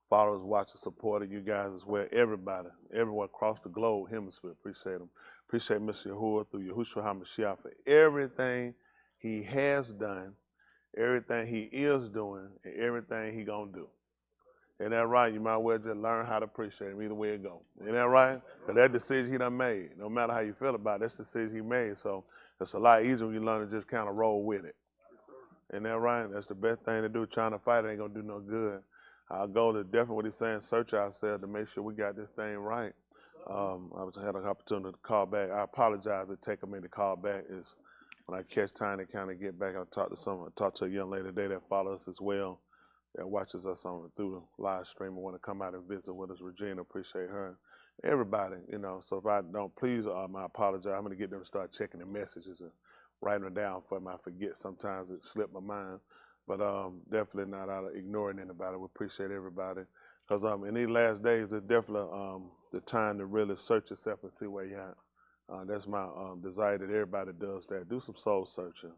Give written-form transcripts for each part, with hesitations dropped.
followers, watchers, supporting you guys as well. Everybody, everyone across the globe, hemisphere, appreciate them. Appreciate Mr. Yahuah through Yahushua HaMashiach for everything he has done, everything he is doing, and everything he gonna do. Ain't that right? You might well just learn how to appreciate him either way it go. Ain't that right? Because that decision he done made, no matter how you feel about it, that's the decision he made. So it's a lot easier when you learn to just kind of roll with it. Ain't that right? That's the best thing to do. Trying to fight it ain't gonna do no good. Our goal is definitely what he's saying, search ourselves to make sure we got this thing right. I had an opportunity to call back. I apologize for taking me to call back. Is when I catch time to kind of get back, I talked to a young lady today that follows us as well, that watches us through the live stream and want to come out and visit with us. Regina, appreciate her. Everybody, you know, so if I don't, please, I apologize. I'm going to get them to start checking the messages and writing them down for me. I forget sometimes, it slipped my mind. But definitely not out of ignoring anybody. We appreciate everybody. Because in these last days, it's definitely the time to really search yourself and see where you're at. That's my desire that everybody does that. Do some soul searching.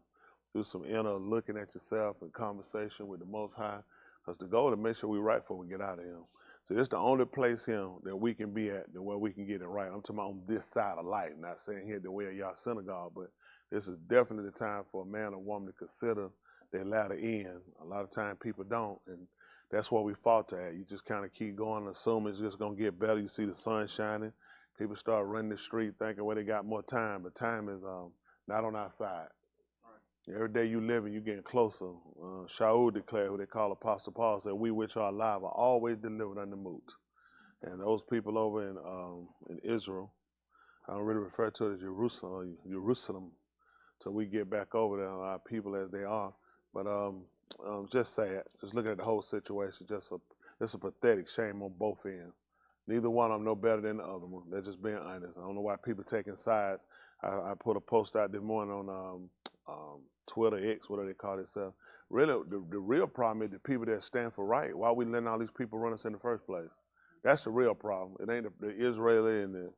Do some inner looking at yourself and conversation with the Most High. Because the goal is to make sure we're right before we get out of here. So it's the only place here that we can be at, where we can get it right. I'm talking about on this side of life, not saying here the way of y'all synagogue, but this is definitely the time for a man or woman to consider their latter end. A lot of times people don't, and that's what we falter at. You just kind of keep going, assume it's just gonna get better. You see the sun shining, people start running the street thinking, well, they got more time, but time is not on our side. Right. Every day you living, you getting closer. Shaul declared, who they call Apostle Paul, said, we which are alive are always delivered unto Mut. And those people over in Israel, I don't really refer to it as Jerusalem, till we get back over there, our people as they are. But just sad. Just looking at the whole situation, it's a pathetic shame on both ends. Neither one of them no better than the other one. They're just being honest. I don't know why people taking sides. I put a post out this morning on Twitter, X, whatever they call themselves. Really, the real problem is the people that stand for right. Why are we letting all these people run us in the first place? That's the real problem. It ain't the Israeli and the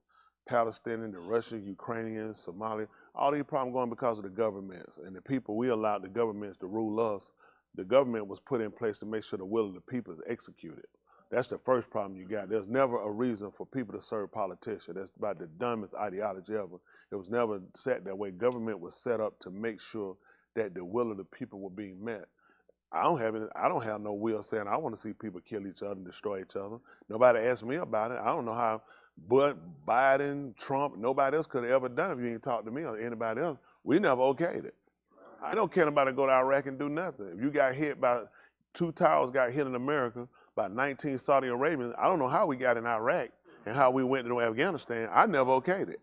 Palestinian, the Russian, Ukrainian, Somali. All these problems going because of the governments and the people. We allowed the governments to rule us. The government was put in place to make sure the will of the people is executed. That's the first problem you got. There's never a reason for people to serve politicians. That's about the dumbest ideology ever. It was never set that way. Government was set up to make sure that the will of the people were being met. I don't have no will saying I want to see people kill each other and destroy each other. Nobody asked me about it. I don't know how Biden, Trump, nobody else could have ever done it if you ain't talked to me or anybody else. We never okayed it. I don't care about to go to Iraq and do nothing. If you got hit by 2 towers got hit in America by 19 Saudi Arabians, I don't know how we got in Iraq and how we went to Afghanistan. I never okayed it.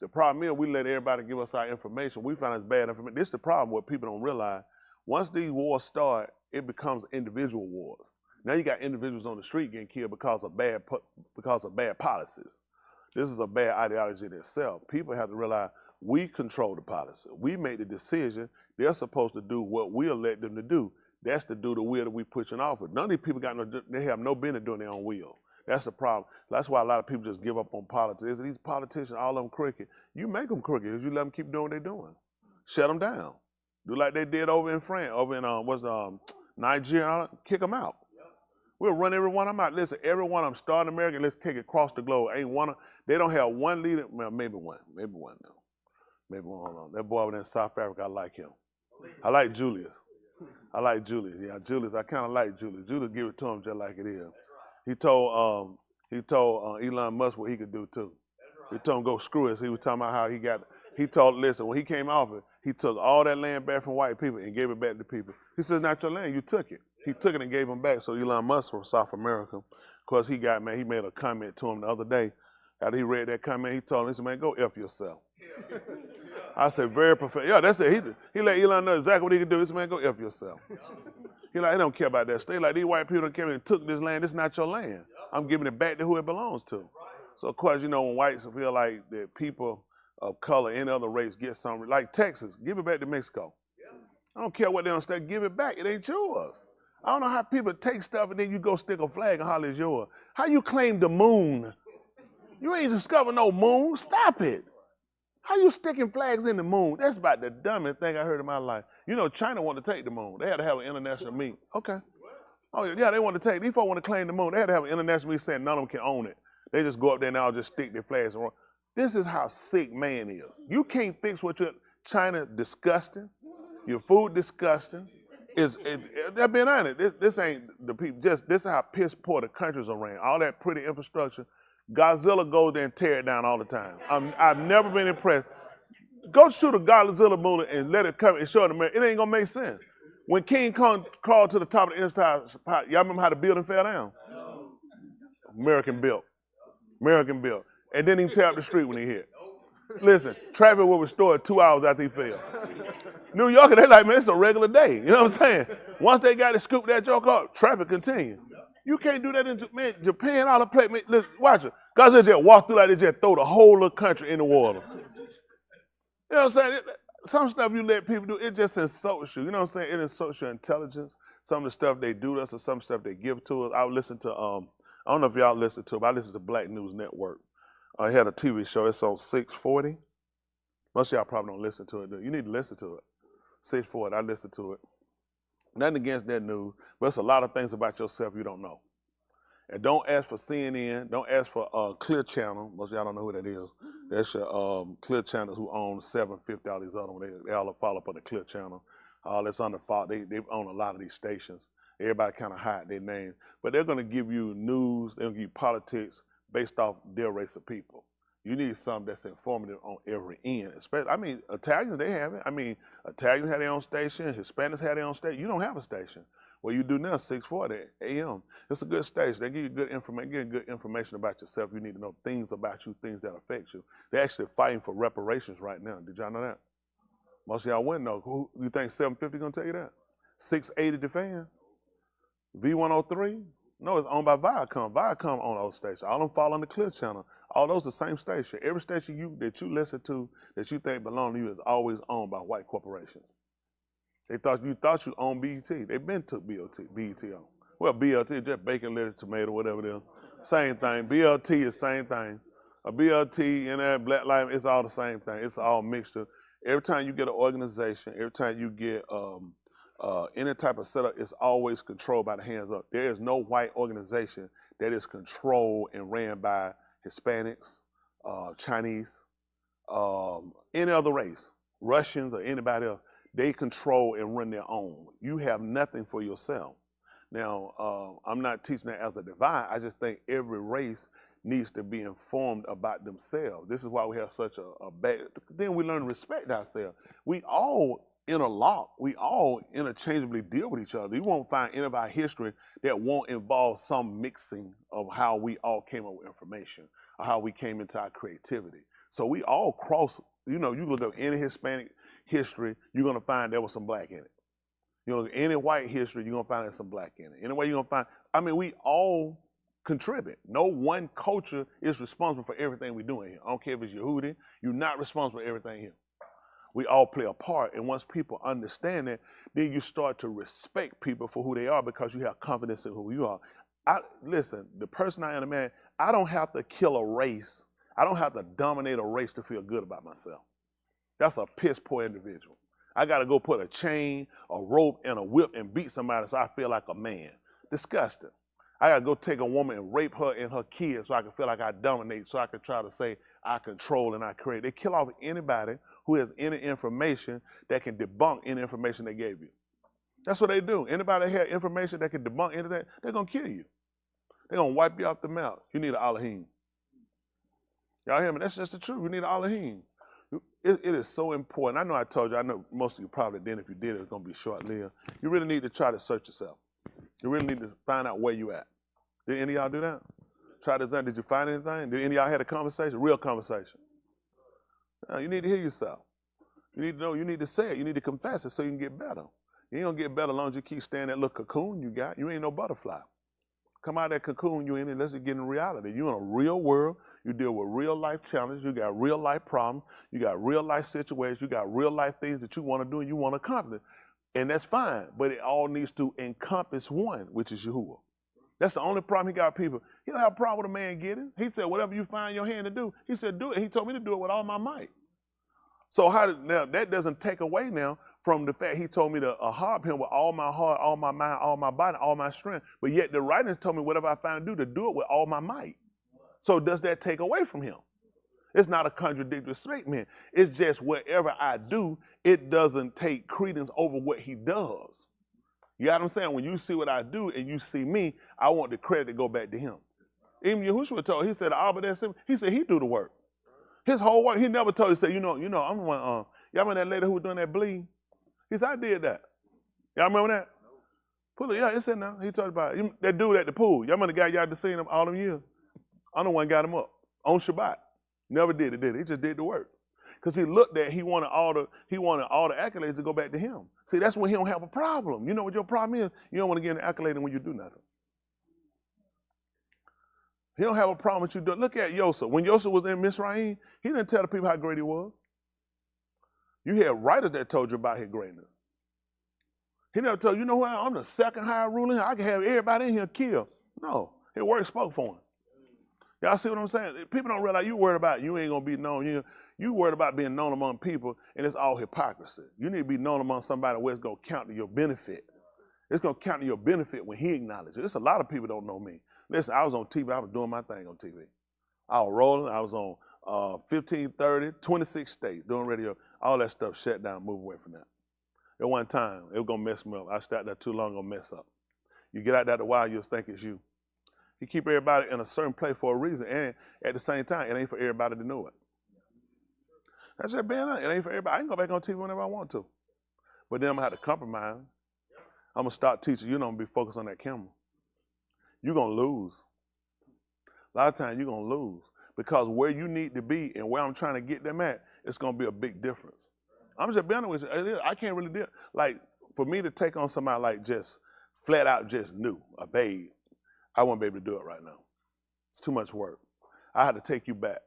The problem is we let everybody give us our information. We find it's bad information. This is the problem, what people don't realize. Once these wars start, it becomes individual wars. Now you got individuals on the street getting killed because of bad policies. This is a bad ideology in itself. People have to realize we control the policy. We make the decision. They're supposed to do what we elect them to do. That's to do the will that we put in office. None of these people they have no business doing their own will. That's the problem. That's why a lot of people just give up on politics. These politicians, all of them crooked. You make them crooked if you let them keep doing what they're doing. Shut them down. Do like they did over in France, over in Nigeria, kick them out. We'll run every one of them out. Listen, every one of them start in America, let's take it across the globe. They don't have one leader, well, maybe one now. Maybe one, hold on. That boy over there in South Africa, I like him. I like Julius. Yeah, Julius, I kind of like Julius. Julius give it to him just like it is. He told Elon Musk what he could do too. He told him go screw it. So he was talking about how listen, when he came off it, he took all that land back from white people and gave it back to people. He says, not your land, you took it. He took it and gave them back. So Elon Musk from South America, of course, he made a comment to him the other day. After he read that comment, he told him, he said, man, go F yourself. I said, very professional. Yeah, that's it. He let Elon know exactly what he could do. He said, man, go F yourself. He don't care about that stuff. Like, these white people don't care and took this land. This is not your land. I'm giving it back to who it belongs to. So, of course, when whites feel like that people of color, any other race get something, like Texas, give it back to Mexico. I don't care what they don't say, give it back. It ain't yours. I don't know how people take stuff and then you go stick a flag and holler it's yours. How you claim the moon? You ain't discovered no moon. Stop it. How you sticking flags in the moon? That's about the dumbest thing I heard in my life. China wanted to take the moon. They had to have an international meeting. Okay. Oh, yeah, they want to take, these folks want to claim the moon. They had to have an international meeting saying none of them can own it. They just go up there and all just stick their flags around. This is how sick man is. You can't fix what you're, China disgusting, your food disgusting. They're being honest. This ain't the people, this is how piss poor the countries are ran. All that pretty infrastructure. Godzilla goes there and tear it down all the time. I've never been impressed. Go shoot a Godzilla movie and let it come and show it to me. It ain't gonna make sense. When King Kong crawled to the top of the Empire, y'all remember how the building fell down? American built. American built. And then he tear up the street when he hit. Listen, traffic was restored 2 hours after he fell. New Yorker, they like, man, it's a regular day. You know what I'm saying? Once they got to scoop that joke up, traffic continued. You can't do that in Japan, all the place. Man, listen, watch it. Godzilla just walk through like they just throw the whole little country in the water. You know what I'm saying? Some stuff you let people do, it just insults you. You know what I'm saying? It insults your intelligence. Some of the stuff they do to us or some stuff they give to us. I would listen to, I don't know if y'all listen to it, but I listen to Black News Network. I had a TV show, it's on 640. Most of y'all probably don't listen to it. You need to listen to it. 640, I listen to it. Nothing against that news, but it's a lot of things about yourself you don't know. And don't ask for CNN, don't ask for Clear Channel. Most of y'all don't know who that is. That's your Clear Channel who own 750, all these other ones. They all follow up on the Clear Channel. All that's under fault. They own a lot of these stations. Everybody kind of hide their names. But they're going to give you news, they're going to give you politics based off their race of people. You need something that's informative on every end. Especially, I mean, Italians, they have it. I mean, Italians have their own station. Hispanics have their own station. You don't have a station. Well, you do now, 640 a.m. It's a good station. They give you good information about yourself. You need to know things about you, things that affect you. They're actually fighting for reparations right now. Did y'all know that? Most of y'all wouldn't know. Who you think 750 gonna tell you that? 680 the fan? V103? No, it's owned by Viacom. Viacom own those stations. All them fall on the Clear Channel. All those are the same station. Every station that you listen to that you think belong to you is always owned by white corporations. You thought you owned BET. They've been took BET on. Well, BLT is just bacon, lettuce, tomato, whatever it is. Same thing. BLT is same thing. A BLT and that Black Life, it's all the same thing. It's all mixture. Every time you get an organization, every time you get any type of setup, it's always controlled by the hands up. There is no white organization that is controlled and ran by Hispanics, Chinese, any other race, Russians or anybody else. They control and run their own. You have nothing for yourself. Now, I'm not teaching that as a divide. I just think every race needs to be informed about themselves. This is why we have such a bad, then we learn to respect ourselves. We all interlock, we all interchangeably deal with each other. You won't find any of our history that won't involve some mixing of how we all came up with information or how we came into our creativity. So we all cross, you know, you look up any Hispanic history, you're gonna find there was some black in it. You know, any white history, you're gonna find there's some black in it. Anyway, you're gonna find, I mean, we all contribute. No one culture is responsible for everything we're doing here. I don't care if it's Yehudi, you're not responsible for everything here. We all play a part, and once people understand that, then you start to respect people for who they are because you have confidence in who you are. Listen, the person I am, man, I don't have to kill a race. I don't have to dominate a race to feel good about myself. That's a piss poor individual. I gotta go put a chain, a rope, and a whip and beat somebody so I feel like a man. Disgusting. I gotta go take a woman and rape her and her kids so I can feel like I dominate, so I can try to say I control and I create. They kill off anybody who has any information that can debunk any information they gave you. That's what they do. Anybody that has information that can debunk anything, they're gonna kill you. They're gonna wipe you off the map. You need an Elohim. Y'all hear me? That's just the truth. We need an Elohim. It is so important. I know I told you, I know most of you probably didn't. If you did, it's going to be short-lived. You really need to try to search yourself. You really need to find out where you at. Did any of y'all do that? Try this out. Did you find anything? Did any of y'all had a conversation, real conversation? No, you need to hear yourself. You need to know, you need to say it. You need to confess it so you can get better. You ain't going to get better as long as you keep staying in that little cocoon you got. You ain't no butterfly. Come out of that cocoon you in and let's get in reality. You're in a real world. You deal with real life challenges. You got real life problems. You got real life situations. You got real life things that you want to do and you want to accomplish. And that's fine, but it all needs to encompass one, which is Yahuah. That's the only problem he got people. He don't have a problem with a man getting. He said, whatever you find your hand to do, he said, do it. He told me to do it with all my might. So now that doesn't take away now from the fact he told me to harp him with all my heart, all my mind, all my body, all my strength. But yet the writings told me whatever I find to do it with all my might. So does that take away from him? It's not a contradictory statement. It's just whatever I do, it doesn't take credence over what he does. You know what I'm saying? When you see what I do and you see me, I want the credit to go back to him. Even Yahushua told, he said, he said he do the work. His whole work, he never told you, say, I'm the one, y'all remember that lady who was doing that bleed? He said, I did that. Y'all remember that? Pull it, yeah, it's in there. He talked about it. That dude at the pool. Y'all remember the guy y'all just seen him all them years? I'm the one got him up on Shabbat. Never did it, did he? He just did the work. Because he looked at, he wanted all the accolades to go back to him. See, that's when he don't have a problem. You know what your problem is? You don't want to get an accolade when you do nothing. He don't have a problem with you doing. Look at Yosef. When Yosef was in Mizraim, he didn't tell the people how great he was. You had writers that told you about his greatness. He never told you, know what, I'm the second high ruler. I can have everybody in here killed. No, his word spoke for him. Y'all see what I'm saying? People don't realize you worried about you ain't going to be known. You worried about being known among people, and it's all hypocrisy. You need to be known among somebody where it's going to count to your benefit. It's going to count to your benefit when he acknowledges it. There's a lot of people don't know me. Listen, I was on TV. I was doing my thing on TV. I was rolling. I was on 1530, 26 states, doing radio. All that stuff shut down, move away from that. At one time, it was going to mess me up. I stayed there too long, going to mess up. You get out there a while, you'll think it's you. You keep everybody in a certain place for a reason, and at the same time, it ain't for everybody to know it. That's just being honest. It ain't for everybody. I can go back on TV whenever I want to. But then I'm going to have to compromise. I'm going to start teaching. You don't be focused on that camera. You're going to lose. A lot of times you're going to lose because where you need to be and where I'm trying to get them at, it's going to be a big difference. I'm just being honest with you. I can't really do it. Like, for me to take on somebody like just flat out just new, a babe, I won't be able to do it right now. It's too much work. I had to take you back.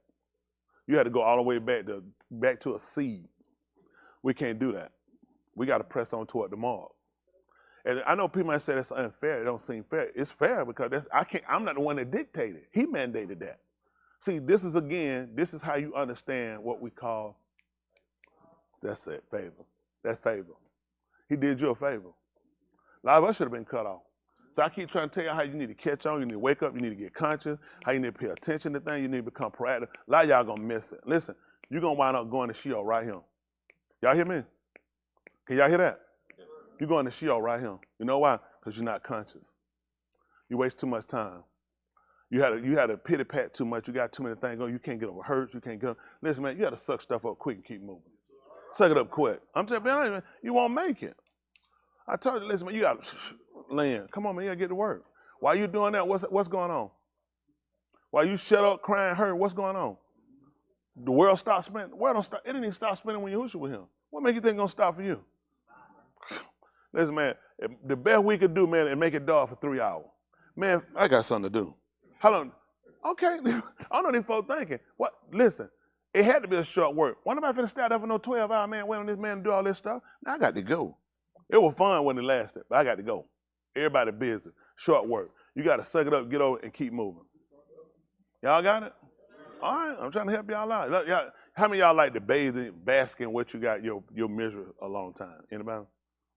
You had to go all the way back to a seed. We can't do that. We got to press on toward the mark. And I know people might say that's unfair. It don't seem fair. It's fair because I'm not the one that dictated. He mandated that. See, this is how you understand what we call, that's it, favor. That's favor. He did you a favor. A lot of us should have been cut off. So I keep trying to tell you how you need to catch on, you need to wake up, you need to get conscious, how you need to pay attention to things, you need to become proactive. A lot of y'all gonna miss it. Listen, you're gonna wind up going to Sheol right here. Y'all hear me? Can y'all hear that? You're going to Sheol right here. You know why? Because you're not conscious. You waste too much time. You had a pity pat too much, you got too many things going, you can't get over hurt, you can't get over. Listen, man, you gotta suck stuff up quick and keep moving. Suck it up quick. I'm telling you, man, you won't make it. I told you, listen, man, you gotta land. Come on, man, you gotta get to work. While you doing that, what's going on? While you shut up, crying, hurt, what's going on? The world stopped spinning. The world don't stop. It didn't even stop spinning when Yahushua was him. What make you think it's gonna stop for you? Listen, man, the best we could do, man, is make it dark for 3 hours. Man, I got something to do. How long? Okay, I know these folks thinking. What? Listen, it had to be a short work. Why am I finna start up for no 12-hour, man, waiting on this man to do all this stuff? Now I got to go. It was fun when it lasted, but I got to go. Everybody busy. Short work. You got to suck it up, get over it, and keep moving. Y'all got it? All right, I'm trying to help y'all out. How many of y'all like to bathe and bask in what you got your misery a long time? Anybody?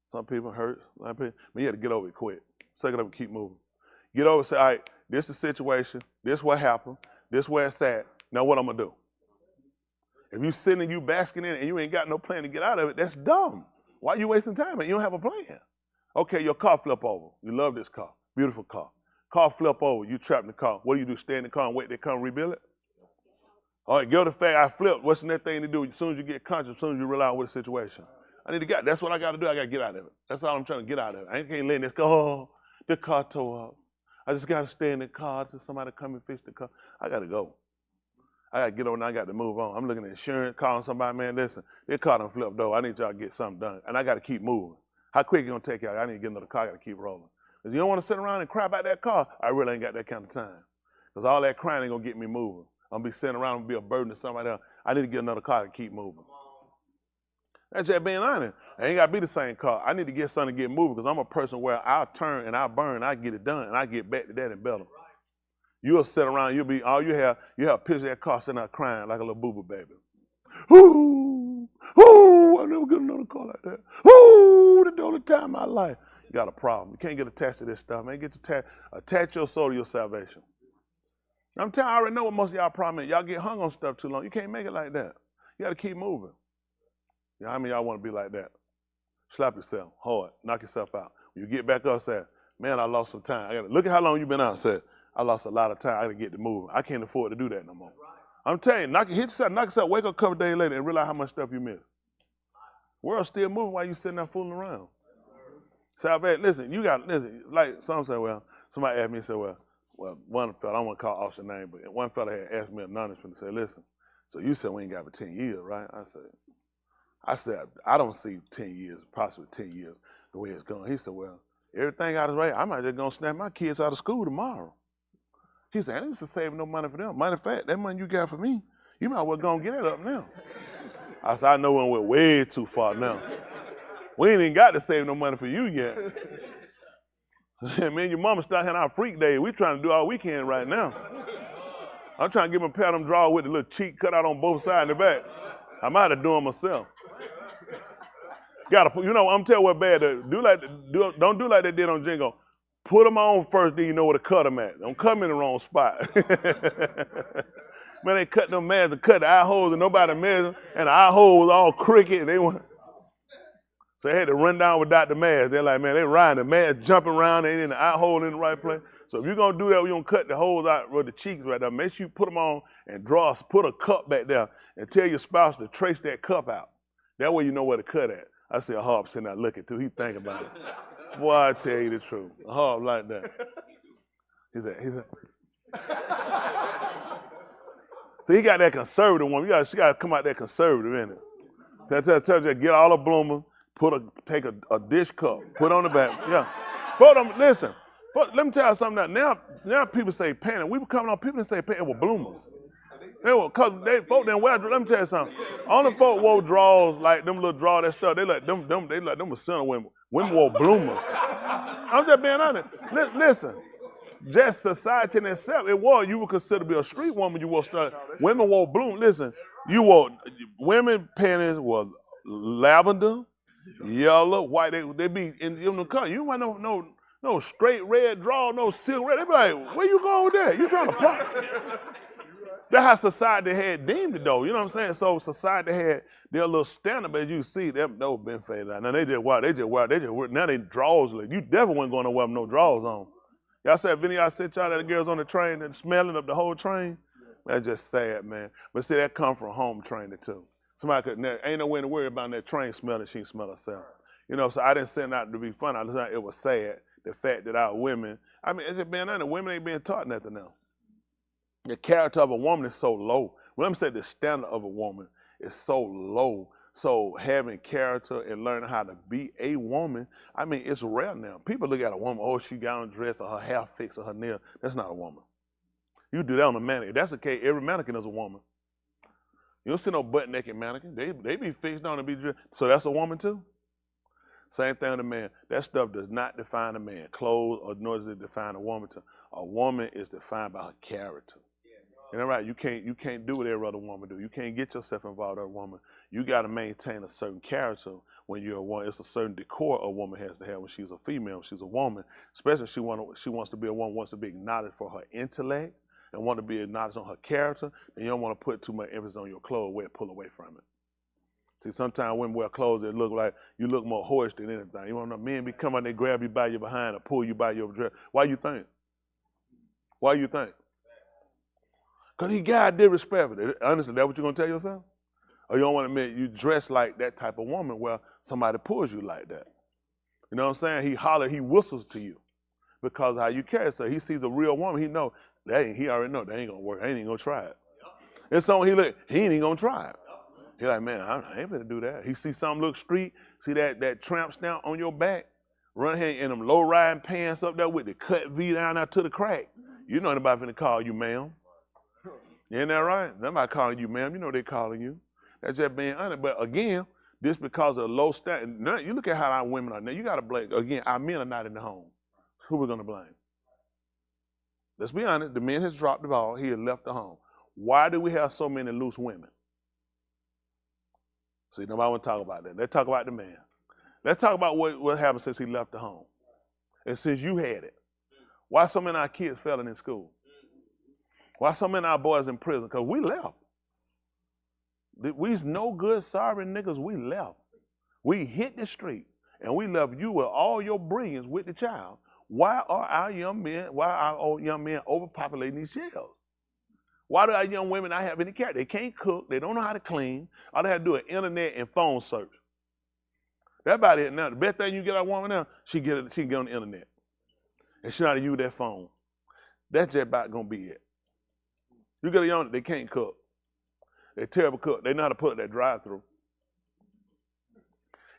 Some people hurt. Some people, but you had to get over it quick. Suck it up and keep moving. Get over it, say, all right, this is the situation. This what happened. This where it's at. Now what I'm going to do? If you sitting and you basking in it and you ain't got no plan to get out of it, that's dumb. Why are you wasting time and you don't have a plan? Okay, your car flip over. You love this car. Beautiful car. Car flip over. You trapped in the car. What do? Stay in the car and wait they come rebuild it? All right, go to the fact I flipped. What's the next thing to do? As soon as you get conscious, as soon as you realize what the situation. I need to get, that's what I got to do. I got to get out of it. That's all I'm trying to get out of it. I can't let this go, oh, the car tore up. I just got to stay in the car until somebody come and fix the car. I got to go. I got to get on and I got to move on. I'm looking at insurance, calling somebody, man, listen, this car done flipped over. I need y'all to get something done. And I got to keep moving. How quick you going to take y'all? I need to get another car. I got to keep rolling. Because you don't want to sit around and cry about that car. I really ain't got that kind of time. Because all that crying ain't going to get me moving. I'm going to be sitting around and be a burden to somebody else. I need to get another car to keep moving. That's just being honest. I ain't got to be the same car. I need to get something to get moving because I'm a person where I'll turn and I'll burn, I get it done, and I get back to that and better. You'll sit around, you have a picture of that car sitting out crying like a little boo-boo baby. Ooh, Ooh, I'll never get another car like that. Ooh, the only time in my life. You got a problem. You can't get attached to this stuff, man. Attach your soul to your salvation. I'm telling you, I already know what most of y'all problem is. Y'all get hung on stuff too long. You can't make it like that. You got to keep moving. You know how many of y'all want to be like that? Slap yourself hard. Knock yourself out. When you get back up, say, man, I lost some time. Look at how long you've been out. Say, I lost a lot of time. I got to get to moving. I can't afford to do that no more. I'm telling you, hit yourself, wake up a couple days later and realize how much stuff you missed. World's still moving while you sitting there fooling around. Salvation, listen, like some say, well, somebody asked me and said, well, one fella, I don't want to call Austin's name, but one fella had asked me anonymously and said, listen, so you said we ain't got but 10 years, right? I said, I don't see 10 years, possibly 10 years, the way it's going. He said, well, everything out of right, I might just go snap my kids out of school tomorrow. He said, I didn't save no money for them. Matter of fact, that money you got for me, you might well go and get it up now. I said, I know we went way too far now. We ain't even got to save no money for you yet. Me and your mama start having our freak day. We trying to do all we can right now. I'm trying to give him a pat on the draw with the little cheek cut out on both sides and the back. I might have done it myself. I'm telling you what bad. Don't do like they did on Jingo. Put them on first, then you know where to cut them at. Don't come in the wrong spot. Man, they cut them masks and cut the eye holes and nobody measured, and the eye hole was all crooked. So they had to run down without the mask. They're like, man, they riding the mask, jumping around, they ain't in the eye hole in the right place. So if you're gonna do that, we're gonna cut the holes out with the cheeks right there. Make sure you put them on and put a cup back there and tell your spouse to trace that cup out. That way you know where to cut at. I see a Harp sitting there looking too. He think about it. Boy, I tell you the truth. A Harp like that. He said. So he got that conservative one. She got to come out that conservative, innit? Tell you, get all the bloomers, take a dish cup, put on the back. Yeah. Listen, let me tell you something now. Now people say panty. We were coming on, people didn't say panty, it was bloomers. Folk didn't wear, let me tell you something. Only folk wore drawers, like them little drawers, that stuff, they like them were center women. Women wore bloomers. I'm just being honest. Listen. Just society in itself, you would consider to be a street woman, you wore stuff. Women wore bloom. Listen, women panties were lavender, yellow, white. They be in the color. You want no straight red draw, no silk red. They be like, where you going with that? You trying to pop? That's how society had deemed it though. You know what I'm saying? So society had their little standard, but as you see, them no been faded out. Now they just wear, now they drawers. You definitely wasn't going to wear no drawers on. Y'all said, if any of y'all sit y'all that the girls on the train and smelling up the whole train, that's just sad, man. But see, that come from home training too. Ain't no way to worry about that train smelling, she can smell herself. So I didn't send out to be funny. It was sad, the fact that our women, it's just being honest, women ain't being taught nothing now. The character of a woman is so low. When I'm saying the standard of a woman is so low. So having character and learning how to be a woman, it's rare now. People look at a woman, oh, she got on dress or her hair fixed or her nail. That's not a woman. You do that on a mannequin. If that's the case, every mannequin is a woman. You don't see no butt-naked mannequin. They be fixed on to be dressed. So that's a woman too? Same thing with a man. That stuff does not define a man. Clothes or nor does it define a woman too. A woman is defined by her character. You know, right? You can't do what every other woman do. You can't get yourself involved with a woman. You got to maintain a certain character when you're a woman. It's a certain decor a woman has to have when she's a female, when she's a woman. Especially if she wants to be a woman, wants to be acknowledged for her intellect and want to be acknowledged on her character, then you don't want to put too much emphasis on your clothes where it pull away from it. See, sometimes women wear clothes that look like you look more hoish than anything. You want to know men be coming, they grab you by your behind or pull you by your dress. Why you think? Why you think? Because he got disrespect. Honestly, that what you're going to tell yourself? Or you don't want to admit you dress like that type of woman where somebody pulls you like that. You know what I'm saying? He holler, he whistles to you because of how you carry. So he sees a real woman, he know, he already know that ain't going to work. I ain't even going to try it. And so he ain't even going to try it. He like, man, I ain't going to do that. He see something look street, see that tramp stamp on your back, run here in them low-riding pants up there with the cut V down there to the crack. You know anybody finna call you ma'am. Isn't that right? Nobody calling you ma'am. You know they calling you. That's just being honest. But again, this because of the low standard. Now, you look at how our women are. Now you got to blame. Again, our men are not in the home. Who we going to blame? Let's be honest. The man has dropped the ball. He has left the home. Why do we have so many loose women? See, nobody want to talk about that. Let's talk about the man. Let's talk about what happened since he left the home. And since you had it. Why so many of our kids failing in school? Why so many of our boys in prison? Because we left. We's no good, sorry niggas, we left. We hit the street, and we left you with all your brilliance with the child. Why are our young men overpopulating these shells? Why do our young women not have any character? They can't cook, they don't know how to clean. All they have to do is internet and phone search. That's about it now. The best thing you get out of a woman now, she can get on the internet. And she know how to use that phone. That's just about gonna be it. You get a young, they can't cook. They're terrible cook. They know how to put that drive-through.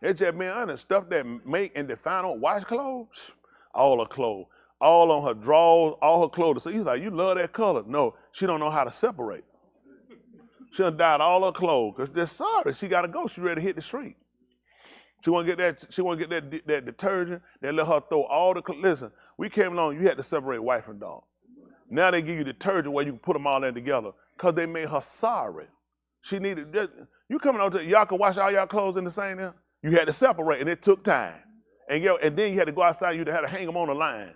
It's just being honest. Stuff that make and define on wash clothes, all her clothes, all on her drawers, all her clothes. So he's like, you love that color. No, she don't know how to separate. She done dyed all her clothes because they're sorry. She got to go. She ready to hit the street. She want to get that. She want to get that detergent. They let her throw all the. Listen, we came along. You had to separate wife and dog. Now they give you detergent where you can put them all in together because they made her sorry. She needed. You coming out to y'all can wash all y'all clothes in the same there. You had to separate, and it took time. And then you had to go outside. You had to hang them on the line.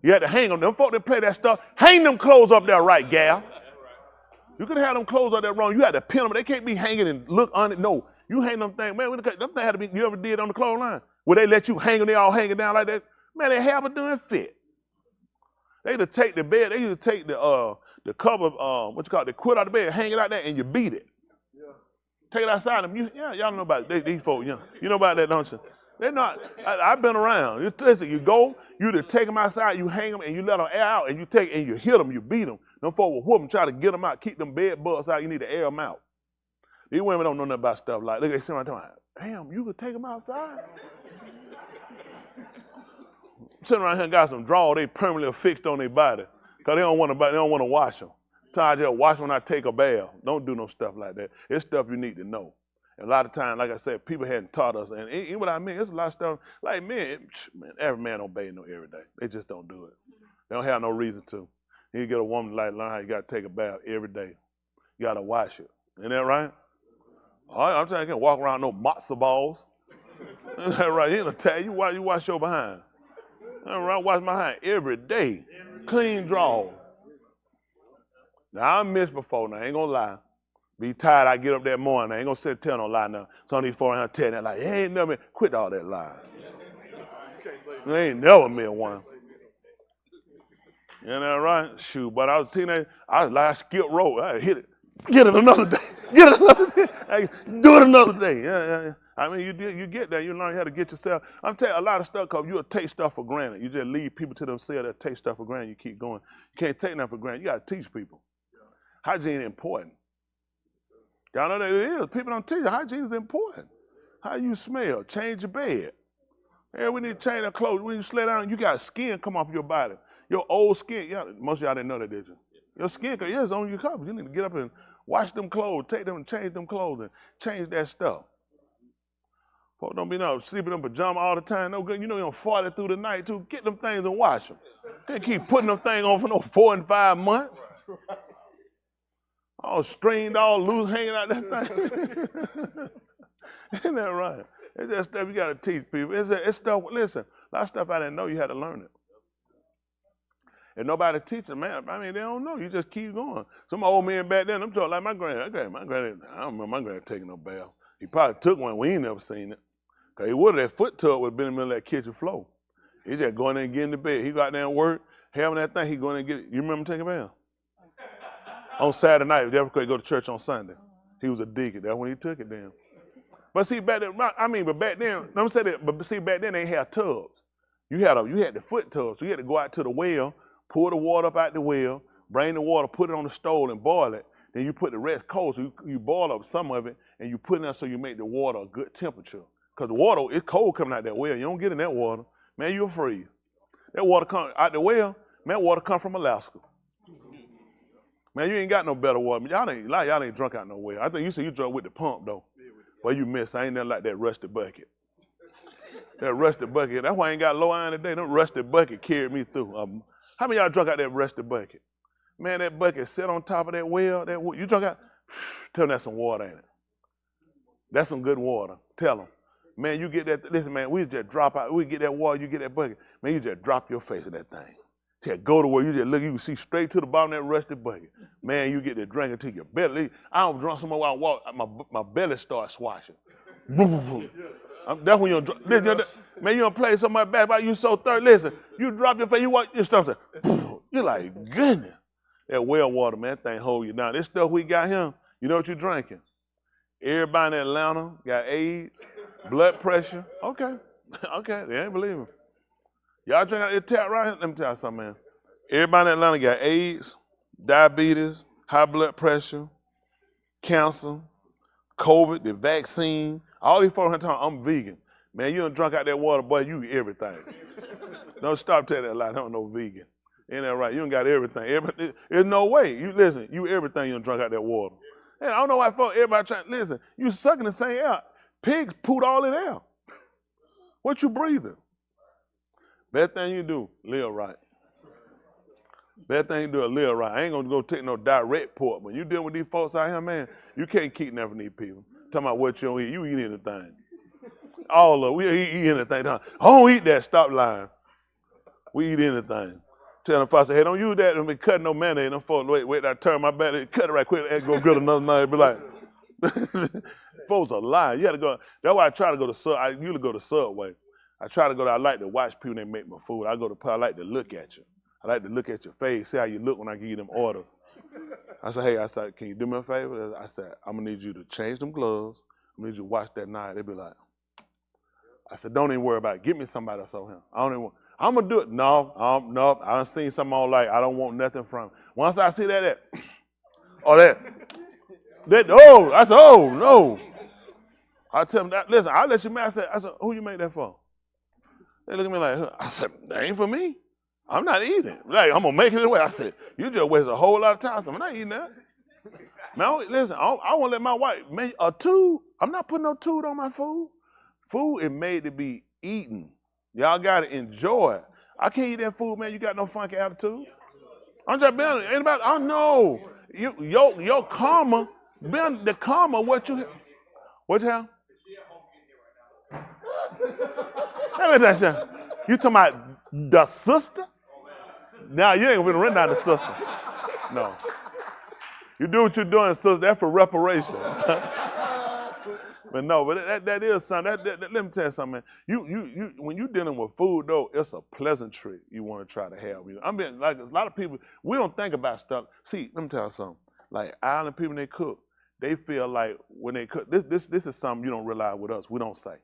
You had to hang them. Them folk that play that stuff, hang them clothes up there right, gal. You could have them clothes up there wrong. You had to pin them. They can't be hanging and look on it. No, you hang them things. Man, them things had to be, you ever did on the clothesline? Where they let you hang them, they all hanging down like that? Man, they have a doing fit. They used to take the bed, they used to take the cover, the quit out the bed, hang it out there, and you beat it. Yeah. Take it outside them. Y'all know about it. These folks, you know about that, don't you? They're not, I've been around. Listen, you go, you to take them outside, you hang them, and you let them air out, and you hit them, you beat them. Them folks will whoop them, try to get them out, keep them bed bugs out, you need to air them out. These women don't know nothing about stuff like, look, they sit around talking, damn, you could take them outside? Sitting around here and got some drawers they permanently fixed on their body because they don't want to wash them. So I just wash them when I take a bath. Don't do no stuff like that. It's stuff you need to know. And a lot of times, like I said, people hadn't taught us. And even what I mean, it's a lot of stuff. Like man, every man don't bathe no every day. They just don't do it. They don't have no reason to. You get a woman like learn how you got to take a bath every day. You got to wash it. Isn't that right? I'm saying I can't walk around no matzo balls. Isn't that right? He ain't tell you why you wash your behind. I wash my hand every day. Clean draw. Now, I missed before now, I ain't gonna lie. Be tired, I get up that morning, I ain't gonna sit and tell no lie now. Some of these foreign here telling that like, hey, ain't never quit all that lie. They ain't never met one. You know right? Shoot, but I was a teenager, I was like, skip rope, I hit it. Get it another day. Get it another day. Do it another day. Yeah. I mean, you get that. You learn how to get yourself. I'm telling you, a lot of stuff, because you'll take stuff for granted. You just leave people to themselves that take stuff for granted. You keep going. You can't take nothing for granted. You got to teach people. Hygiene is important. Y'all know that it is. People don't teach you. Hygiene is important. How you smell. Change your bed. Yeah, we need to change our clothes. When you lay down, you got skin come off your body. Your old skin. Most of y'all didn't know that, did you? Your skin, it's on your covers. You need to get up and wash them clothes, take them and change them clothes and change that stuff. Folks don't be sleeping in pajamas all the time. No good. You know you don't fart it through the night too. Get them things and wash them. Can't keep putting them things on for no 4 and 5 months. All strained, all loose, hanging out that thing. Isn't that right? It's that stuff you got to teach people. It's stuff, listen, a lot of stuff I didn't know, you had to learn it. And nobody teaches, man. I mean, they don't know. You just keep going. Some old man back then, I'm talking like my granddad. I don't remember my granddad taking no bath. He probably took one. We ain't never seen it. Because he would have, that foot tub would have been in the middle of that kitchen floor. He just going there and getting to bed. He got there and work, having that thing, he going there and get it. You remember him taking a bath? On Saturday night, they could go to church on Sunday. He was a deacon. That's when he took it then. But see, back then, but back then, let me say that, but see, back then they had tubs. You had the foot tub, so you had to go out to the well, pour the water up out the well, bring the water, put it on the stove and boil it. Then you put the rest cold, so you boil up some of it, and you put it in so you make the water a good temperature. Because the water, it's cold coming out that well. You don't get in that water. Man, you'll freeze. That water come out the well, man, water come from Alaska. Man, you ain't got no better water. Y'all ain't drunk out no well. I think you said you drunk with the pump, though. Well, you miss. I ain't nothing like that rusty bucket. That rusty bucket, that's why I ain't got low iron today. That rusty bucket carried me through. How many of y'all drunk out that rusty bucket? Man, that bucket sit on top of that well. You drunk out, tell me that's some water in it. That's some good water. Tell them. Man, you get that, listen, man, we just drop out. We get that water, you get that bucket. Man, you just drop your face in that thing. Just go to where you just look, you can see straight to the bottom of that rusty bucket. Man, you get to drink until your belly. I don't drink so much while I walk, my belly starts swashing. That's when you don't, listen, man, you don't play so much bad about you so thirsty. Listen, you drop your face, you walk, your stuff, you're like, goodness. That well water, man, that thing hold you down. This stuff we got here, you know what you're drinking? Everybody in Atlanta got AIDS, blood pressure. Okay, okay, they ain't believing. Y'all drink out this tap right here? Let me tell you something, man. Everybody in Atlanta got AIDS, diabetes, high blood pressure, cancer, COVID, the vaccine. All these folks talking, I'm vegan. Man, you done drunk out that water, boy, you eat everything. Don't stop telling that lie, don't know vegan. Ain't that right? You done got everything. There's no way. You listen, you everything you done drunk out that water. And I don't know why folks, everybody trying, listen, you sucking the same air. Pigs poot all in air. What you breathing? Best thing you do, live right. Best thing you do is live right. I ain't gonna go take no direct pork. When you deal with these folks out here, man, you can't keep nothing from these people. Talking about what you don't eat, you eat anything. All of it, we eat anything. I don't eat that, stop lying. We eat anything. Tell them, I say, hey, don't use that and be cutting no mayonnaise. Them folks, wait, I turn my back, cut it right quick, and go get another knife. Be like, folks are lying. You had to go. That's why I try to go to Subway. I usually go to Subway. I try to go there. I like to watch people that make my food. I like to look at you. I like to look at your face, see how you look when I give you them orders. I said, hey, can you do me a favor? I said, I'm gonna need you to change them gloves. I'm gonna need you to wash that knife. They be like, I said, don't even worry about it. Get me somebody else over here. I don't even want. I'm gonna do it. No, I done seen something on like I don't want nothing from it. Once I see that, oh, I said, oh no. I tell them that. Listen, I'll let you make. I said, who you make that for? They look at me like, I said, that ain't for me. I'm not eating it. Like, I'm gonna make it away. I said, you just waste a whole lot of time. I said, I'm not eating that. Man, listen, I won't let my wife make a tube. I'm not putting no tube on my food. Food is made to be eaten. Y'all gotta enjoy it. I can't eat that food, man. You got no funky attitude. I'm just being, anybody, I know. Your karma, being the karma, what you have? Let me tell you, you talking about the sister? Now you ain't gonna run down the sister. No. You do what you're doing, sister, that's for reparation. But no, but that is something. Let me tell you something, man. You when you're dealing with food, though, it's a pleasantry you want to try to have. I mean, like a lot of people, we don't think about stuff. See, let me tell you something. Like island people, they cook. They feel like when they cook, this is something you don't realize with us. We don't say.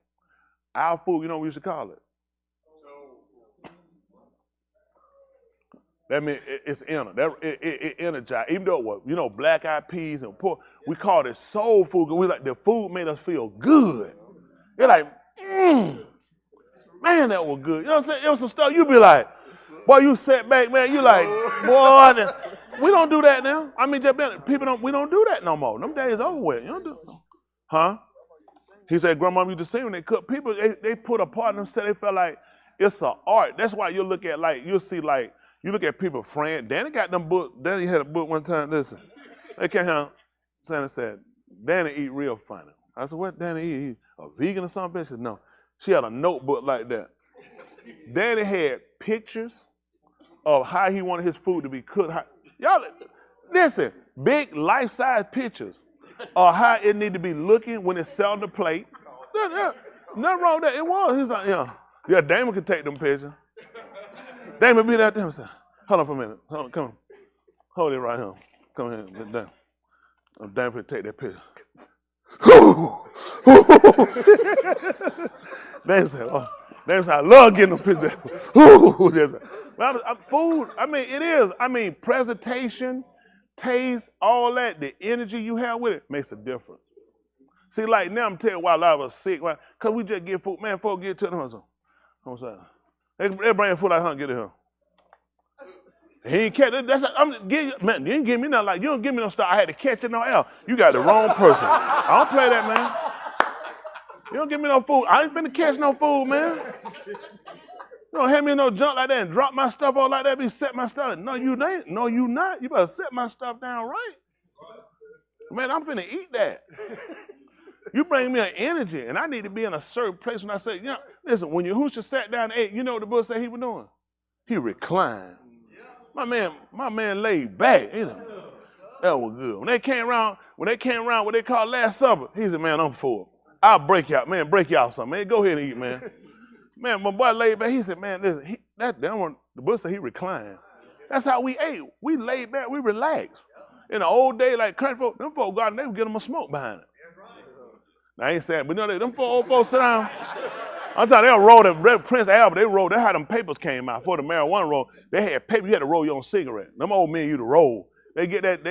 Our food, you know what we used to call it? That means it's it energized. Even though it was, black eyed peas and pork, we called it soul food. We like the food made us feel good. They're like, man, that was good. You know what I'm saying? It was some stuff you be like, boy, you sat back, man. You like, boy, we don't do that now. I mean, we don't do that no more. Them days over with. You don't do, huh? He said, Grandma used to say when they cook, people they put a part in themselves. They felt like it's an art. That's why you look at you look at people, friend. Danny got them books. Danny had a book one time. Listen, they came here. Santa said, Danny eat real funny. I said, what Danny eat? He a vegan or something? She said, no. She had a notebook like that. Danny had pictures of how he wanted his food to be cooked. Y'all, listen, big life-size pictures of how it need to be looking when it's set on the plate. Nothing wrong with that. It was. He's like, yeah, Damon could take them pictures. Damon be that damn. Hold on for a minute. Hold on, come on. Hold it right here. Come here, get down. Damon could take that picture. Damon said, I love getting them pictures. Food, I mean, it is. I mean, presentation, taste, all that, the energy you have with it makes a difference. See, like now I'm telling you why a lot of us sick, right? Because we just get food. Man, folks get to them. I'm saying. They bring food out here and get it here. He ain't catch it. Man, you ain't give me nothing like, you don't give me no stuff. I had to catch it no L. You got the wrong person. I don't play that, man. You don't give me no food. I ain't finna catch no food, man. You don't hand me no junk like that and drop my stuff all like that, be set my stuff. No, you ain't. No, you not. You better set my stuff down right. Man, I'm finna eat that. You bring me an energy, and I need to be in a certain place when I say, listen, when Yahushua sat down and ate, you know what the book said he was doing? He reclined. My man laid back. That was good. When they came around what they call Last Supper, he said, man, I'm full. I'll break y'all something. Man, go ahead and eat, man. Man, my boy laid back. He said, man, listen, the book said he reclined. That's how we ate. We laid back, we relaxed. In the old day, like country folk, them folk got, they would get them a smoke behind it. Now, I ain't saying, but them old folks sit down. I'm telling you, they roll the Prince Albert, that's how them papers came out. For the marijuana roll, they had paper, you had to roll your own cigarette. Them old men, you to roll. They get that,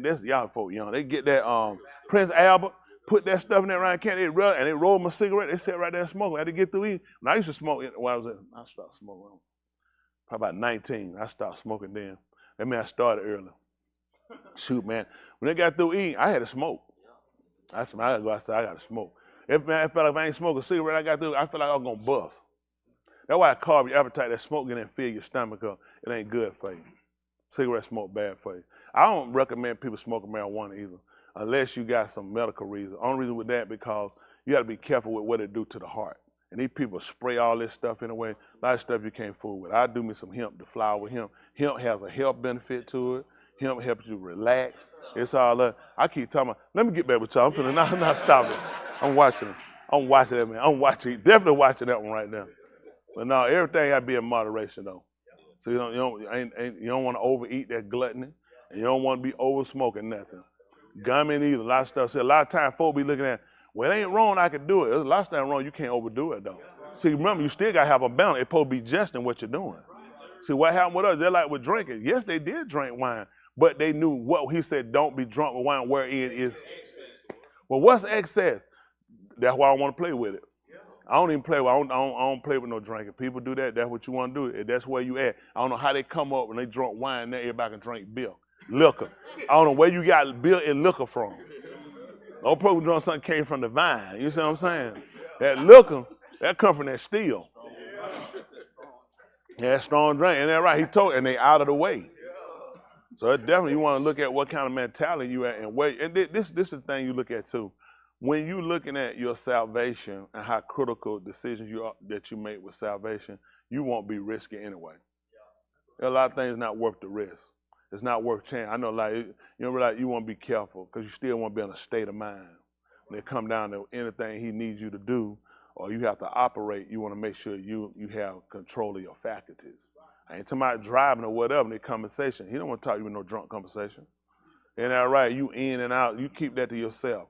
that's y'all folk young. They get that Prince Albert, put that stuff in that round can, and they roll my cigarette, they sat right there and smoke. I had to get through eating. When I used to smoke, when I started smoking, probably about 19, I started smoking then. That mean I started early. Shoot, man. When they got through eating, I had to smoke. I gotta go outside, I gotta smoke. I felt like if I ain't smoking a cigarette, I felt like I was gonna bust. That's why I carb your appetite, that smoke and fill your stomach up. It ain't good for you. Cigarette smoke bad for you. I don't recommend people smoking marijuana either, unless you got some medical reason. Only reason with that because you gotta be careful with what it do to the heart. And these people spray all this stuff in a way, a lot of stuff you can't fool with. I do me some hemp, the flower with hemp. Hemp has a health benefit to it. Hemp helps you relax. It's all up. I keep talking about, let me get back with y'all. I'm not stopping. I'm watching that, man. Definitely watching that one right now. But no, everything got to be in moderation, though. So you don't want to overeat that gluttony, and you don't want to be over smoking nothing. Gummy either. A lot of stuff. See, a lot of times folks be looking at, well, it ain't wrong, I can do it. There's a lot of stuff wrong, you can't overdo it, though. See, remember, you still got to have a balance. It's supposed to be just in what you're doing. See, what happened with us, they're like with drinking. Yes, they did drink wine, but they knew what he said, don't be drunk with wine where it is. Well, what's excess? That's why I want to play with it. I don't even play with, I don't play with no drinking. People do that, that's what you want to do. That's where you at. I don't know how they come up when they drunk wine, now everybody can drink beer. Liquor. I don't know where you got beer and liquor from. No problem drunk something came from the vine. You see what I'm saying? That liquor, that come from that steel. Yeah, strong drink. And that right, he told, and they out of the way. So definitely you want to look at what kind of mentality you at and where. And this is the thing you look at too. When you looking at your salvation and how critical decisions that you make with salvation, you won't be risky anyway. There are a lot of things not worth the risk. It's not worth chance. I know, like you want to be careful because you still want to be in a state of mind. When it come down to anything he needs you to do, or you have to operate, you want to make sure you have control of your faculties. I ain't talking about driving or whatever in the conversation. He don't want to talk to you in no drunk conversation. Ain't that right? You in and out. You keep that to yourself.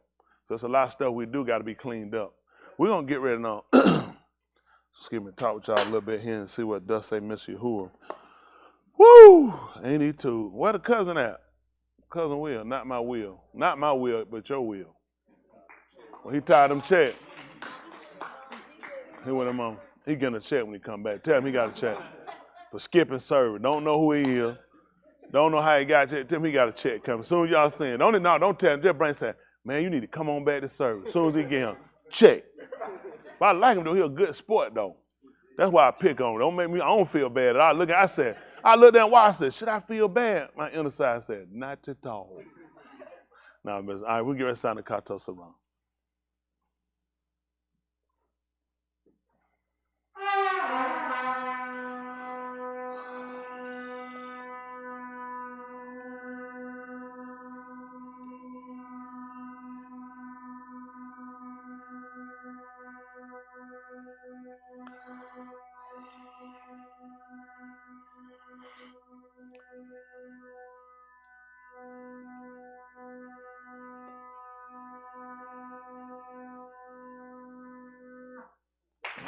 So it's a lot of stuff we do got to be cleaned up. We're going to get ready now. Excuse me, talk with y'all a little bit here and see what does say Miss Yahuah. Woo! Ain't he too? Where the cousin at? Cousin Will, not my will. Not my will, but your will. Well, he tied them check. He went him on. He getting a check when he come back. Tell him he got a check. For skipping service. Don't know who he is. Don't know how he got a check. Tell him he got a check coming. As soon as y'all see him. Don't tell him. Just bring say, man, you need to come on back to service. As soon as he get him, check. But I like him though. He a good sport though. That's why I pick on him. Don't make me, I don't feel bad. I looked there and watched. I said, should I feel bad? My inner side said, not at all. Now, all right, we'll get ready to sign the Kato Saran.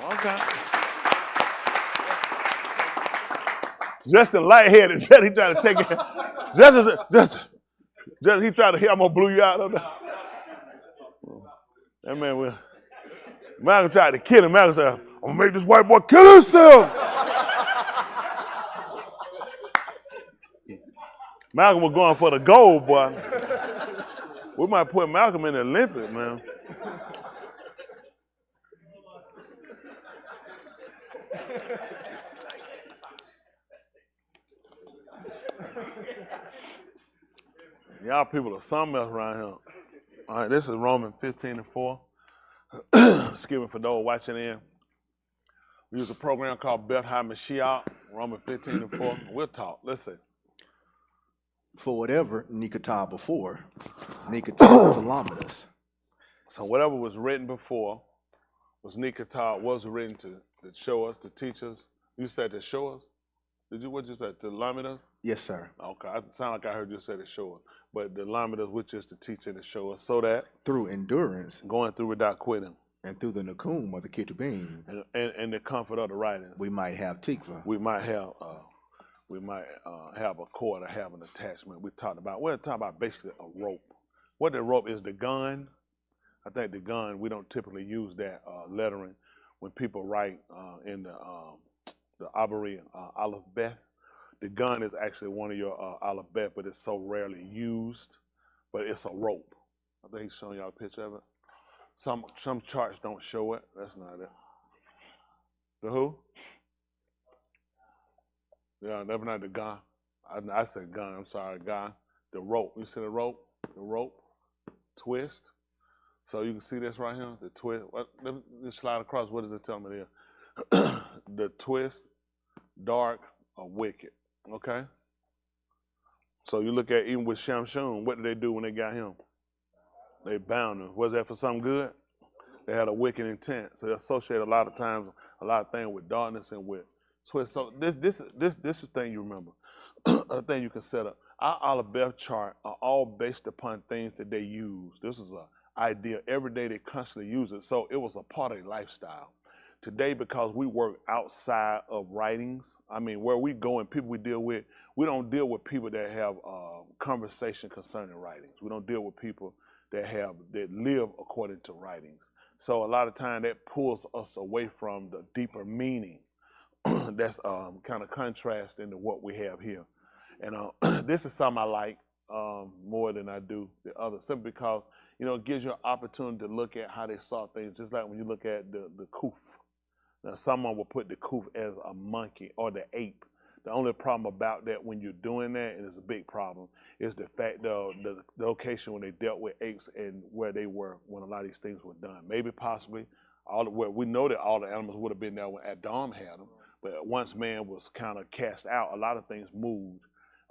Okay. Justin lightheaded. He tried to take it. Just he tried to hear I'm gonna blow you out of there. That man will. Malcolm tried to kill him. Malcolm said, I'm gonna make this white boy kill himself. Malcolm was going for the gold, boy. We might put Malcolm in the Olympics, man. Y'all people are something else around here. All right, this is Romans 15:4. Excuse me for those watching in. We use a program called Beth HaMashiach, Romans 15:4. We'll talk. Listen. For whatever Nikatah before, Nikatah Telamidas. So whatever was written before was Nikatah, was written to show us, to teach us. You said to show us? What you said? To limit us? Yes, sir. Okay, it sound like I heard you say to show us. But the limit us, which is to teach and to show us, so that through endurance, going through without quitting, and through the Nakum of the Ketubim, and the comfort of the writings, we might have tikva. We might have a cord or have an attachment. We're talking about basically a rope. What the rope is, the gun. I think the gun, we don't typically use that lettering when people write in the Abari Alaph Byth. The gun is actually one of your Alaph Byth, but it's so rarely used. But it's a rope. I think he's showing y'all a picture of it. Some charts don't show it. That's not it. The who? Yeah, never not the Ghah. I said gun. I'm sorry, Ghah. The rope. You see the rope? The rope. Twist. So you can see this right here. The twist. Let me slide across. What does it tell me there? The twist, dark, or wicked. Okay. So you look at even with Shamshun, what did they do when they got him? They bound him. Was that for something good? They had a wicked intent. So they associate a lot of times a lot of things with darkness and with twist. So this is the thing you remember. A thing you can set up. Our Alaph Byth chart are all based upon things that they use. This is an idea. Every day they constantly use it. So it was a part of their lifestyle. Today, because we work outside of writings, I mean, where we go and people we deal with, we don't deal with people that have conversation concerning writings. We don't deal with people that live according to writings. So a lot of time that pulls us away from the deeper meaning that's kind of contrasting to what we have here. And this is something I like more than I do the others, simply because, it gives you an opportunity to look at how they saw things, just like when you look at the Quph. Now, someone will put the Quph as a monkey or the ape. The only problem about that when you're doing that, and it's a big problem, is the fact the location when they dealt with apes and where they were when a lot of these things were done. Maybe possibly, we know that all the animals would have been there when Adam had them, but once man was kind of cast out, a lot of things moved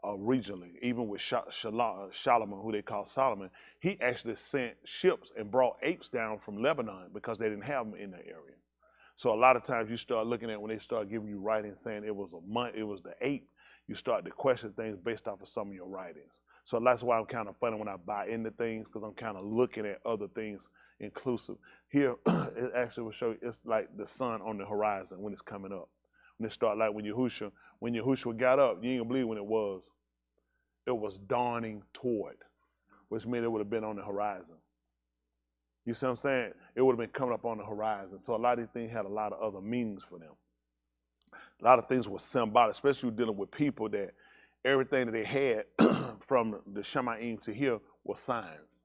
regionally. Even with Solomon, who they call Solomon, he actually sent ships and brought apes down from Lebanon because they didn't have them in the area. So a lot of times you start looking at when they start giving you writings saying it was the ape, you start to question things based off of some of your writings. So that's why I'm kind of funny when I buy into things, because I'm kind of looking at other things inclusive. Here, it actually will show you, it's like the sun on the horizon when it's coming up. When it start like when Yahushua got up, you ain't gonna believe when it was. It was dawning toward, which meant it would have been on the horizon. You see what I'm saying? It would have been coming up on the horizon. So a lot of these things had a lot of other meanings for them. A lot of things were symbolic, especially dealing with people that everything that they had from the Shemaim to here were signs.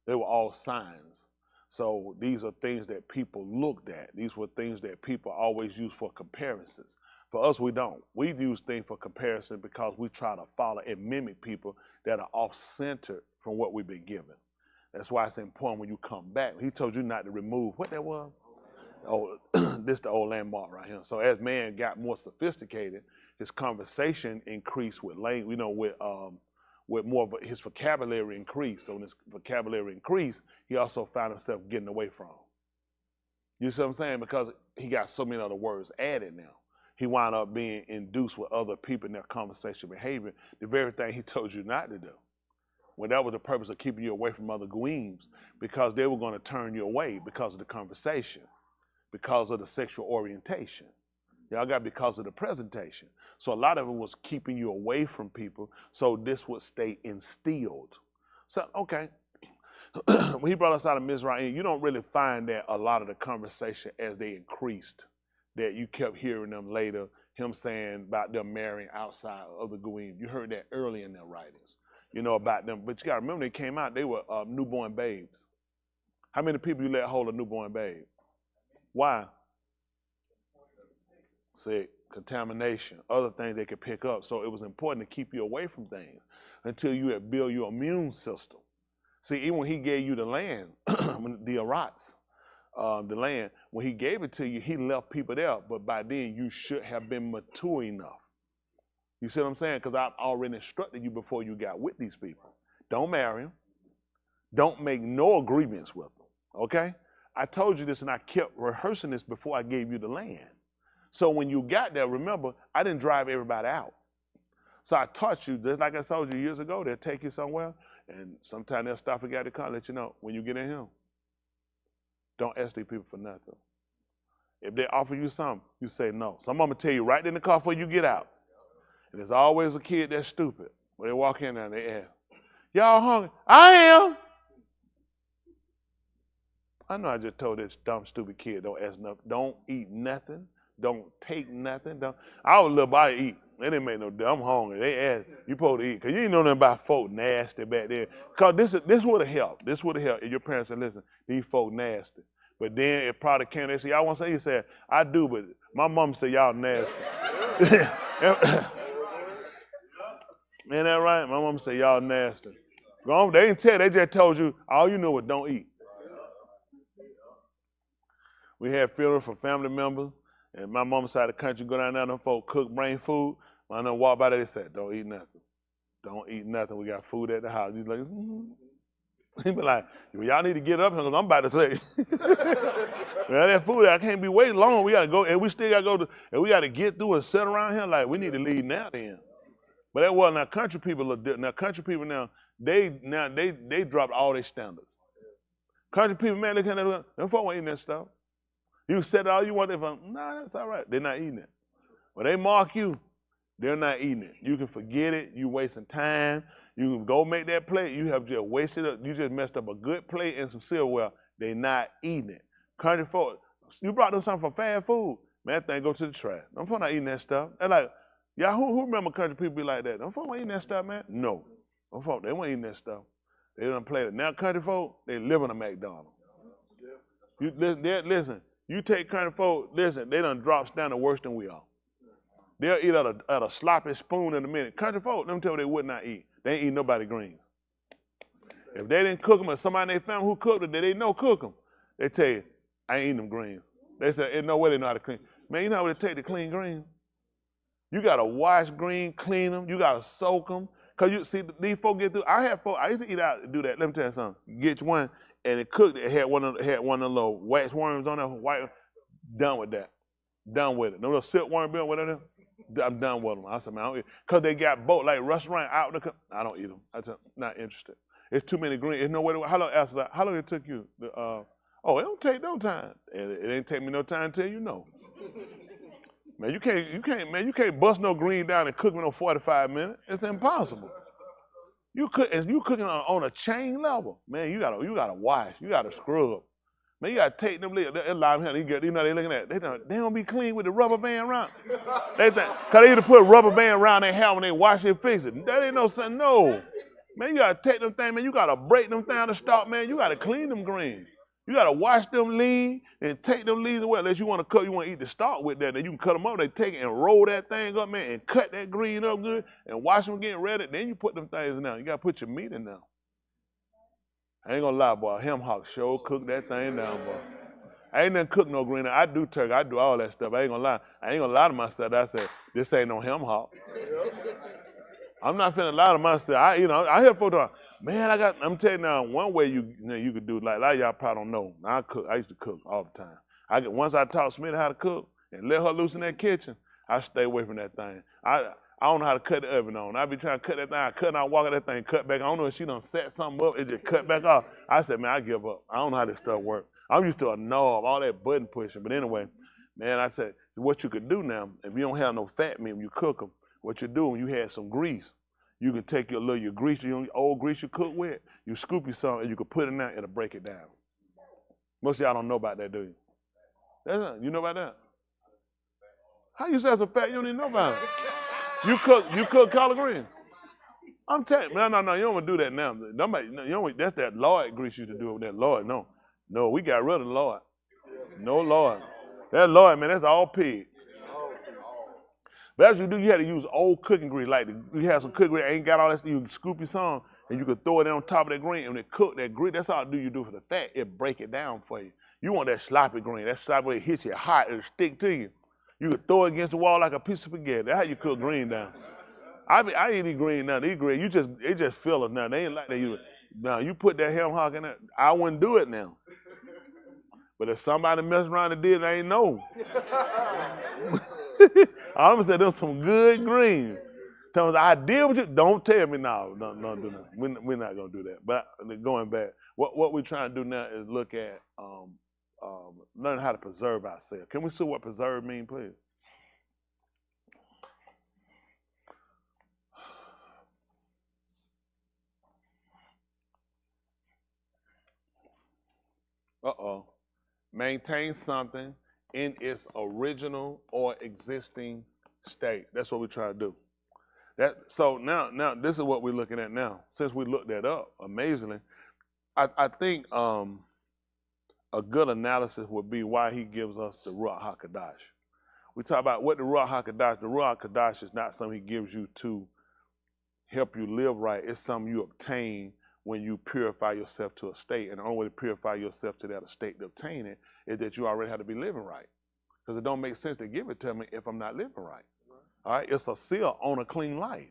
They were all signs. So these are things that people looked at. These were things that people always use for comparisons. For us, we don't. We use things for comparison because we try to follow and mimic people that are off-centered from what we've been given. That's why it's important when you come back. He told you not to remove what that was. Oh, this is the old landmark right here. So as man got more sophisticated, his conversation increased with language, with more of his vocabulary increased. So when his vocabulary increased, he also found himself getting away from. You see what I'm saying? Because he got so many other words added now. He wound up being induced with other people in their conversation behavior, the very thing he told you not to do. When that was the purpose of keeping you away from other Goems, because they were going to turn you away because of the conversation, because of the sexual orientation. Y'all got because of the presentation. So a lot of it was keeping you away from people, so this would stay instilled. So, okay, when he brought us out of Mizraim, you don't really find that a lot of the conversation as they increased, that you kept hearing them later, him saying about them marrying outside of the Goeim. You heard that early in their writings. About them. But you got to remember, they came out, they were newborn babes. How many people you let hold a newborn babe? Why? Sick, contamination, other things they could pick up. So it was important to keep you away from things until you had built your immune system. See, even when he gave you the land, the Arats, the land, when he gave it to you, he left people there, but by then you should have been mature enough. You see what I'm saying? Because I've already instructed you before you got with these people. Don't marry them. Don't make no agreements with them, okay? I told you this and I kept rehearsing this before I gave you the land. So when you got there, remember, I didn't drive everybody out. So I taught you, just like I told you years ago, they'll take you somewhere, and sometimes they'll stop and get the car and let you know, when you get in here, don't ask these people for nothing. If they offer you something, you say no. So I'm going to tell you right in the car before you get out. And there's always a kid that's stupid. When they walk in there and they ask, y'all hungry? I am. I know I just told this dumb, stupid kid, don't ask nothing. Don't eat nothing. Don't take nothing. I was a little boy, eat. It didn't make no difference. I'm hungry. They asked, you supposed to eat. Because you ain't know nothing about folk nasty back there. Because this would have helped. This would have helped if your parents said, listen, these folk nasty. But then it probably came, they said, y'all want to say? He said, I do, but my mom said y'all nasty. Ain't that right? My mom said y'all nasty. They didn't tell you, they just told you, all you know was don't eat. We had funeral for family members. And my mama's side of the country, go down there, them folk cook, bring food. When I walk by there, they said, don't eat nothing. Don't eat nothing. We got food at the house. He's like, he be like, well, y'all need to get up here because I'm about to say. Well, that food, I can't be waiting long. We got to go, and we still got to go to, and we got to get through and sit around here like we need to leave now then. But that wasn't. Now country people look different. Now country people they dropped all their standards. Country people, man, they can't, them folk ain't eating that stuff. You said all you want, nah, that's all right. They're not eating it. When they mark you, they're not eating it. You can forget it. You wasting time. You can go make that plate. You have just wasted it. You just messed up a good plate and some silverware. They're not eating it. Country folk, you brought them something for fast food. Man, that thing go to the trash. Them folk not eating that stuff. They're like, y'all, who remember country people be like that? Them folk ain't eating that stuff, man. No. Them folk, they weren't eating that stuff. They don't play it. Now country folk, they live in a McDonald's. You, listen. You take country folk, listen, they done drop standard worse than we are. They'll eat at a sloppy spoon in a minute. Country folk, them tell me they would not eat. They ain't eat nobody greens. If they didn't cook them or somebody in their family who cooked them, they know cook them. They tell you, I ain't eating them greens. They say, ain't no way they know how to clean. Man, you know what it take to clean greens? You got to wash green, clean them. You got to soak them. Because you see, these folk get through. I used to eat out and do that. Let me tell you something. Get one. And it cooked. It had one of the little wax worms on there. White. Done with that. Done with it. No little silkworm bill, whatever. I'm done with them. I said, man, I don't eat. Because they got both like restaurant out. I don't eat them. I said, not interested. It's too many green. There's no way to. How long it took you? It don't take no time. It ain't take me no time to tell you no. Man, you can't bust no green down and cook me no 45 minutes. It's impossible. You cooking on a chain level, man. You gotta wash, you gotta scrub, man. You gotta take them leaves. They lime here. You know they looking at. They don't be clean with the rubber band around. They think cause they either put a rubber band around their hair when they wash it, fix it. That ain't no something. No, man. You gotta take them things, man. You gotta break them down to start, man. You gotta clean them greens. You gotta wash them leaves and take them leaves away. Unless you want to cook, you want to eat the stalk with that. Then you can cut them up. They take it and roll that thing up, man, and cut that green up good and wash them again, ready. Then you put them things in there. You gotta put your meat in there. I ain't gonna lie, boy. Hem hock sure cook that thing down, boy. I ain't never cook no green. I do turkey. I do all that stuff. I ain't gonna lie. I ain't gonna lie to myself. I said this ain't no hem hock. I'm not finna lie to myself. I hear folks talk, man, I'm telling you now, one way you could do, like a lot of y'all probably don't know. I cook. I used to cook all the time. Once I taught Smith how to cook and let her loose in that kitchen, I stay away from that thing. I don't know how to cut the oven on. I be trying to cut that thing. I cut and I walk at that thing, cut back. I don't know if she done set something up, it just cut back off. I said, man, I give up. I don't know how this stuff works. I'm used to a knob, all that button pushing. But anyway, man, I said, what you could do now, if you don't have no fat meat when you cook them, what you do when you had some grease, you can take your grease, your old grease you cook with, you scoop you some and you can put it in there, it'll break it down. Most of y'all don't know about that, do you? You know about that? How you say it's a fat, you don't even know about it? You cook collard greens. I'm telling you, no, you don't want to do that now. That's that Lord grease you to do with that Lord. No, we got rid of the Lord. No Lord. That Lord, man, that's all pig. But as you do, you had to use old cooking grease. Like you had some cooking grease, ain't got all that stuff. You scoop your some, and you could throw it on top of that green, and it cook that grease. That's all you do for the fat. It break it down for you. You want that sloppy green. That sloppy green hits you hot. It'll stick to you. You could throw it against the wall like a piece of spaghetti. That's how you cook green down. I ain't eat green now. These green, it just fill us now. They ain't like that. Now you put that ham hock in there. I wouldn't do it now. But if somebody messed around and did, I ain't know. I almost said, there's some good green. Tell me, I did what you, don't tell me now. Don't do that. We're not going to do that. But going back, what we're trying to do now is look at learn how to preserve ourselves. Can we see what preserve means, please? Maintain something in its original or existing state. That's what we try to do. So now this is what we're looking at now. Since we looked that up, amazingly, I think a good analysis would be why he gives us the Ruach HaKodesh. We talk about what the Ruach HaKodesh is not something he gives you to help you live right. It's something you obtain when you purify yourself to a state. And the only way to purify yourself to that state to obtain it is that you already have to be living right. Because it don't make sense to give it to me if I'm not living right. All right, it's a seal on a clean life.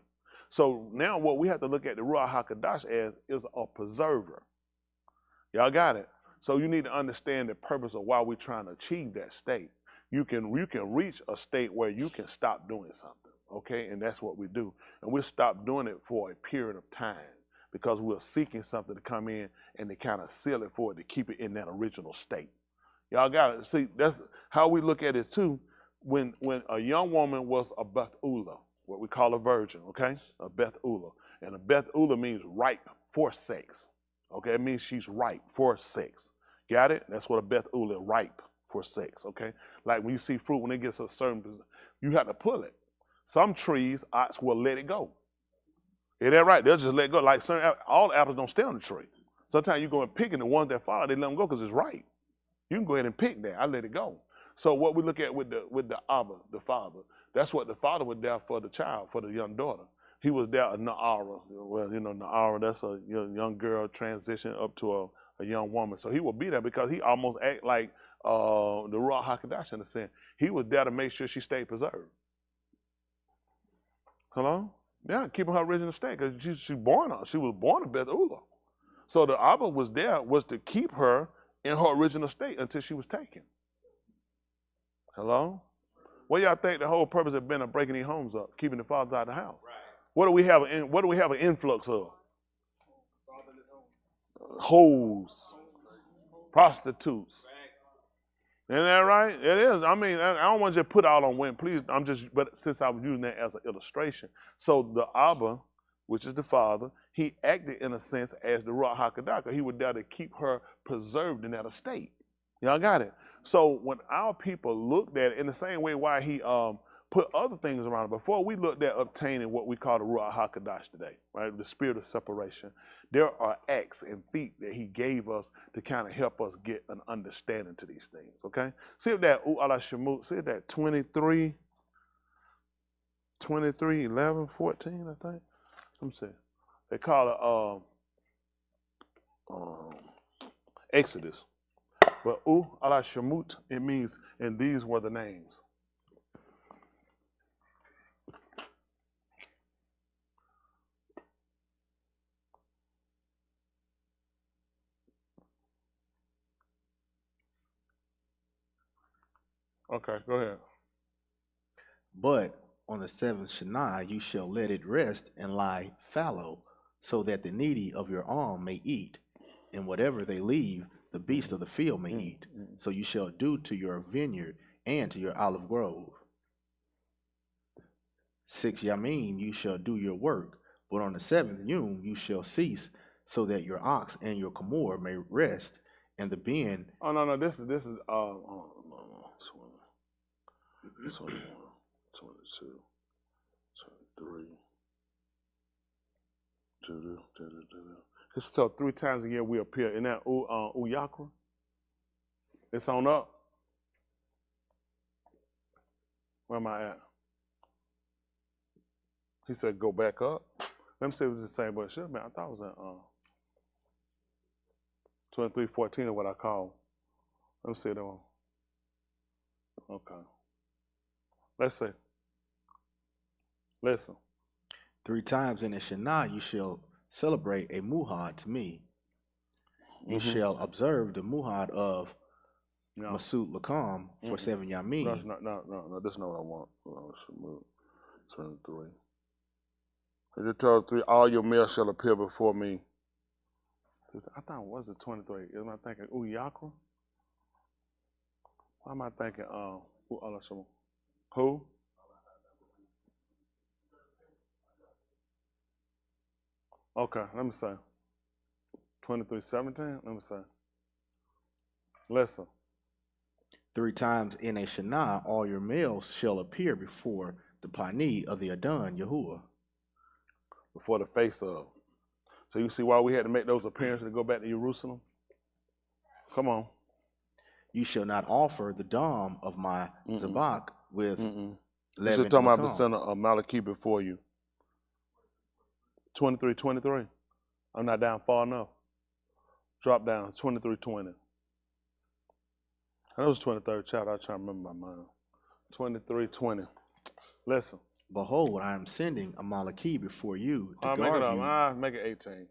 So now what we have to look at the Ruach HaKodesh as is a preserver. Y'all got it? So you need to understand the purpose of why we're trying to achieve that state. You can reach a state where you can stop doing something, okay? And that's what we do. And we'll stop doing it for a period of time because we're seeking something to come in and to kind of seal it for it to keep it in that original state. Y'all got it? See, that's how we look at it too. When a young woman was a Beth-Ula, what we call a virgin, okay? A Beth-Ula. And a Beth-Ula means ripe for sex. Okay, it means she's ripe for sex. Got it? That's what a Beth-Ula is, ripe for sex, okay? Like when you see fruit, when it gets a certain, you have to pull it. Some trees, ox will let it go. Is that right? They'll just let it go. Like all apples don't stay on the tree. Sometimes you go and pick, and the ones that follow, they let them go because it's ripe. You can go ahead and pick that. I let it go. So what we look at with the Abba, the father, that's what the father was there for the child, for the young daughter. He was there, a Na'ara. Well, you know, Na'ara, that's a young girl transition up to a young woman. So he will be there because he almost act like the Ruach HaKodesh in a sense. He was there to make sure she stayed preserved. Hello? Yeah, keeping her original state because she was born a Beth-Ula. So the Abba was there was to keep her in her original state until she was taken. Hello? What y'all think the whole purpose has been of breaking these homes up, keeping the fathers out of the house? Right. What do we have an influx of? Hoes, prostitutes. Isn't that right? It is. I mean, I don't want to just put out on women, please. But since I was using that as an illustration. So the Abba, which is the father, he acted in a sense as the Ruach HaKodesh. He was there to keep her preserved in that estate. Y'all got it? So when our people looked at it in the same way why he put other things around it, before we looked at obtaining what we call the Ruach HaKodesh today, right? The spirit of separation. There are acts and feet that he gave us to kind of help us get an understanding to these things, okay? See if that Alah Shamuth, see if that 23, 11, 14, I think. Let me see. They call it Exodus. But Alah Shamuth, it means, and these were the names. Okay, go ahead. But on the seventh Shana you shall let it rest and lie fallow, so that the needy of your arm may eat, and whatever they leave, the beast of the field may eat. So you shall do to your vineyard and to your olive grove. 6 Yamin you shall do your work, but on the 7th Yom you shall cease, so that your ox and your chamor may rest, and the bin. Oh no, this is 21, 22, 23. So 3 times a year we appear. In that Uyakra? It's on up. Where am I at? He said, go back up. Let me see if it's the same, but it should have been. I thought it was in 23:14 is what I call. Let me see that one. Okay. Let's see. Listen. 3 times in the Shana you shall celebrate a muhad to me. You shall observe the muhad of Masut Lakam for 7 yamin. No, that's not what I want. Alah Shamuth, 23. It tells 3, all your males shall appear before me. I thought it was the 23. Am I thinking Yakra? Why am I thinking Alah Shamuth? Who? Okay, let me say. 23:17. Let me say. Listen. 3 times in a Shana all your males shall appear before the Plani of the Adon Yahuah. Before the face of. So you see why we had to make those appearances to go back to Jerusalem? Come on. You shall not offer the dam of my Zabak with You're talking about the center of Malachi before you. 23:23. I'm not down far enough. Drop down. 23:20. That was 23rd chapter. I was trying to remember my mind. 23:20. Listen. Behold, I am sending a Malachi before you to guard you. Make it 18.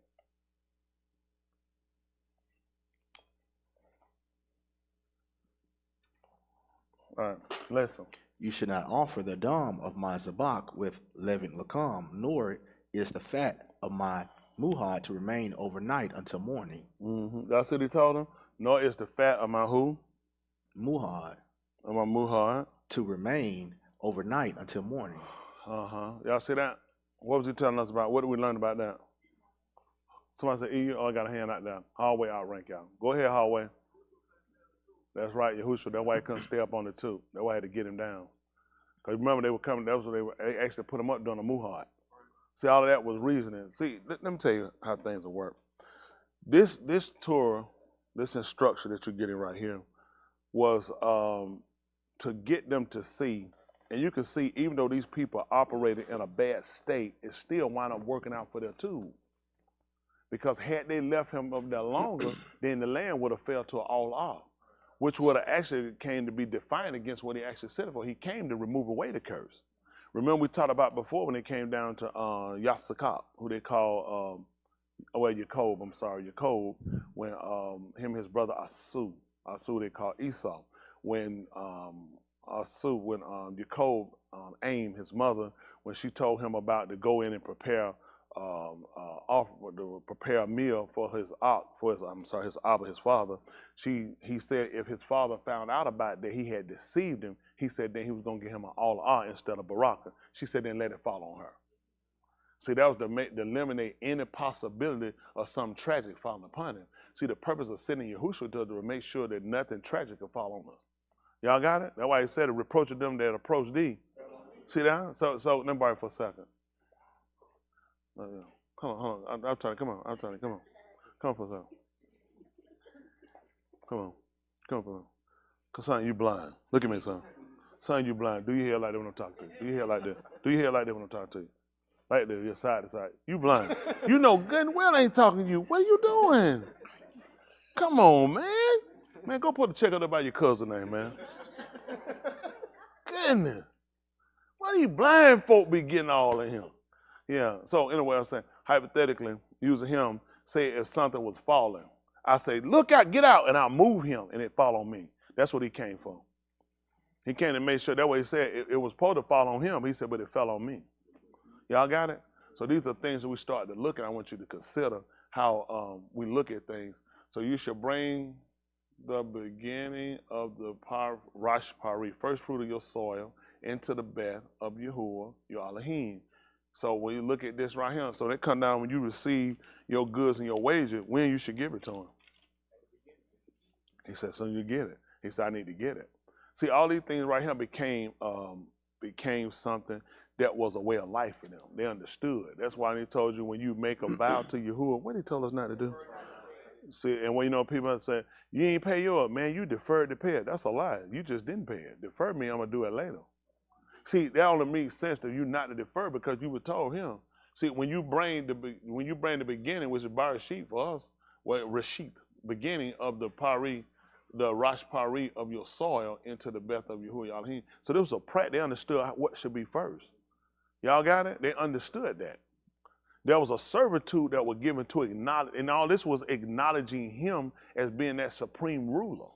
All right, listen. You should not offer the dam of my Zabak with levant lakam, nor is the fat of my muhad to remain overnight until morning. That's what he told him? Nor is the fat of my who? Muhad. Of my muhad. To remain overnight until morning. Y'all see that? What was he telling us about? What did we learn about that? Somebody said, E, I got a hand out there. Hallway outrank y'all. Go ahead, Hallway. That's right, Yahushua. That's why he couldn't stay up on the tube. That's why I had to get him down. Because remember, they were coming, that was what they actually put him up during the muhad. See, all of that was reasoning. See, let me tell you how things will work. This Torah, this instruction that you're getting right here, was to get them to see, and you can see, even though these people are operating in a bad state, it still wind up working out for their tube. Because had they left him up there longer, then the land would have fell to Alah, which would have actually came to be defiant against what he actually said for. He came to remove away the curse. Remember we talked about before when it came down to Yasakab, who they call, Yaakov, when him and his brother Asu they call Esau. When Yaakov aimed his mother, when she told him about to go in and prepare prepare a meal for his his father. He said if his father found out about that he had deceived him, he said then he was going to give him an Alah instead of Baraka. She said then let it fall on her. See, that was to eliminate any possibility of something tragic falling upon him. See, the purpose of sending Yahushua to make sure that nothing tragic could fall on us. Y'all got it? That's why he said, reproach them that approach thee. See that? So let me borrow it for a second. Hold on. I'm trying to come on. Come on for a second. Come on for a second. Cause son, you blind. Look at me, son. Son, you blind. Do your hair like that when I'm talking to you. Do your hair like that. Do your hair like that when I'm talking to you. Like that, you're side to side. You blind. You know good and well I ain't talking to you. What are you doing? Come on, man. Man, go put a check up about your cousin name, man. Goodness. Why do you blind folk be getting all of him? Yeah, so anyway, I'm saying, hypothetically, using him, say if something was falling, I say, look out, get out, and I'll move him, and it fall on me. That's what he came for. He came to make sure, that way he said, it was supposed to fall on him. He said, but it fell on me. Y'all got it? So these are things that we start to look at. I want you to consider how we look at things. So you should bring the beginning of the Rosh Pari, first fruit of your soil, into the Beth of Yahuah, your Elohim. So when you look at this right here, so they come down when you receive your goods and your wages, when you should give it to him. He said, so you get it. He said, I need to get it. See, all these things right here became something that was a way of life for them. They understood. That's why he told you when you make a vow to Yahuah, what he told us not to do. See, and when you know people say, you ain't pay yours, man, you deferred to pay it. That's a lie. You just didn't pay it. Defer me, I'm gonna do it later. See, that only makes sense to you not to defer because you were told him. See, when you bring the beginning, which is Barashit for us, well, Rashit, beginning of the Pari, the Rosh Pari of your soil into the Beth of Yahuah Elohim. So there was a practice. They understood what should be first. Y'all got it? They understood that. There was a servitude that was given to acknowledge, and all this was acknowledging him as being that supreme ruler.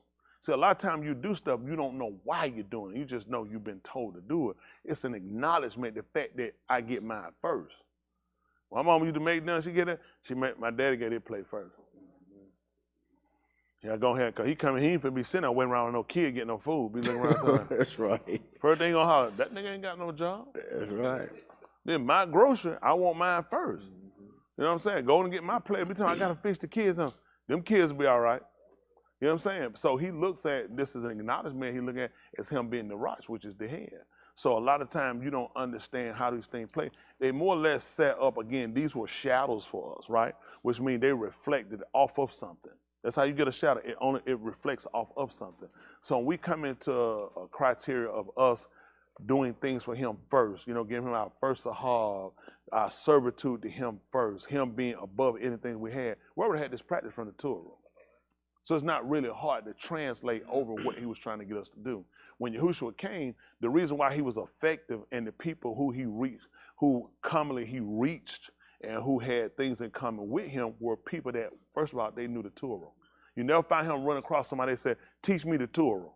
See, a lot of times you do stuff, you don't know why you're doing it. You just know you've been told to do it. It's an acknowledgement, the fact that I get mine first. My mom used to make dinner, she get it, my daddy get it play first. Yeah, go ahead, because he coming, he ain't finna be sitting there waiting around with no kid getting no food, be looking around somewhere. That's right. First thing gonna holler, that nigga ain't got no job. That's right. Then my grocery, I want mine first. You know what I'm saying? Go and get my plate. Every time I gotta fix the kids, them kids will be all right. You know what I'm saying? So he looks at this as an acknowledgement. He look at as him being the rosh, which is the head. So a lot of times you don't understand how these things play. They more or less set up, again, these were shadows for us, right? Which means they reflected off of something. That's how you get a shadow. It reflects off of something. So when we come into a criteria of us doing things for him first, you know, giving him our first ahab, our servitude to him first, him being above anything we had. We already had this practice from the Torah. So it's not really hard to translate over what he was trying to get us to do. When Yahushua came, the reason why he was effective and the people who he reached, who commonly he reached and who had things in common with him were people that, first of all, they knew the Torah. You never find him run across somebody that said, teach me the Torah.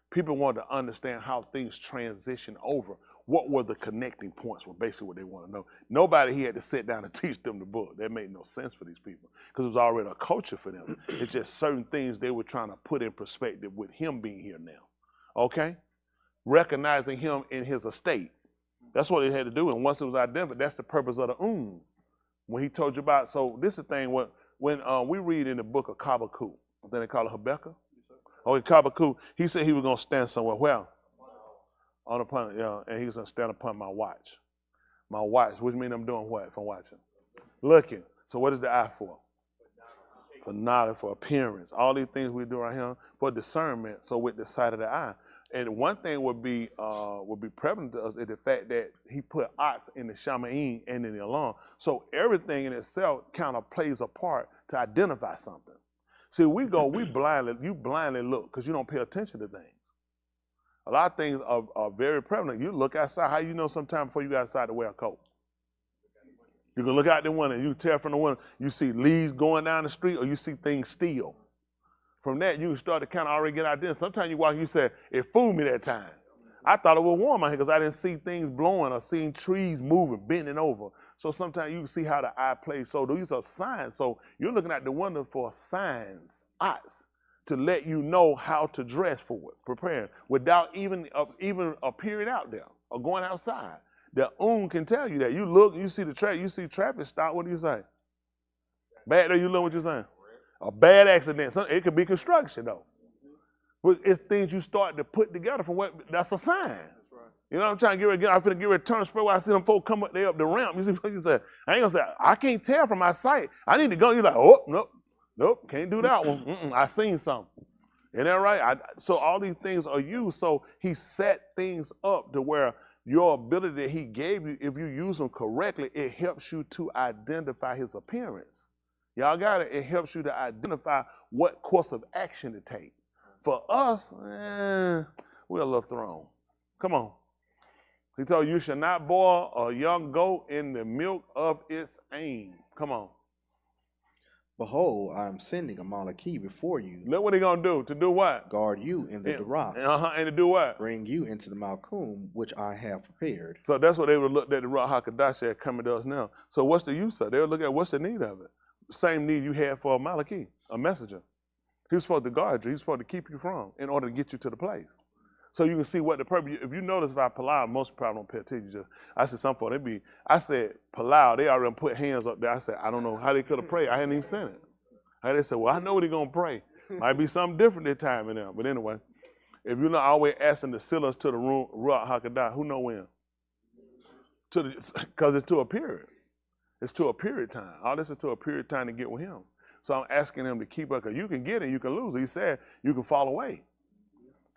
People wanted to understand how things transition over. What were the connecting points were basically what they want to know. Nobody he had to sit down and teach them the book. That made no sense for these people because it was already a culture for them. It's just certain things they were trying to put in perspective with him being here now. Okay? Recognizing him in his estate. That's what they had to do. And once it was identified, that's the purpose of the When he told you about, so this is the thing, when we read in the book of Quph, I think they call it Habakkuk. Oh, in Quph, he said he was going to stand somewhere. Well, on upon, and he was going to stand upon my watch. My watch, which means I'm doing what if I'm watching? Looking. So what is the eye for? For knowledge, for appearance. All these things we do right here for discernment. So with the sight of the eye. And one thing would be prevalent to us is the fact that he put ox in the Shamaim and in the alarm. So everything in itself kind of plays a part to identify something. See, you blindly look because you don't pay attention to things. A lot of things are very prevalent. You look outside. How you know sometime before you go outside to wear a coat? You can look out the window. You can tell from the window. You see leaves going down the street or you see things still. From that, you can start to kind of already get out there. Sometimes you walk and you say, it fooled me that time. I thought it was warm out here because I didn't see things blowing or seeing trees moving, bending over. So sometimes you can see how the eye plays. So these are signs. So you're looking at the window for signs, eyes, to let you know how to dress for it, prepare, without even a period out there or going outside. The can tell you that. You look, you see the traffic, you see traffic stop, what do you say? Bad there, you know what you're saying? A bad accident. It could be construction though. But it's things you start to put together from that's a sign. That's right. You know what I'm trying to get ready? I'm finna get ready to turn the spray while I see them folk come up there up the ramp. You see what you say? I ain't gonna say, I can't tell from my sight. I need to go. You're like, oh, nope, can't do that one. I seen something. Isn't that right? So all these things are used. So he set things up to where your ability that he gave you, if you use them correctly, it helps you to identify his appearance. Y'all got it? It helps you to identify what course of action to take. For us, we're a little thrown. Come on. He told you should not boil a young goat in the milk of its aim. Come on. Behold, I am sending a Malaki before you. Look what he's going to do. To do what? Guard you in the Darach. And to do what? Bring you into the Malkum, which I have prepared. So that's what they would look at the Ruach HaKodesh at coming to us now. So what's the use of it? They would look at what's the need of it. Same need you had for a Malaki, a messenger. He's supposed to guard you. He's supposed to keep you from in order to get you to the place. So you can see what the purpose. If you notice about Palau, most people don't pay attention. I said something for them. I said Palau, they already put hands up there. I said, I don't know how they could have prayed. I hadn't even seen it. They said, well, I know what they're going to pray. Might be something different this time in there. But anyway, if you're not always asking the sealers to the room, Ruach HaKodesh, who know when? Because it's to a period. It's to a period time. All this is to a period time to get with him. So I'm asking him to keep up, because you can get it, you can lose it. He said you can fall away.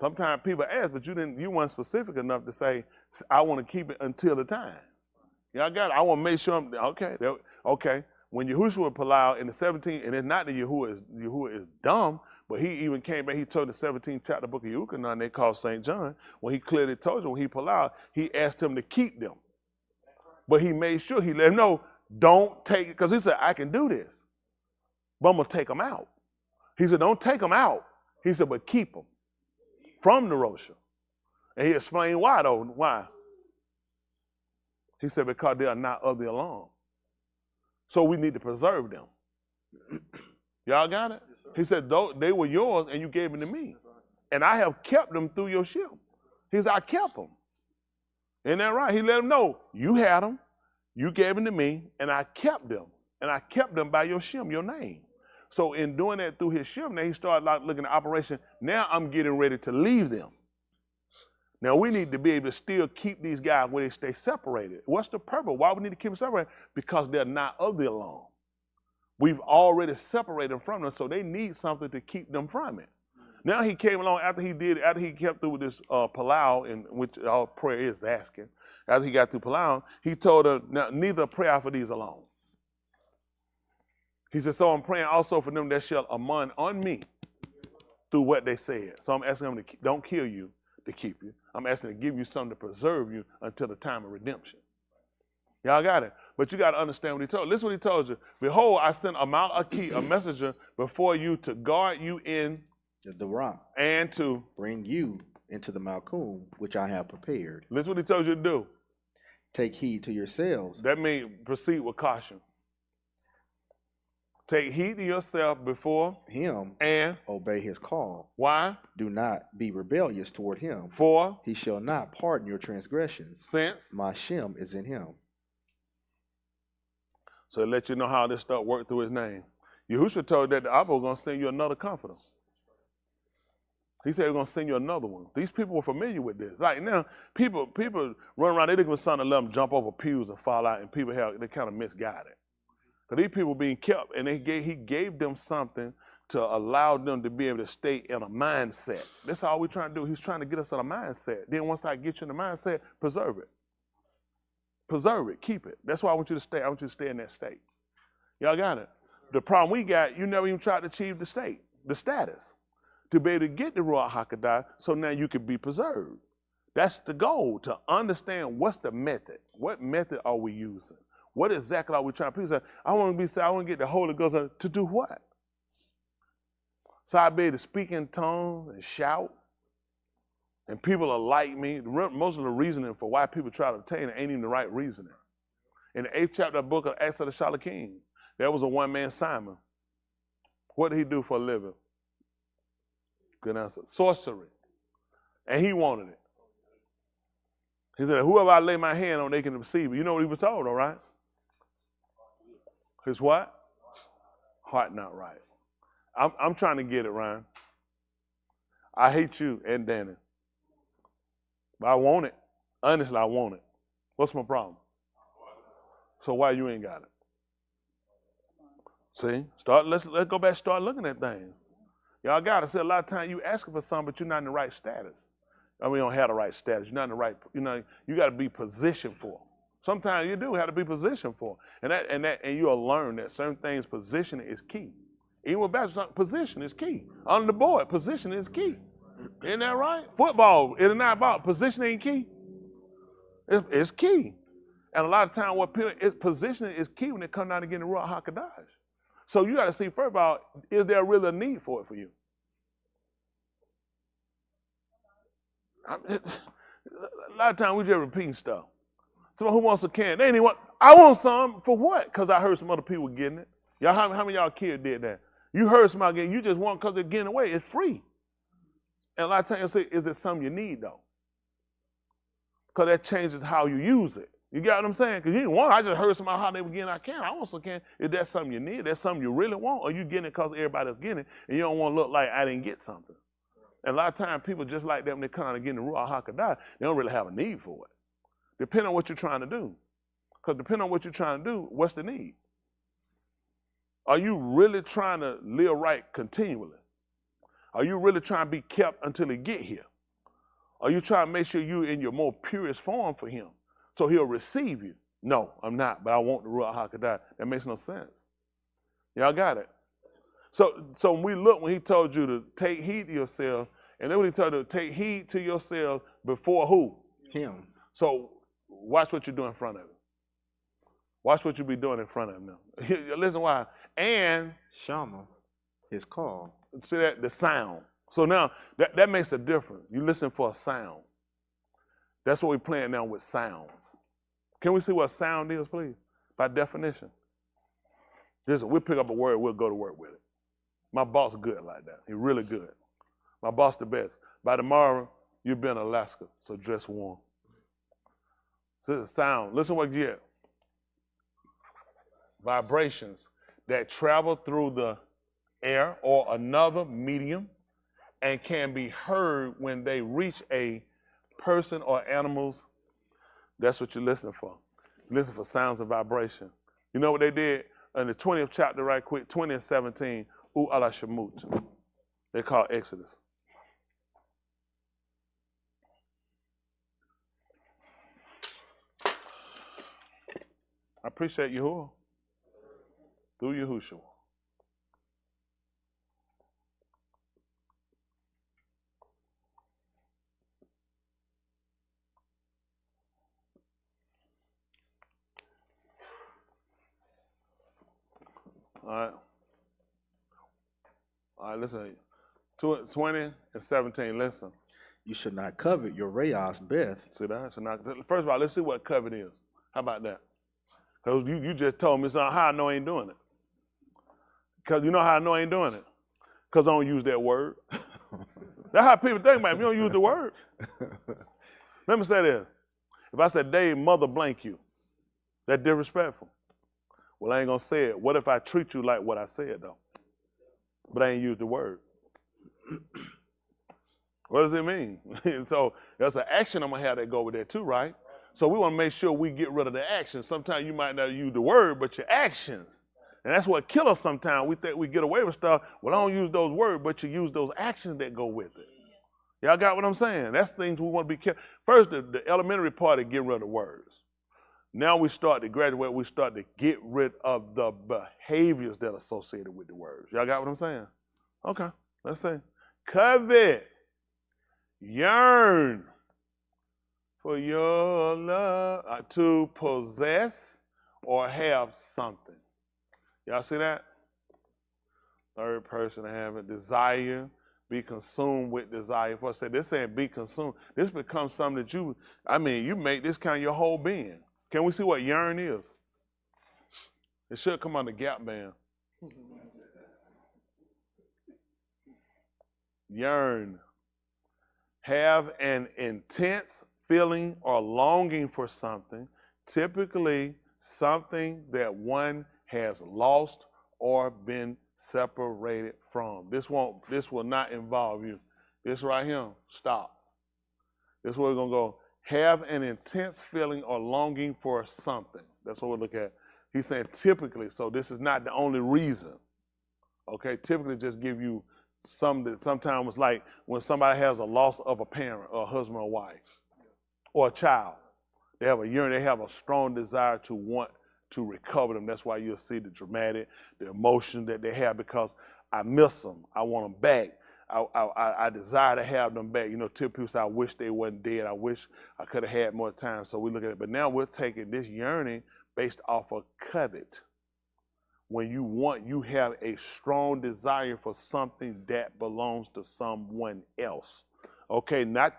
Sometimes people ask, but you weren't specific enough to say, I want to keep it until the time. Y'all got it. I want to make sure I'm, okay. When Yahushua Palau in the 17th, and it's not that Yahuwah is dumb, but he even came back, he told the 17th chapter book of Yucatan, they called St. John, when he clearly told you, when he Palau, he asked him to keep them. But he made sure, he let him know, don't take it, because he said, I can do this, but I'm going to take them out. He said, don't take them out. He said, but keep them from the Rosha. And he explained why, though. Why? He said, because they are not of the alarm. So we need to preserve them. Y'all got it? Yes, he said, they were yours and you gave them to me. And I have kept them through your ship. He said, I kept them. Isn't that right? He let them know, you had them, you gave them to me, and I kept them. And I kept them by your shim, your name. So in doing that through his ship, now he started looking at operation. Now I'm getting ready to leave them. Now we need to be able to still keep these guys where they stay separated. What's the purpose? Why we need to keep them separated? Because they're not of the alarm. We've already separated them from them, so they need something to keep them from it. Now he came along after he kept through this Palau, in which our prayer is asking. After he got through Palau, he told her, now neither pray I for these alone. He said, so I'm praying also for them that shall amon on me through what they said. So I'm asking them to don't kill you, to keep you. I'm asking to give you something to preserve you until the time of redemption. Y'all got it? But you got to understand what he told. Listen what he told you. Behold, I sent a Malaki, a messenger, before you to guard you in the rock and to bring you into the Malkum, which I have prepared. Listen what he told you to do. Take heed to yourselves. That means proceed with caution. Take heed to yourself before him and obey his call. Why? Do not be rebellious toward him. For he shall not pardon your transgressions. Since my shem is in him. So let you know how this stuff worked through his name. Yahushua told that the Abba was going to send you another comforter. He said he's going to send you another one. These people were familiar with this. Like now, people run around, they think it's something to let them jump over pews and fall out, and people they kind of misguided. Because these people being kept, and he gave them something to allow them to be able to stay in a mindset. That's all we're trying to do. He's trying to get us in a mindset. Then once I get you in the mindset, preserve it. Preserve it, keep it. That's why I want you to stay. I want you to stay in that state. Y'all got it? The problem we got, you never even tried to achieve the state, the status, to be able to get the Ruach HaKodesh, so now you can be preserved. That's the goal, to understand what's the method. What method are we using? What exactly are we trying to preserve? I want to get the Holy Ghost to do what? So I be able to speak in tongues and shout, and people are like me. Most of the reasoning for why people try to obtain it ain't even the right reasoning. In the 8th chapter of the book of Acts of the Shalakim, there was a one-man Simon. What did he do for a living? Good answer. Sorcery. And he wanted it. He said, whoever I lay my hand on, they can receive it. You know what he was told, all right? His what? Heart not right. I'm trying to get it, Ryan. I hate you and Danny. But I want it. Honestly, I want it. What's my problem? So why you ain't got it? See? Let's go back and start looking at things. Y'all got to see a lot of times you asking for something, but you're not in the right status. I mean, you don't have the right status. You're not in the right, you got to be positioned for. Sometimes you do have to be positioned for. And you'll learn that certain things, positioning is key. Even with basketball, position is key. On the board, position is key. Isn't that right? Football, it's not about position ain't key. It's key. And a lot of times positioning is key when it comes down to getting the Ruach HaKodesh. So you got to see first of all, is there really a need for it for you? A lot of times we just repeating stuff. Someone who wants a can, they ain't want, I want some, for what? Because I heard some other people getting it. Y'all, how many of y'all kids did that? You heard somebody getting it, you just want because they're getting away. It's free. And a lot of times you'll say, is it something you need though? Because that changes how you use it. You got what I'm saying? Because you didn't want it. I just heard somebody how they were getting a can. I want some can. Is that something you need? That's something you really want? Or you getting it because everybody's getting it and you don't want to look like I didn't get something? And a lot of times people just like that when they come out and get the Ruach HaKodesh, they don't really have a need for it. Depending on what you're trying to do. Because depending on what you're trying to do, what's the need? Are you really trying to live right continually? Are you really trying to be kept until he get here? Are you trying to make sure you're in your more purest form for him so he'll receive you? No, I'm not, but I want the Ruach HaKodesh. That makes no sense. Y'all got it? So when we look, when he told you to take heed to yourself, and then when he told you to take heed to yourself before who? Him. So watch what you do in front of him. Watch what you be doing in front of him now. Listen why. And Shamuth, his call. see that? The sound. So now that makes a difference. You listen for a sound. That's what we're playing now with sounds. Can we see what sound is, please? By definition. Listen, we'll pick up a word, we'll go to work with it. My boss good like that. He's really good. My boss the best. By tomorrow, you'll be in Alaska, so dress warm. So the sound. Listen what you get. Vibrations that travel through the air or another medium and can be heard when they reach a person or animals. That's what you're listening for. Listen for sounds of vibration. You know what they did in the 20th chapter right quick, 20 and 17, Alah Shamuth. They call Exodus. I appreciate Yahuah through Yahushua. All right, listen. 20 and 17, listen. You should not covet your Yahuah Byth. See that? First of all, let's see what covet is. How about that? Because you just told me something, how I know I ain't doing it. Because you know how I know I ain't doing it? Because I don't use that word. That's how people think about it. You don't use the word. Let me say this. If I said, Dave, mother blank you, that's disrespectful. Well, I ain't going to say it. What if I treat you like what I said, though? But I ain't used the word. What does it mean? So there's an action I'm going to have that go with that too, right? So we want to make sure we get rid of the action. Sometimes you might not use the word, but your actions. And that's what kills us sometimes. We think we get away with stuff. Well, I don't use those words, but you use those actions that go with it. Y'all got what I'm saying? That's things we want to be careful. First, the elementary part is get rid of words. Now we start to graduate, we start to get rid of the behaviors that are associated with the words. Y'all got what I'm saying? Okay, let's see. Covet, yearn for your love, to possess or have something. Y'all see that? Third person to have it. Desire, be consumed with desire. For I said, this ain't be consumed. This becomes something that you make this kind of your whole being. Can we see what yearn is? It should come on the gap band. Yearn. Have an intense feeling or longing for something, typically something that one has lost or been separated from. This will not involve you. This right here, stop. This is where we're gonna go. Have an intense feeling or longing for something. That's what we look at. He's saying typically, so this is not the only reason. Okay, typically just give you some that sometimes it's like when somebody has a loss of a parent or a husband or wife or a child. They have a yearn, they have a strong desire to want to recover them. That's why you'll see the dramatic, the emotion that they have because I miss them. I want them back. I desire to have them back. You know, typically people say, I wish they wasn't dead. I wish I could have had more time. So we look at it. But now we're taking this yearning based off of covet. When you have a strong desire for something that belongs to someone else. Okay, not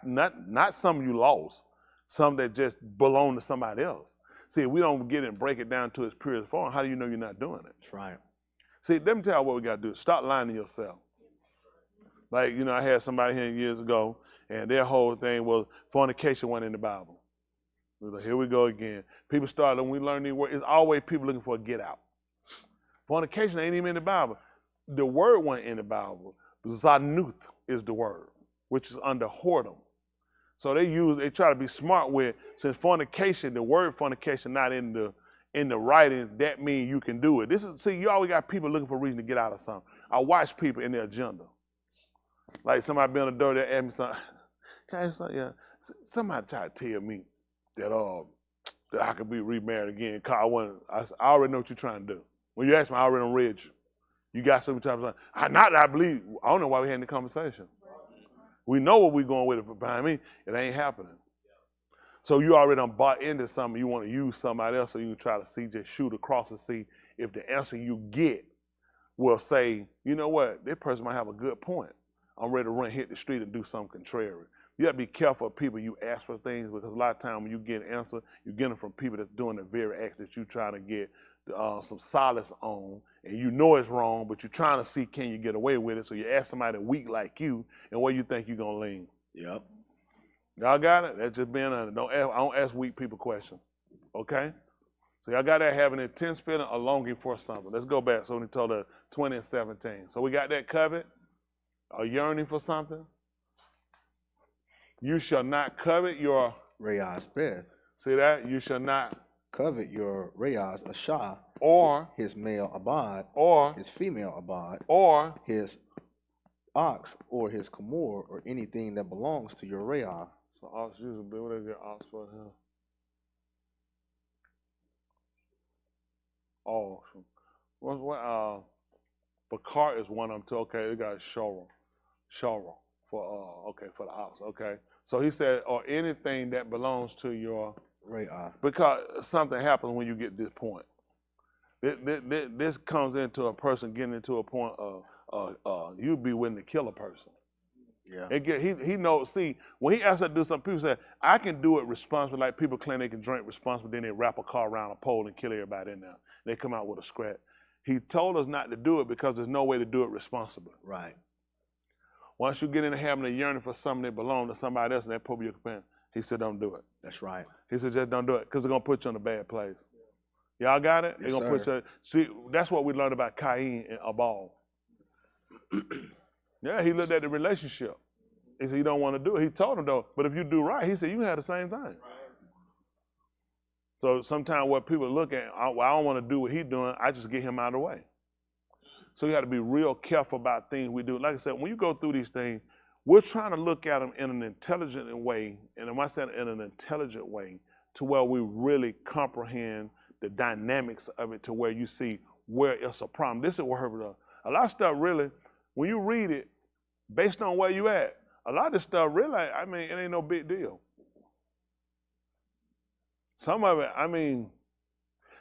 something you lost, something that just belonged to somebody else. See, if we don't get it and break it down to its purest form, how do you know you're not doing it? That's right. See, let me tell you what we got to do. Stop lying to yourself. Like, you know, I had somebody here years ago, and their whole thing was fornication wasn't in the Bible. We were like, here we go again. People started, when we learn these words, it's always people looking for a get out. Fornication ain't even in the Bible. The word wasn't in the Bible. Zanuth is the word, which is under whoredom. So they try to be smart with, since fornication, the word fornication not in the writing, that means you can do it. See, you always got people looking for a reason to get out of something. I watch people in their agenda. Like somebody be on the door, they ask me something, Yeah. Somebody tried to tell me that that I could be remarried again. Cause I already know what you're trying to do. When you ask me, I already read you. You got some type of not that I believe. I don't know why we had the conversation. We know what we're going with it behind me. It ain't happening. So you already done bought into something. You want to use somebody else, so you can try to see, just shoot across and see if the answer you get will say, you know what, this person might have a good point. I'm ready to hit the street and do something contrary. You have to be careful of people you ask for things, because a lot of times when you get an answer, you get them from people that's doing the very act that you trying to get some solace on, and you know it's wrong, but you're trying to see can you get away with it. So you ask somebody weak like you, and where you think you're gonna lean. Yep. Y'all got it? That's just being honest. I don't ask weak people questions. Okay? So y'all got that having an intense feeling or longing for something. Let's go back. So we told her 20 and 17. So we got that covet, a yearning for something. You shall not covet your Rayas Beth. See that? You shall not covet your Rayas Ashah, or his male Abad, or his female Abad, or his ox or his Kamor, or anything that belongs to your Rayah. So ox usually be what they get ox for him. Oh, what Bakar is one of them too. Okay, they got Shora for for the ox. Okay, so he said, or anything that belongs to your Rayah. Because something happens when you get this point. This comes into a person getting into a point of you'd be willing to kill a person. Yeah. He knows. See, when he asks us to do something, people say, I can do it responsibly. Like people claim they can drink responsibly, then they wrap a car around a pole and kill everybody in there. They come out with a scrap. He told us not to do it because there's no way to do it responsibly. Right. Once you get into having a yearning for something that belongs to somebody else and that put your companion, he said, don't do it. That's right. He said, just don't do it because they're going to put you in a bad place. Y'all got it? Yes, they're going to put you. See, that's what we learned about Cain and Abel. Yeah, he looked at the relationship. He said, you don't want to do it. He told him, though, but if you do right, he said, you can have the same thing. Right. So sometimes what people look at, I don't want to do what he's doing, I just get him out of the way. So you got to be real careful about things we do. Like I said, when you go through these things, we're trying to look at them in an intelligent way, and when I said in an intelligent way, to where we really comprehend the dynamics of it, to where you see where it's a problem. This is where a lot of stuff really, when you read it, based on where you at, a lot of this stuff really, I mean, it ain't no big deal. Some of it, I mean,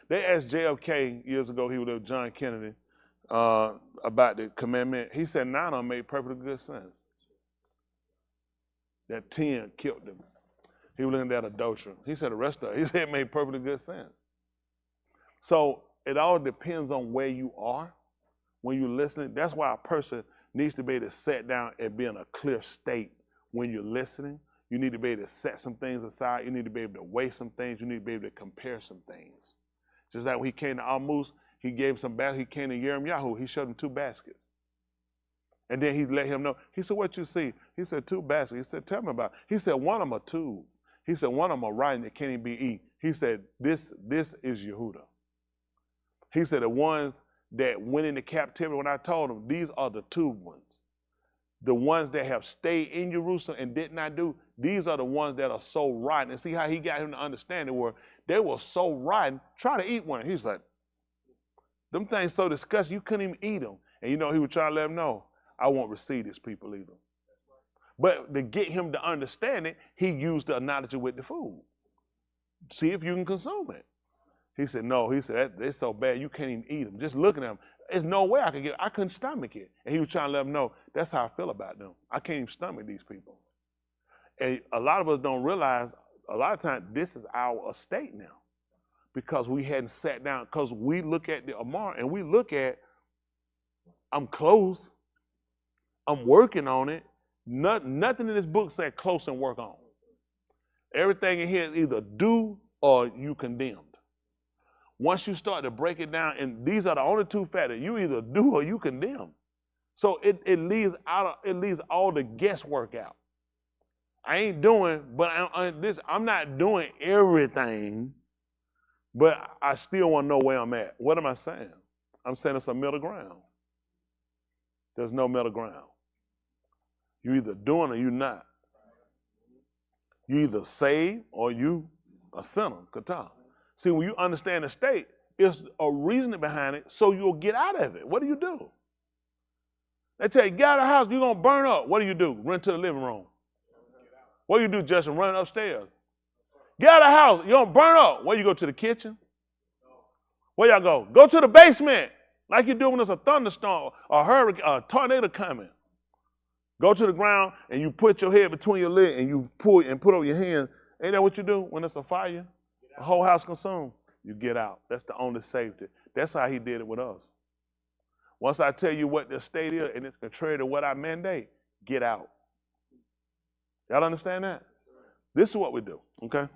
they asked JFK years ago, he was with John Kennedy, about the commandment. He said 9 of them made perfectly good sense. That 10 killed them. He was looking at adultery. He said the rest of it, he said it made perfectly good sense. So it all depends on where you are when you're listening. That's why a person needs to be able to sit down and be in a clear state when you're listening. You need to be able to set some things aside. You need to be able to weigh some things. You need to be able to compare some things. Just like when he came to Almuz, he gave him some baskets. He came to Yahuah, he showed him 2 baskets. And then he let him know. He said, what you see? He said, 2 baskets. He said, tell me about it. He said, one of them a tube. He said, one of them a writing that can't even be eaten. He said, this is Yehudah. He said, the ones that went into captivity, when I told him, these are the tube ones. The ones that have stayed in Jerusalem and did not do, these are the ones that are so rotten. And see how he got him to understand it, where they were so rotten, try to eat one. He was like, them things so disgusting, you couldn't even eat them. And you know, he was trying to let him know, I won't receive these people either. But to get him to understand it, he used the analogy with the food. See if you can consume it. He said, no, he said, they're so bad, you can't even eat them. Just looking at them, there's no way I couldn't stomach it. And he was trying to let them know, that's how I feel about them. I can't even stomach these people. And a lot of us don't realize, a lot of times, this is our estate now. Because we hadn't sat down, because we look at the Amar and we look at, I'm close, I'm working on it. Nothing in this book said close and work on. Everything in here is either do or you condemned. Once you start to break it down, and these are the only 2 factors, you either do or you condemn. So it leaves all the guesswork out. I ain't doing, but I'm not doing everything, but I still want to know where I'm at. What am I saying? I'm saying it's a middle ground. There's no middle ground. You either doing or you not. You either saved or you a sinner, kata. See, when you understand the state, it's a reason behind it so you'll get out of it. What do? They tell you, get out of the house, you're going to burn up. What do? Run to the living room. What do, Justin? Run upstairs. Get out of the house, you're going to burn up. Where you go, to the kitchen? Where y'all go? Go to the basement, like you do when there's a thunderstorm, a hurricane, a tornado coming. Go to the ground and you put your head between your legs and you pull and put over your hands. Ain't that what you do when it's a fire? The whole house consumed. You get out. That's the only safety. That's how he did it with us. Once I tell you what the state is and it's contrary to what I mandate, get out. Y'all understand that? This is what we do, okay?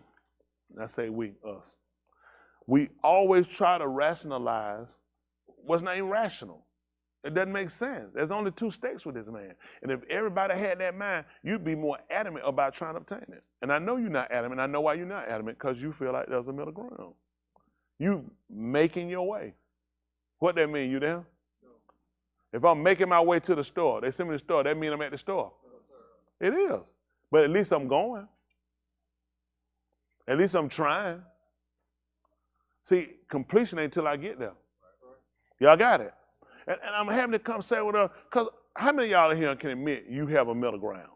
And I say we, us. We always try to rationalize what's not even rational. It doesn't make sense. There's only two states with this man. And if everybody had that mind, you'd be more adamant about trying to obtain it. And I know you're not adamant. I know why you're not adamant, because you feel like there's a middle ground. You making your way. What that mean? You there? No. If I'm making my way to the store, they send me to the store, that mean I'm at the store. No, it is. But at least I'm going. At least I'm trying. See, completion ain't until I get there. Y'all got it? And I'm having to come say with her, because how many of y'all in here can admit you have a middle ground?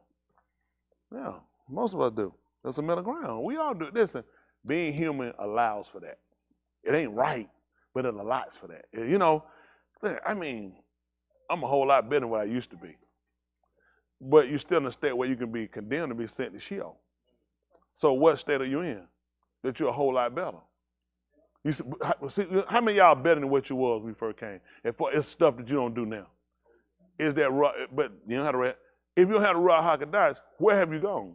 Yeah, most of us do. There's a middle ground. We all do. Listen, being human allows for that. It ain't right, but it allows for that. You know, I mean, I'm a whole lot better than what I used to be. But you're still in a state where you can be condemned to be sent to Sheol. So what state are you in? That you're a whole lot better. You see, how many of y'all better than what you was when you first came? And for it's stuff that you don't do now. Is that right? But you don't have to. If you don't have the Yahuah HaKadosh, where have you gone?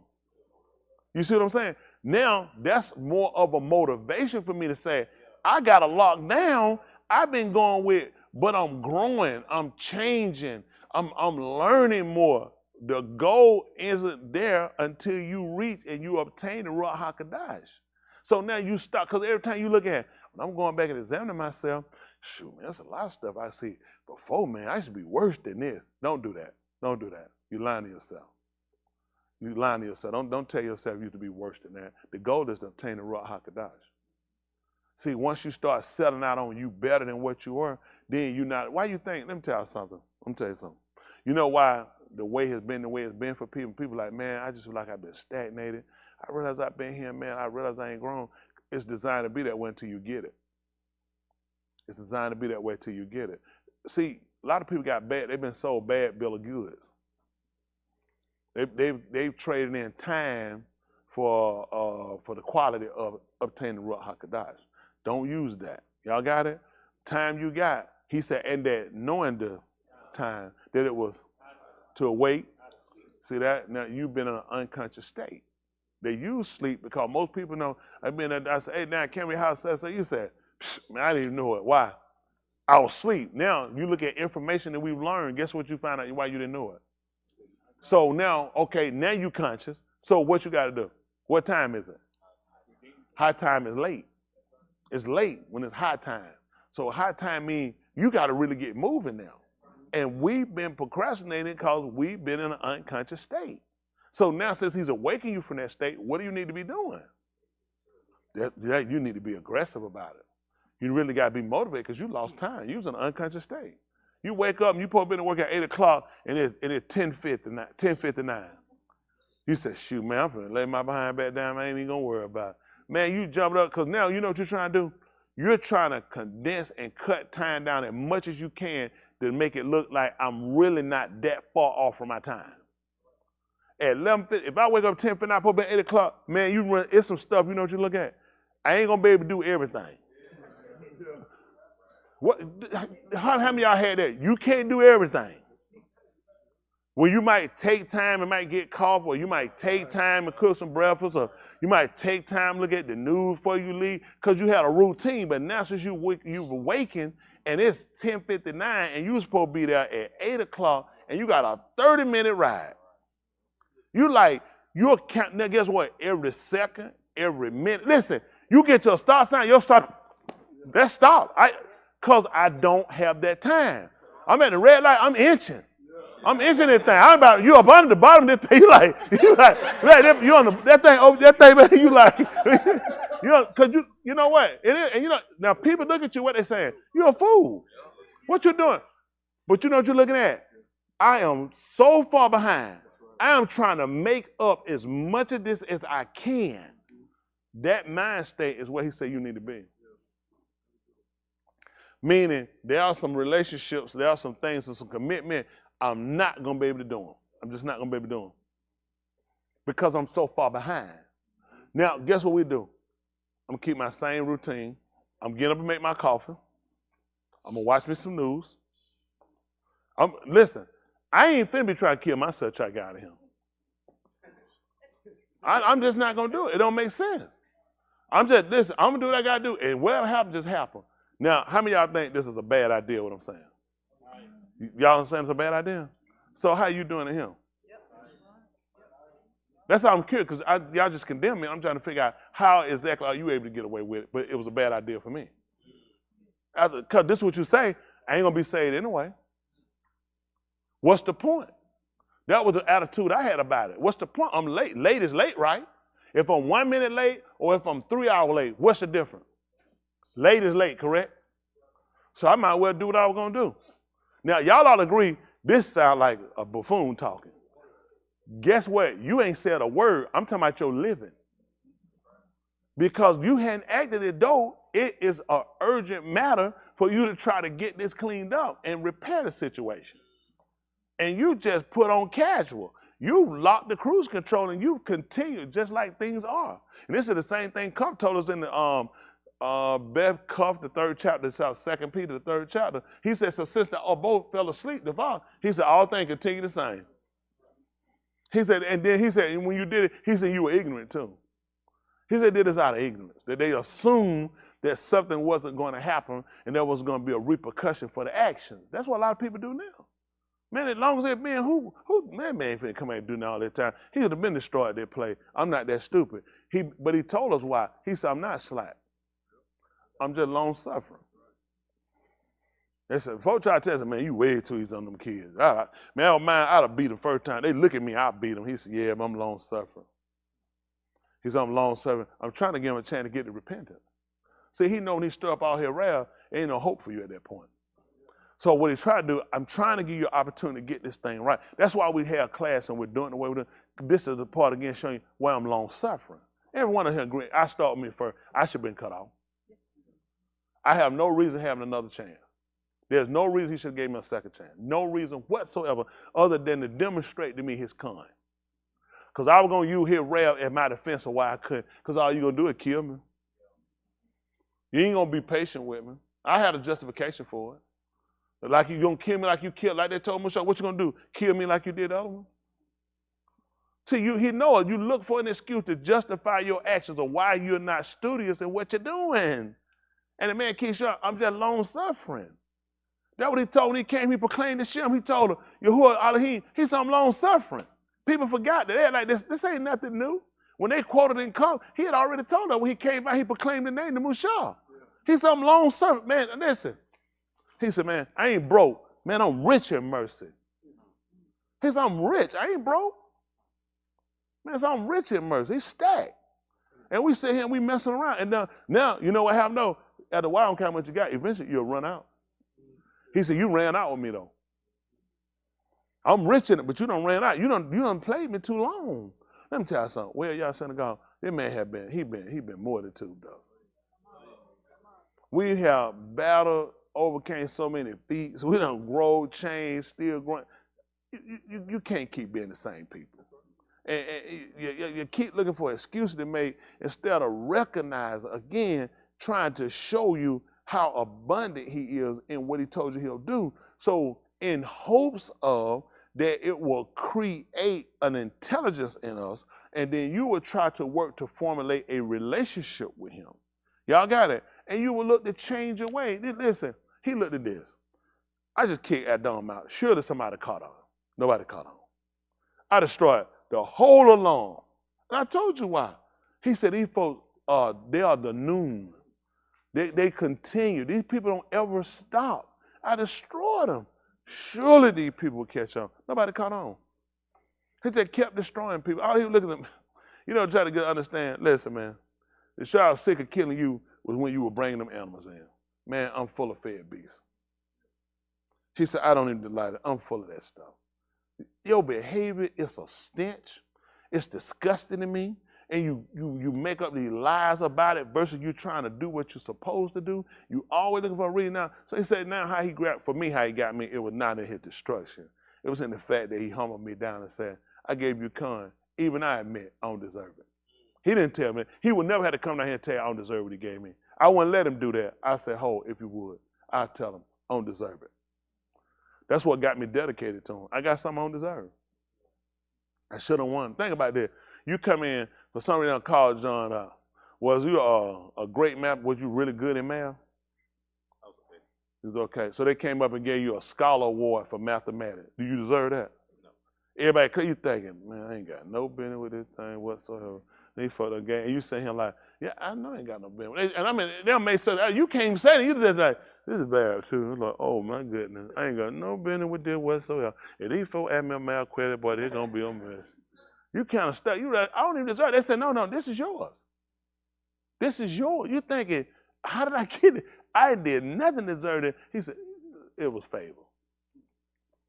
You see what I'm saying? Now that's more of a motivation for me to say, I got to lock down. I've been going with, but I'm growing. I'm changing. I'm learning more. The goal isn't there until you reach and you obtain the Yahuah HaKadosh. So now you stop, because every time you look at it, when I'm going back and examining myself, shoot, man, that's a lot of stuff I see before, man. I should be worse than this. Don't do that. Don't do that. You're lying to yourself. You're lying to yourself. Don't tell yourself you to be worse than that. The goal is to obtain the Yahuah HaKadosh. See, once you start settling out on you better than what you were, then you're not. Why you think? Let me tell you something. Let me tell you something. You know why the way has been the way it's been for people? People like, man, I just feel like I've been stagnated. I realize I've been here, man. I realize I ain't grown. It's designed to be that way until you get it. It's designed to be that way until you get it. See, a lot of people got bad. They've been sold bad bill of goods. They've traded in time for the quality of obtaining the Yahuah HaKadosh. Don't use that. Y'all got it? Time you got. He said, and that knowing the time, that it was to await. See that? Now you've been in an unconscious state. They use sleep because most people know. I said, hey, now, can we have sex? So you said, man, I didn't even know it. Why? I was asleep. Now, you look at information that we've learned. Guess what you found out why you didn't know it? So now, okay, now you conscious. So what you got to do? What time is it? High time is late. It's late when it's high time. So high time means you got to really get moving now. And we've been procrastinating because we've been in an unconscious state. So now, since he's awakening you from that state, what do you need to be doing? You need to be aggressive about it. You really got to be motivated because you lost time. You was in an unconscious state. You wake up and you supposed to be to work at 8 o'clock and it's 10:59. You said, shoot, man, I'm going to lay my behind back down. I ain't even going to worry about it. Man, you jumped up because now you know what you're trying to do? You're trying to condense and cut time down as much as you can to make it look like I'm really not that far off from my time. At 11:50, if I wake up 10:59, I put at 8 o'clock, man, you run, it's some stuff, you know what you look at? I ain't gonna be able to do everything. What? How many of y'all had that? You can't do everything. Well, you might take time and might get coffee, or you might take time and cook some breakfast, or you might take time to look at the news before you leave, because you had a routine. But now since you've awakened and it's 10:59 and you were supposed to be there at 8 o'clock and you got a 30-minute ride. You're counting, now guess what? Every second, every minute. Listen, you get to a stop sign, you'll stop. Let's stop. Because I don't have that time. I'm at the red light, I'm inching. I'm itching that thing. I'm about you up under the bottom of this thing. You on that thing over that thing, man. You like, cause you know what? It is, and now people look at you. What they saying? You're a fool. What you doing? But you know what you're looking at? I am so far behind. I am trying to make up as much of this as I can. That mind state is where he said you need to be. Meaning there are some relationships, there are some things, and some commitment I'm not going to be able to do them. I'm just not going to be able to do them. Because I'm so far behind. Now, guess what we do? I'm going to keep my same routine. I'm getting up and make my coffee. I'm going to watch me some news. Listen, I ain't finna be trying to kill myself, try to get out of him. I'm just not going to do it. It don't make sense. I'm going to do what I got to do. And whatever happens, just happen. Now, how many of y'all think this is a bad idea, what I'm saying? Y'all understand it's a bad idea? So how you doing to him? That's how I'm curious, because y'all just condemn me. I'm trying to figure out how exactly are you able to get away with it, but it was a bad idea for me. Because this is what you say, I ain't going to be saved anyway. What's the point? That was the attitude I had about it. What's the point? I'm late. Late is late, right? If I'm 1 minute late or if I'm 3 hours late, what's the difference? Late is late, correct? So I might well do what I was going to do. Now, y'all all agree, this sounds like a buffoon talking. Guess what? You ain't said a word. I'm talking about your living. Because you hadn't acted it though, it is an urgent matter for you to try to get this cleaned up and repair the situation. And you just put on casual. You lock the cruise control and you continue just like things are. And this is the same thing Quph told us in the Quph, the 3rd chapter, it's out 2 Peter, the 3rd chapter. He said, so since they both fell asleep, he said, all things continue the same. He said, and then he said, and when you did it, he said, you were ignorant too. He said, did this out of ignorance, that they assumed that something wasn't going to happen and there was going to be a repercussion for the action. That's what a lot of people do now. Man, as long as they're being man ain't finna come out and do that all that time. He would have been destroyed at that play. I'm not that stupid. But he told us why. He said, I'm not slack. I'm just long suffering. They said, folks try to tell us, man, you way too easy on them kids. Man, I don't mind, I'd have beat them first time. They look at me, I'll beat them. He said, yeah, but I'm long suffering. He said, I'm long suffering. I'm trying to give him a chance to get to repentance. See, he know when he stir up all his wrath, there ain't no hope for you at that point. So what he tried to do, I'm trying to give you an opportunity to get this thing right. That's why we have class and we're doing it the way we're doing. This is the part, again, showing you why I'm long suffering. Every one of them agree. I start with me first. I should have been cut off. I have no reason having another chance. There's no reason he should have gave me a second chance. No reason whatsoever other than to demonstrate to me his kind. Because I was going to use his wrath as my defense of why I couldn't. Because all you're going to do is kill me. You ain't going to be patient with me. I had a justification for it. Like you going to kill me like you killed, like they told me, what you going to do? Kill me like you did the other one? See, he knows you look for an excuse to justify your actions of why you're not studious in what you're doing. And the man keeps saying, I'm just long suffering. That's what he told when he came, he proclaimed the Shem. He told him, Yahuah Elohim, he said, I'm long suffering. People forgot that. They're like, this ain't nothing new. When they quoted in Quph, he had already told them when he came out, he proclaimed the name, the Mushah. He said, I'm long suffering. Man, listen. He said, man, I ain't broke. Man, I'm rich in mercy. He said, I'm rich. I ain't broke. Man, so I'm rich in mercy. He's stacked. And we sit here and we messing around. And now you know what happened though? After a while, I don't care how much you got. Eventually, you'll run out. He said, you ran out with me though. I'm rich in it, but you done ran out. You done played me too long. Let me tell you something. Where y'all synagogue? This man had been, he been more than 2 dozen. We have battled, overcame so many feats. We done grow, change, still growing. You can't keep being the same people. And you keep looking for excuses to make instead of recognize, again, trying to show you how abundant he is in what he told you he'll do. So in hopes of that it will create an intelligence in us, and then you will try to work to formulate a relationship with him. Y'all got it? And you will look to change your way. Listen, he looked at this. I just kicked Adam out. Surely somebody caught on. Nobody caught on. I destroyed the whole alarm. And I told you why. He said these folks, they are the noon. They continue. These people don't ever stop. I destroyed them. Surely these people will catch on. Nobody caught on. He just kept destroying people. All he was looking at them, try to get understand. Listen, man, the show I was sick of killing you was when you were bringing them animals in. Man, I'm full of fed beasts. He said, I don't even delight it. I'm full of that stuff. Your behavior is a stench. It's disgusting to me. And you make up these lies about it versus you trying to do what you're supposed to do. You always looking for a reason now. So he said now how he got me, it was not in his destruction. It was in the fact that he humbled me down and said, I gave you con. Even I admit I don't deserve it. He didn't tell me. He would never have to come down here and tell you I don't deserve what he gave me. I wouldn't let him do that. I said, if you would. I'll tell him I don't deserve it. That's what got me dedicated to him. I got something I don't deserve. I should have won. Think about this. You come in, for some reason, call John. Was you a great math? Was you really good in math? I was okay. It was okay. So they came up and gave you a scholar award for mathematics. Do you deserve that? No. Everybody, you thinking, man, I ain't got no business with this thing whatsoever. They for the game. And you say him like, yeah, I know I ain't got no business. And I mean, they'll make sense. You can't even say it. You just like, this is bad too. I'm like, oh my goodness, I ain't got no business with this whatsoever. If these folks add me a math credit, boy, they're gonna be on me. You kind of stuck. You like, I don't even deserve it. They said, no, this is yours. This is yours. You thinking, how did I get it? I did nothing to deserve it. He said, it was favor.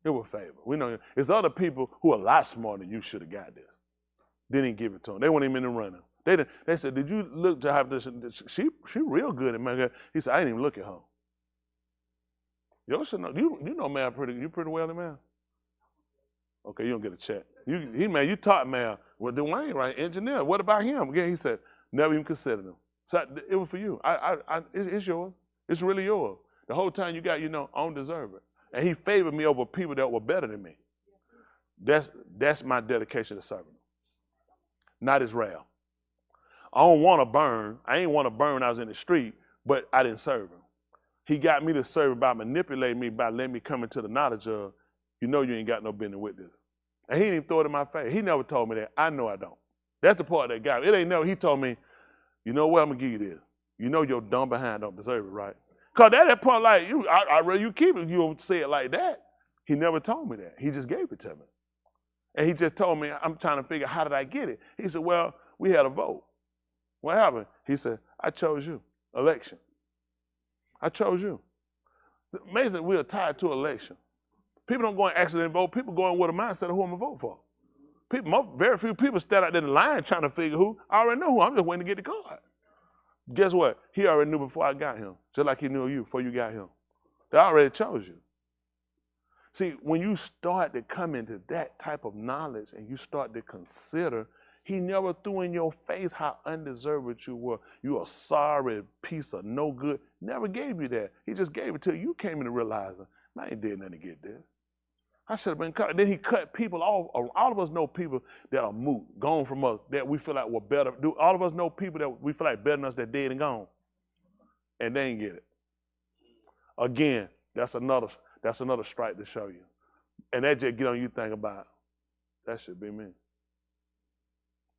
It was favor. We know it's other people who are a lot smarter than you should have got this. They didn't give it to them. They weren't even in the running. They said, did you look to have this? She real good at math. He said, I didn't even look at her. You should know. You know math pretty well in math. Okay, you don't get a check. You taught math. Well, Dwayne, right? Engineer. What about him? Again, he said, never even considered him. So it was for you. It's yours. It's really yours. The whole time you got, I don't deserve it. And he favored me over people that were better than me. That's my dedication to serving him. Not Israel. I don't want to burn. I ain't want to burn when I was in the street, but I didn't serve him. He got me to serve him by manipulating me, by letting me come into the knowledge of, you ain't got no business with this. And he didn't even throw it in my face. He never told me that. I know I don't. That's the part that got me. It ain't never, he told me, you know what, I'm going to give you this. You know your dumb behind don't deserve it, right? Because that part, like, I rather you keep it. You don't say it like that. He never told me that. He just gave it to me. And he just told me, I'm trying to figure out how did I get it. He said, well, we had a vote. What happened? He said, I chose you. Election. I chose you. Amazing, we are tied to election. People don't go and accidentally vote. People go in with a mindset of who I'm going to vote for. Very few people stand out there in the line trying to figure who. I already know who. I'm just waiting to get the card. Guess what? He already knew before I got him, just like he knew you before you got him. They already chose you. See, when you start to come into that type of knowledge and you start to consider, he never threw in your face how undeserved you were. You a sorry piece of no good. Never gave you that. He just gave it to you. You came into realizing, I ain't did nothing to get this. I should have been cut. Then he cut people off. All of us know people that are moot, gone from us, that we feel like were better. All of us know people that we feel like better than us that dead and gone. And they ain't get it. Again, that's another strike to show you. And that just get on you think about, that should be me.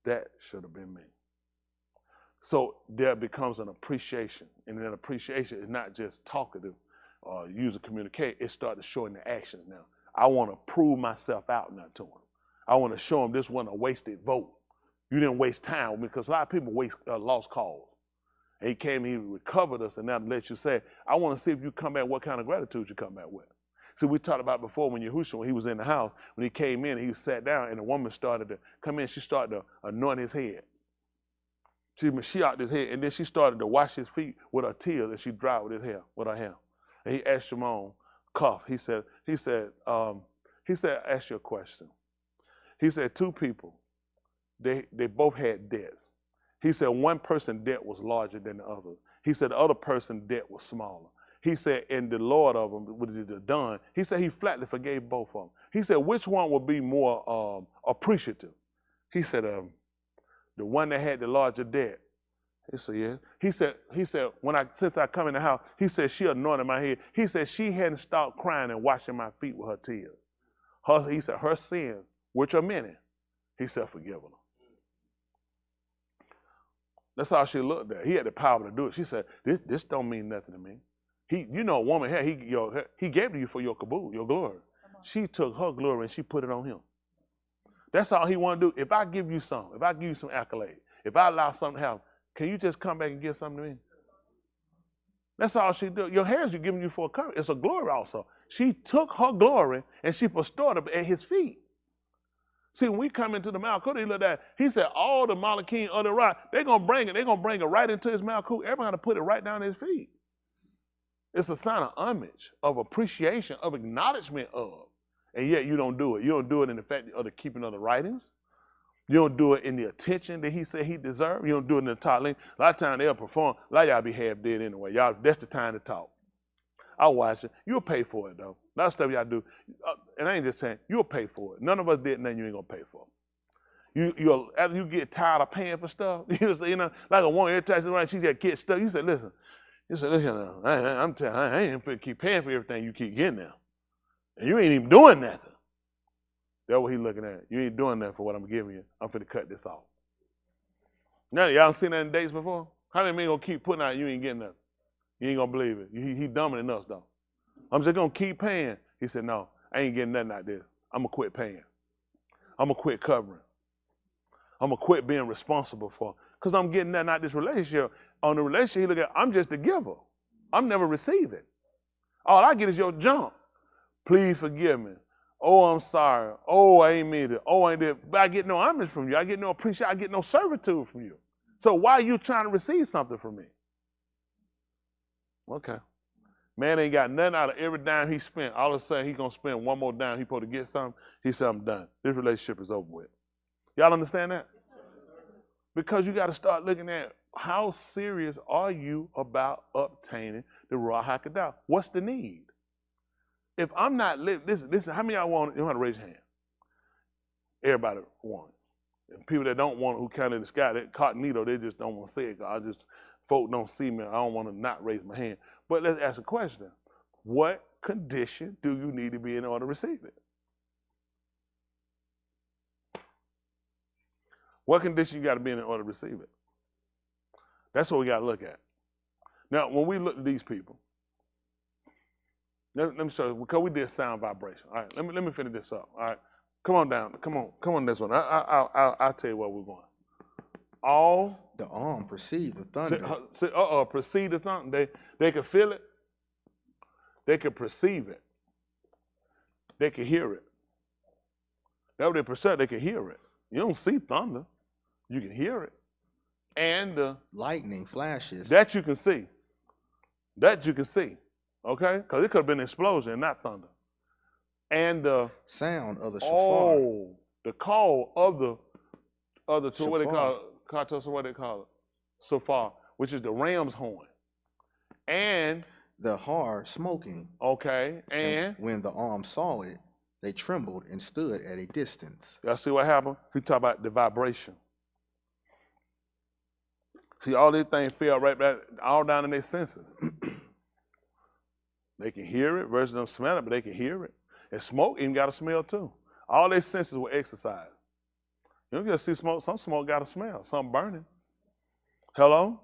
That should have been me. So there becomes an appreciation. And that appreciation is not just talkative or use to communicate. It started showing the actions now. I want to prove myself out now to him. I want to show him this wasn't a wasted vote. You didn't waste time with me, because a lot of people lost cause. And he came, he recovered us, and now let you say, I want to see if you come back, what kind of gratitude you come back with. See, we talked about before when Yahuah, when he was in the house, when he came in, he sat down, and a woman started to come in. She started to anoint his head. She mashiached his head, and then she started to wash his feet with her tears, and she dried with her hair. And he asked Shimon, Quph. He said, ask you a question. He said, two people, they both had debts. He said one person's debt was larger than the other. He said the other person's debt was smaller. He said, and the Lord of them, what did he done? He said he flatly forgave both of them. He said, which one would be more appreciative? He said, the one that had the larger debt. He said, yeah. He said, since I come in the house, he said she anointed my head. He said she hadn't stopped crying and washing my feet with her tears. He said her sins, which are many, he said forgive her. That's how she looked at. He had the power to do it. She said, this don't mean nothing to me. You know, a woman hair, he gave it to you for your kabul, your glory. She took her glory and she put it on him. That's all he want to do. If I give you some, if I give you some accolade, if I allow something to happen, can you just come back and give something to me? That's all she do. Your hair is giving you for a cover. It's a glory also. She took her glory and she bestowed it at his feet. See, when we come into the Malkut, he looked at, he said, all the Malachim of the rock, they're going to bring it right into his Malkut. Everybody to put it right down his feet. It's a sign of homage, of appreciation, of acknowledgement of. And yet you don't do it. You don't do it in the fact of the keeping of the writings. You don't do it in the attention that he said he deserved. You don't do it in the top link. A lot of times they'll perform. A lot of y'all be half dead anyway. Y'all, that's the time to talk. I'll watch it. You'll pay for it, though. A lot of stuff y'all do. And I ain't just saying, you'll pay for it. None of us did nothing you ain't going to pay for. After you get tired of paying for stuff, you know, like a woman, every time she's around, she just gets stuff. You say, listen, I'm telling you, I ain't going to keep paying for everything you keep getting now. And you ain't even doing nothing. That's what he's looking at. You ain't doing nothing for what I'm giving you. I'm finna cut this off. Now, y'all seen that in dates before? How many men gonna keep putting out you ain't getting nothing? You ain't gonna believe it. He dumber than us, though. I'm just gonna keep paying. He said, no, I ain't getting nothing out of this. I'm gonna quit paying. I'm gonna quit covering. I'm gonna quit being responsible for it. Because I'm getting nothing out of this relationship. On the relationship, he look at, I'm just the giver. I'm never receiving. All I get is your junk. Please forgive me. Oh, I'm sorry. Oh, I ain't mean it. Oh, I ain't did. But I get no homage from you. I get no appreciation. I get no servitude from you. So why are you trying to receive something from me? Okay. Man ain't got nothing out of every dime he spent. All of a sudden, he going to spend one more dime. He supposed to get something. He said, I'm done. This relationship is over with. Y'all understand that? Because you got to start looking at how serious are you about obtaining the Ruach HaKodesh? What's the need? If I'm not living, listen, how many of y'all want it? You don't have to raise your hand. Everybody want it. And people that don't want it, who count in the sky, that cognito, they just don't want to say it. Folk don't see me. I don't want to not raise my hand. But let's ask a question. What condition do you need to be in order to receive it? What condition you got to be in order to receive it? That's what we got to look at. Now, when we look at these people, let me show you, because we did sound vibration. All right, let me finish this up. All right, come on down. Come on this one. I'll tell you where we're going. All the arm perceived the thunder. Perceive the thunder. They could feel it. They could perceive it. They could hear it. That's what they perceive. They could hear it. You don't see thunder. You can hear it. And lightning flashes. That you can see. That you can see. Okay? Because it could have been an explosion, not thunder. And the sound of the shofar. Oh, the call of the shofar. What they call it? Shofar, which is the ram's horn. And the har smoking. Okay. And when the arm saw it, they trembled and stood at a distance. Y'all see what happened? We talk about the vibration. See, all these things fell right back, all down in their senses. They can hear it versus them smell it, but they can hear it. And smoke even got a smell too. All their senses were exercised. You don't just see smoke. Some smoke got a smell. Some burning. Hello?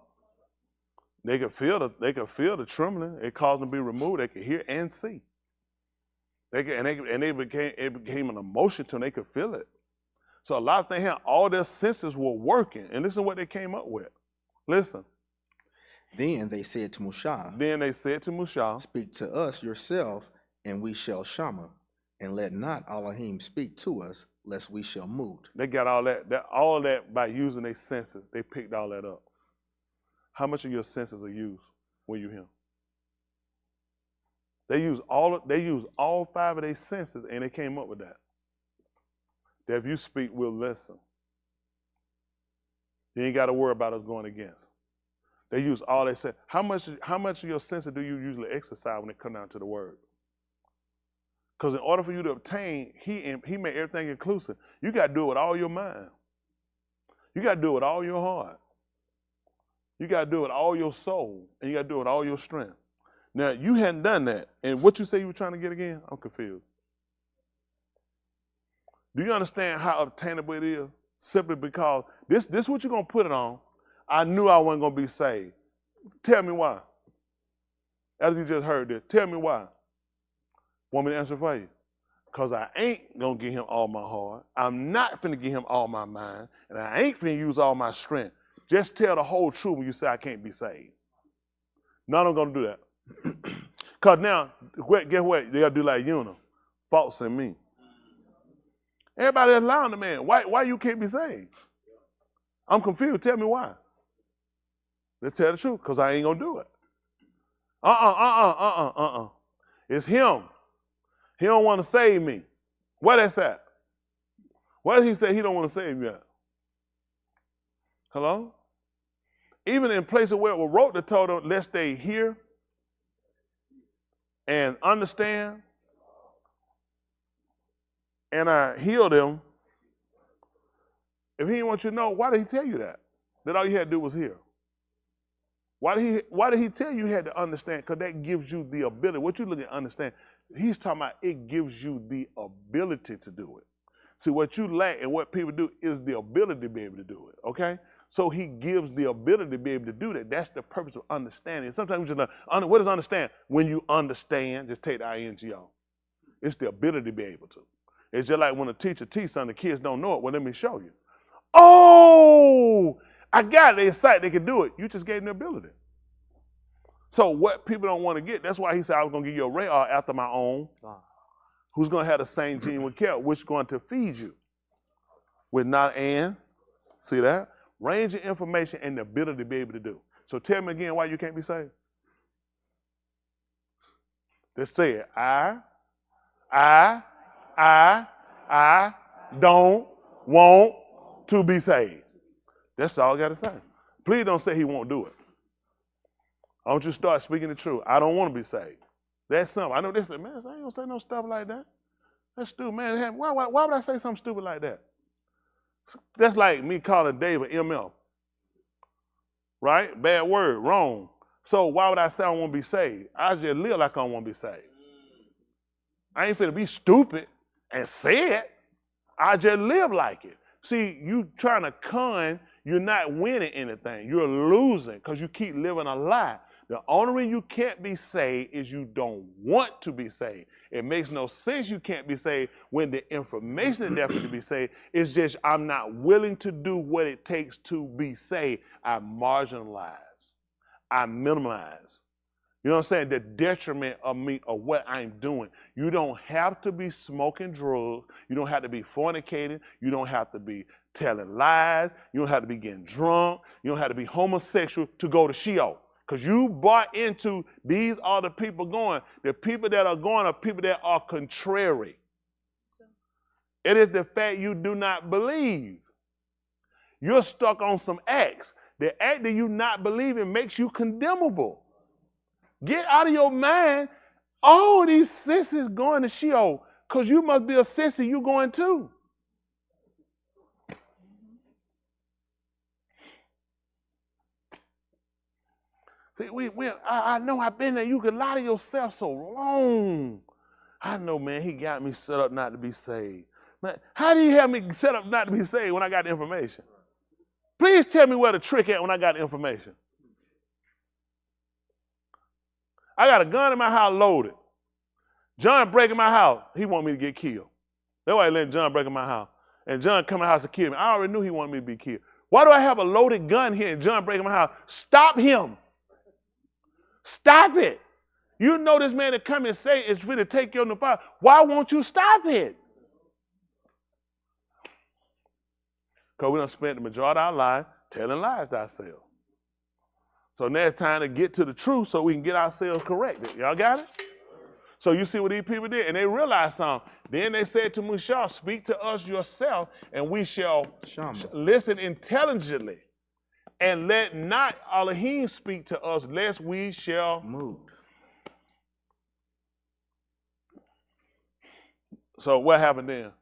They could feel the trembling. It caused them to be removed. They could hear and see. It became an emotion to them. They could feel it. So a lot of things here, all their senses were working. And this is what they came up with. Listen. Then they said to Mushah. Speak to us yourself, and we shall shama, and let not Elohim speak to us, lest we shall moot. They got all of that by using their senses. They picked all that up. How much of your senses are used when you hear? They use all 5 of their senses, and they came up with that. That if you speak, we'll listen. You ain't got to worry about us going against. They use all they say. How much of your senses do you usually exercise when it comes down to the word? Because in order for you to obtain, he made everything inclusive. You got to do it with all your mind. You got to do it with all your heart. You got to do it with all your soul. And you got to do it with all your strength. Now, you hadn't done that. And what you say you were trying to get again? I'm confused. Do you understand how obtainable it is? Simply because this what you're going to put it on. I knew I wasn't going to be saved. Tell me why. After you just heard this, tell me why. Want me to answer for you? Because I ain't going to give him all my heart. I'm not finna give him all my mind. And I ain't finna use all my strength. Just tell the whole truth when you say I can't be saved. None of them going to do that. Because now, guess what? They'll do like Yahuah. Faults in me. Everybody allowing the man. Why you can't be saved? I'm confused. Tell me why. Let's tell the truth. Because I ain't going to do it. It's him. He don't want to save me. Where that's at? Where does he say he don't want to save me at? Hello? Even in places where it was wrote that told them, lest they hear and understand, and I heal them. If he didn't want you to know, why did he tell you that? That all you had to do was hear. Why did he tell you had to understand? Because that gives you the ability. What you look at understand, he's talking about it gives you the ability to do it. See, what you lack and what people do is the ability to be able to do it, okay? So he gives the ability to be able to do that. That's the purpose of understanding. Sometimes we just what does understand? When you understand, just take the ing off. It's the ability to be able to. It's just like when a teacher teaches something, the kids don't know it. Well, let me show you. Oh, I got it. They're excited they can do it. You just gave them the ability. So what people don't want to get, that's why he said I was going to give you a radar after my own, who's going to have the same gene with Kel, which is going to feed you with not and. See that? Range of information and the ability to be able to do. So tell me again why you can't be saved. Just say it. I don't want to be saved. That's all I got to say. Please don't say he won't do it. I want you to start speaking the truth. I don't want to be saved. That's something. I know they say, man, I ain't going to say no stuff like that. That's stupid, man. Why would I say something stupid like that? That's like me calling David ML. Right? Bad word, wrong. So why would I say I don't want to be saved? I just live like I don't want to be saved. I ain't finna be stupid and say it. I just live like it. See, you trying to con, you're not winning anything. You're losing because you keep living a lie. The only reason you can't be saved is you don't want to be saved. It makes no sense you can't be saved when the information is definitely to be saved. It's just I'm not willing to do what it takes to be saved. I marginalize. I minimize. You know what I'm saying? The detriment of me or what I'm doing. You don't have to be smoking drugs. You don't have to be fornicating. You don't have to be telling lies. You don't have to be getting drunk. You don't have to be homosexual to go to Sheol. Because you bought into these are the people going. The people that are going are people that are contrary. It is the fact you do not believe. You're stuck on some acts. The act that you not believing makes you condemnable. Get out of your mind. All these sissies going to Sheol because you must be a sissy you going too. See, I know I've been there. You can lie to yourself so long. I know, man, he got me set up not to be saved. Man, how do you have me set up not to be saved when I got the information? Please tell me where the trick at when I got the information. I got a gun in my house loaded. John breaking my house. He want me to get killed. That's why he let John break in my house. And John come in my house to kill me. I already knew he wanted me to be killed. Why do I have a loaded gun here and John breaking my house? Stop him. Stop it. You know this man that come and say it's going to take you on the fire. Why won't you stop it? Because we done spent the majority of our life telling lies to ourselves. So now it's time to get to the truth so we can get ourselves corrected. Y'all got it? So you see what these people did? And they realized something. Then they said to Mushah, speak to us yourself, and we shall listen intelligently. And let not Elohim speak to us, lest we shall move. So what happened then?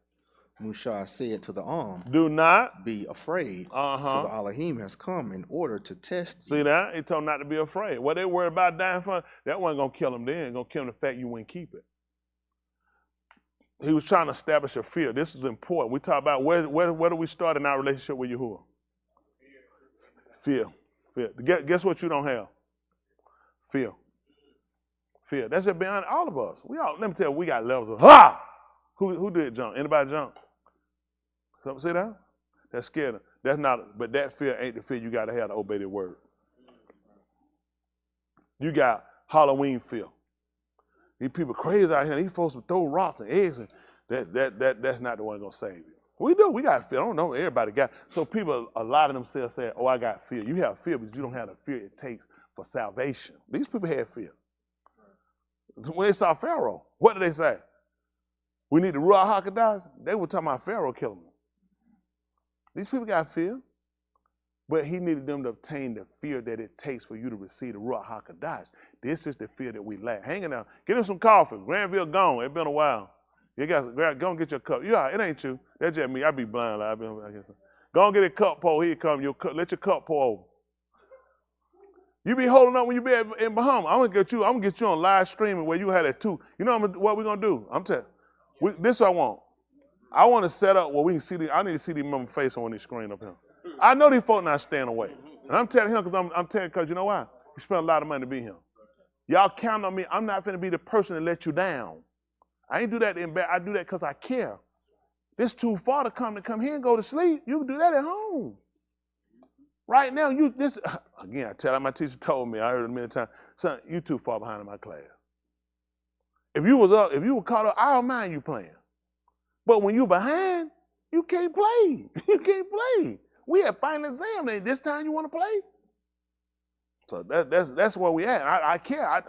Mushah said to the arm, do not be afraid, for the Elohim has come in order to test you. See that? He told them not to be afraid. What they worried about dying for, that wasn't going to kill them then. Going to kill them the fact you wouldn't keep it. He was trying to establish a fear. This is important. We talk about where do we start in our relationship with Yahuah? Fear. Fear. Guess what you don't have? Fear. Fear. That's just beyond all of us. Let me tell you, we got levels of, ha! Who did jump? Anybody jump? See that? That's scared. That's not, but that fear ain't the fear you got to have to obey the word. You got Halloween fear. These people crazy out here. These folks will throw rocks and eggs, and that's not the one gonna save you. We do. We got fear. I don't know. Everybody got. So people, a lot of themselves say, "Oh, I got fear." You have fear, but you don't have the fear it takes for salvation. These people had fear. When they saw Pharaoh, what did they say? We need the Ruach HaKodesh. They were talking about Pharaoh killing them. These people got fear, but he needed them to obtain the fear that it takes for you to receive the Ruach HaKodesh. This is the fear that we lack. Hanging out. Get him some coffee. Granville gone. It's been a while. You guys, go and get your cup. Yeah, it ain't you. That's just me. I be blind. Go and get a cup pour. Here you come. Let your cup pour over. You be holding up when you be in Bahamas. I'm gonna get you on live streaming where you had it too. You know what we're gonna do? I'm telling you. This is what I want. I want to set up where we can see I need to see these members' face on this screen up here. I know these folks not staying away. And I'm telling him because you know why? You spend a lot of money to be here. Y'all count on me. I'm not finna be the person to let you down. I ain't do that in bed. I do that because I care. This too far to come here and go to sleep. You can do that at home. Right now, again, I tell you, my teacher told me, I heard it many times, son, you too far behind in my class. If you were caught up, I don't mind you playing. But when you behind, you can't play. You can't play. We have final exam. This time you want to play? So that's where we at. I care.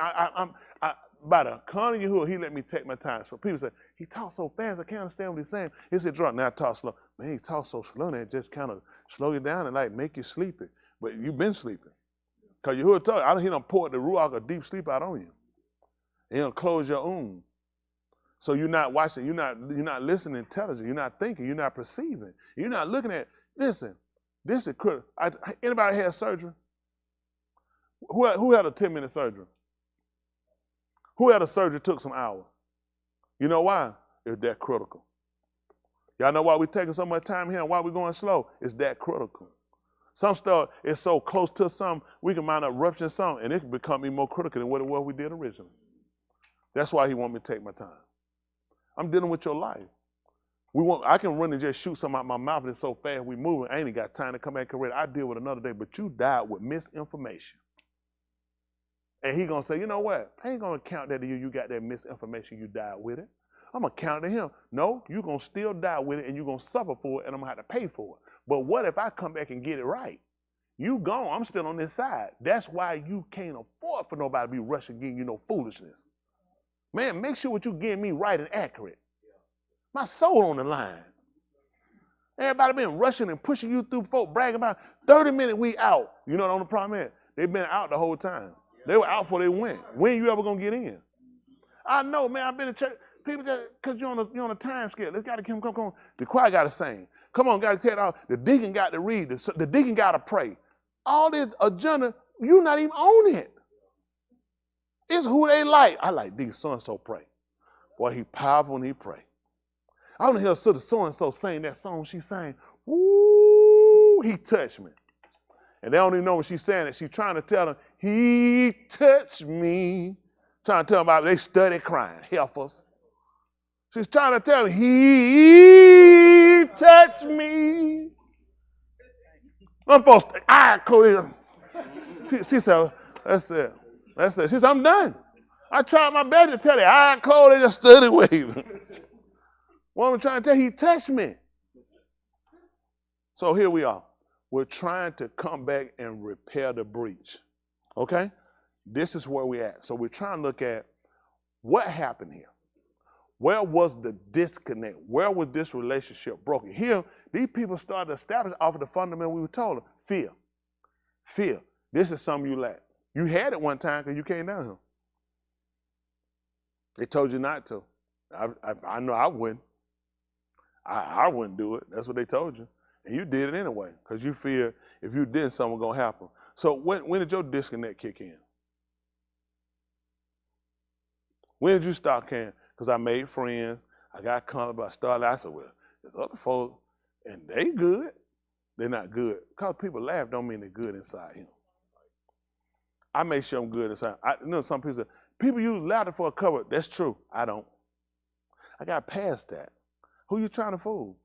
By the corner of Yahuah, he let me take my time. So people say, he talks so fast, I can't understand what he's saying. He said, drunk. Now I talk slow. Man, he talks so slow, that just kind of slow you down and like make you sleepy. But you've been sleeping. Because Yahuah told you, he done poured the Ruach of deep sleep out on you. And he'll close your own. So you're not watching, you're not listening intelligent, you're not thinking, you're not perceiving. You're not looking at, listen, this is critical. Anybody had surgery? Who had a 10-minute surgery? Who had a surgery took some hours? You know why? It's that critical. Y'all know why we're taking so much time here and why we're going slow? It's that critical. Some stuff is so close to something, we can mind up rupturing something, and it can become even more critical than what it was we did originally. That's why he want me to take my time. I'm dealing with your life. I can run and just shoot something out my mouth, and it's so fast we moving. I ain't got time to come back and correct. I deal with another day, but you died with misinformation. And he gonna say, you know what? I ain't gonna count that to you. You got that misinformation, you died with it. I'm gonna count it to him. No, you gonna still die with it and you're gonna suffer for it and I'm gonna have to pay for it. But what if I come back and get it right? You gone, I'm still on this side. That's why you can't afford for nobody to be rushing giving you no foolishness. Man, make sure what you give me right and accurate. My soul on the line. Everybody been rushing and pushing you through, folk bragging about 30-minute we out. You know what the problem is? They've been out the whole time. They were out before they went. When you ever gonna get in? I know, man. I've been in church. People just because you're on a time scale. Let's gotta come. The choir gotta sing. Come on, gotta tell it all. The deacon got to read. The deacon gotta pray. All this agenda, you not even on it. It's who they like. I like Deacon so-and-so pray. Boy, he powerful when he pray. I want to hear Sister so-and-so sing that song she sang. Ooh, he touched me. And they don't even know when she's saying it. She's trying to tell them, he touched me. Trying to tell them about it. They study crying, heifers. She's trying to tell them, he touched me. Them folks, she said, that's it. That's it. She said, I'm done. I tried my best to tell her, I closed, they just study waving. What I'm trying to tell you, he touched me. So here we are. We're trying to come back and repair the breach. Okay? This is where we're at. So we're trying to look at what happened here. Where was the disconnect? Where was this relationship broken? Here, these people started to establish off of the fundamental we were told them. Fear. Fear. This is something you lack. You had it one time because you came down here. They told you not to. I know I wouldn't. I wouldn't do it. That's what they told you. And you did it anyway because you fear if you didn't, something was going to happen. So when did your disconnect kick in? When did you start caring? Because I made friends. I got comfortable. I started. I said, well, there's other folks, and they good. They're not good. Because people laugh don't mean they're good inside him. I make sure I'm good inside. Some people say, People use laughter for a cover. That's true. I don't. I got past that. Who you trying to fool?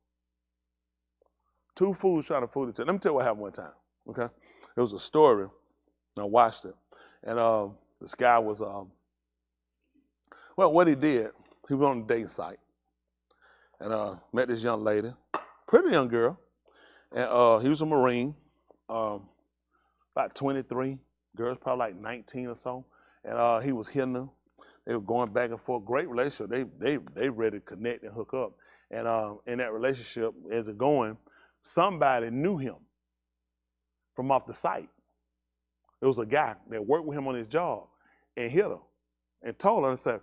Two fools trying to fool each other. Let me tell you what happened one time. Okay, it was a story. And I watched it, and this guy was well, what he did, he was on a dating site, and met this young lady, pretty young girl, and he was a Marine, about 23. Girl's probably like 19 or so, and he was hitting her. They were going back and forth. Great relationship. They ready to connect and hook up. And in that relationship, as it going, somebody knew him from off the site. It was a guy that worked with him on his job and hit her and told her and said,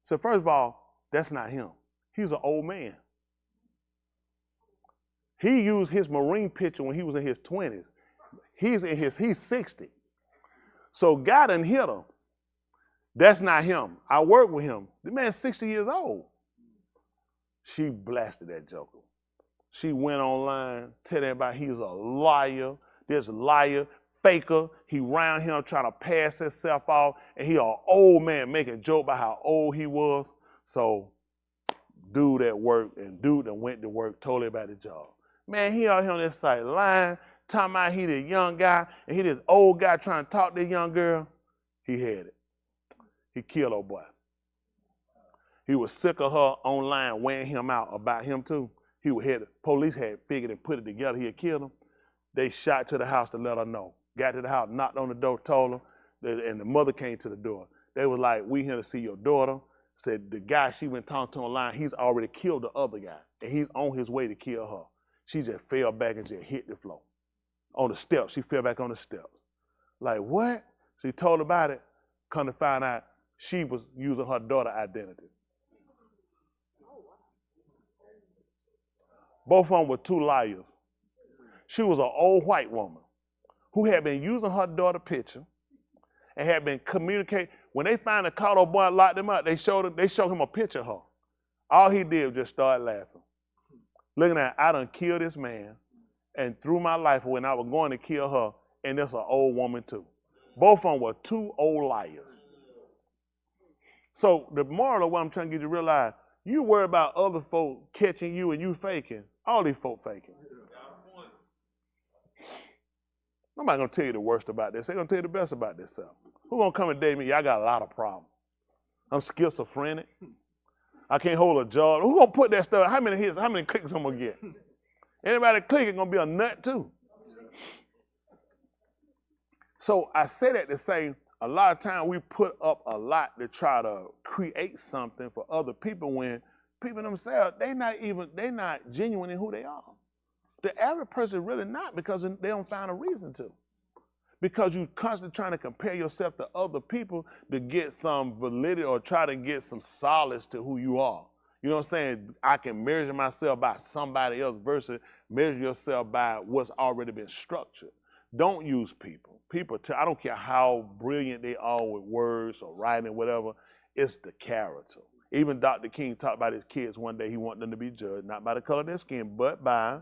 first of all, that's not him. He's an old man. He used his Marine picture when he was in his 20s. He's 60. So guy done hit her. That's not him. I work with him. The man's 60 years old. She blasted that joker. She went online, telling everybody he's a liar, this liar, faker. He round him trying to pass himself off, and he an old man making a joke about how old he was. So dude at work, and dude that went to work told everybody the job. Man, he out here on this side lying, talking about he the young guy, and he this old guy trying to talk to the young girl. He had it. He killed old boy. He was sick of her online weighing him out about him too. Police had figured and put it together. He had killed him. They shot to the house to let her know. Got to the house, knocked on the door, told her, and the mother came to the door. They was like, we here to see your daughter. Said the guy she went talking to online, he's already killed the other guy, and he's on his way to kill her. She just fell back and just hit the floor. On the steps, she fell back on the steps. Like, what? She told about it, come to find out she was using her daughter's identity. Both of them were two liars. She was an old white woman who had been using her daughter's picture and had been communicating. When they finally caught old boy and locked him up, they showed him a picture of her. All he did was just start laughing. Looking at, I done killed this man, and through my life when I was going to kill her, and there's an old woman too. Both of them were two old liars. So the moral of what I'm trying to get you to realize, you worry about other folk catching you and you faking. All these folk faking. Nobody's going to tell you the worst about this. They're going to tell you the best about themselves. Who's going to come and date me? I got a lot of problems. I'm schizophrenic. I can't hold a job. Who's going to put that stuff? How many hits? How many clicks I'm going to get? Anybody click is going to be a nut too. So I say that to say a lot of times we put up a lot to try to create something for other people when people themselves, they're not genuine in who they are. The average person is really not, because they don't find a reason to. Because you're constantly trying to compare yourself to other people to get some validity or try to get some solace to who you are. You know what I'm saying? I can measure myself by somebody else versus measure yourself by what's already been structured. Don't use people. I don't care how brilliant they are with words or writing or whatever, it's the character. Even Dr. King talked about his kids one day. He wanted them to be judged, not by the color of their skin, but by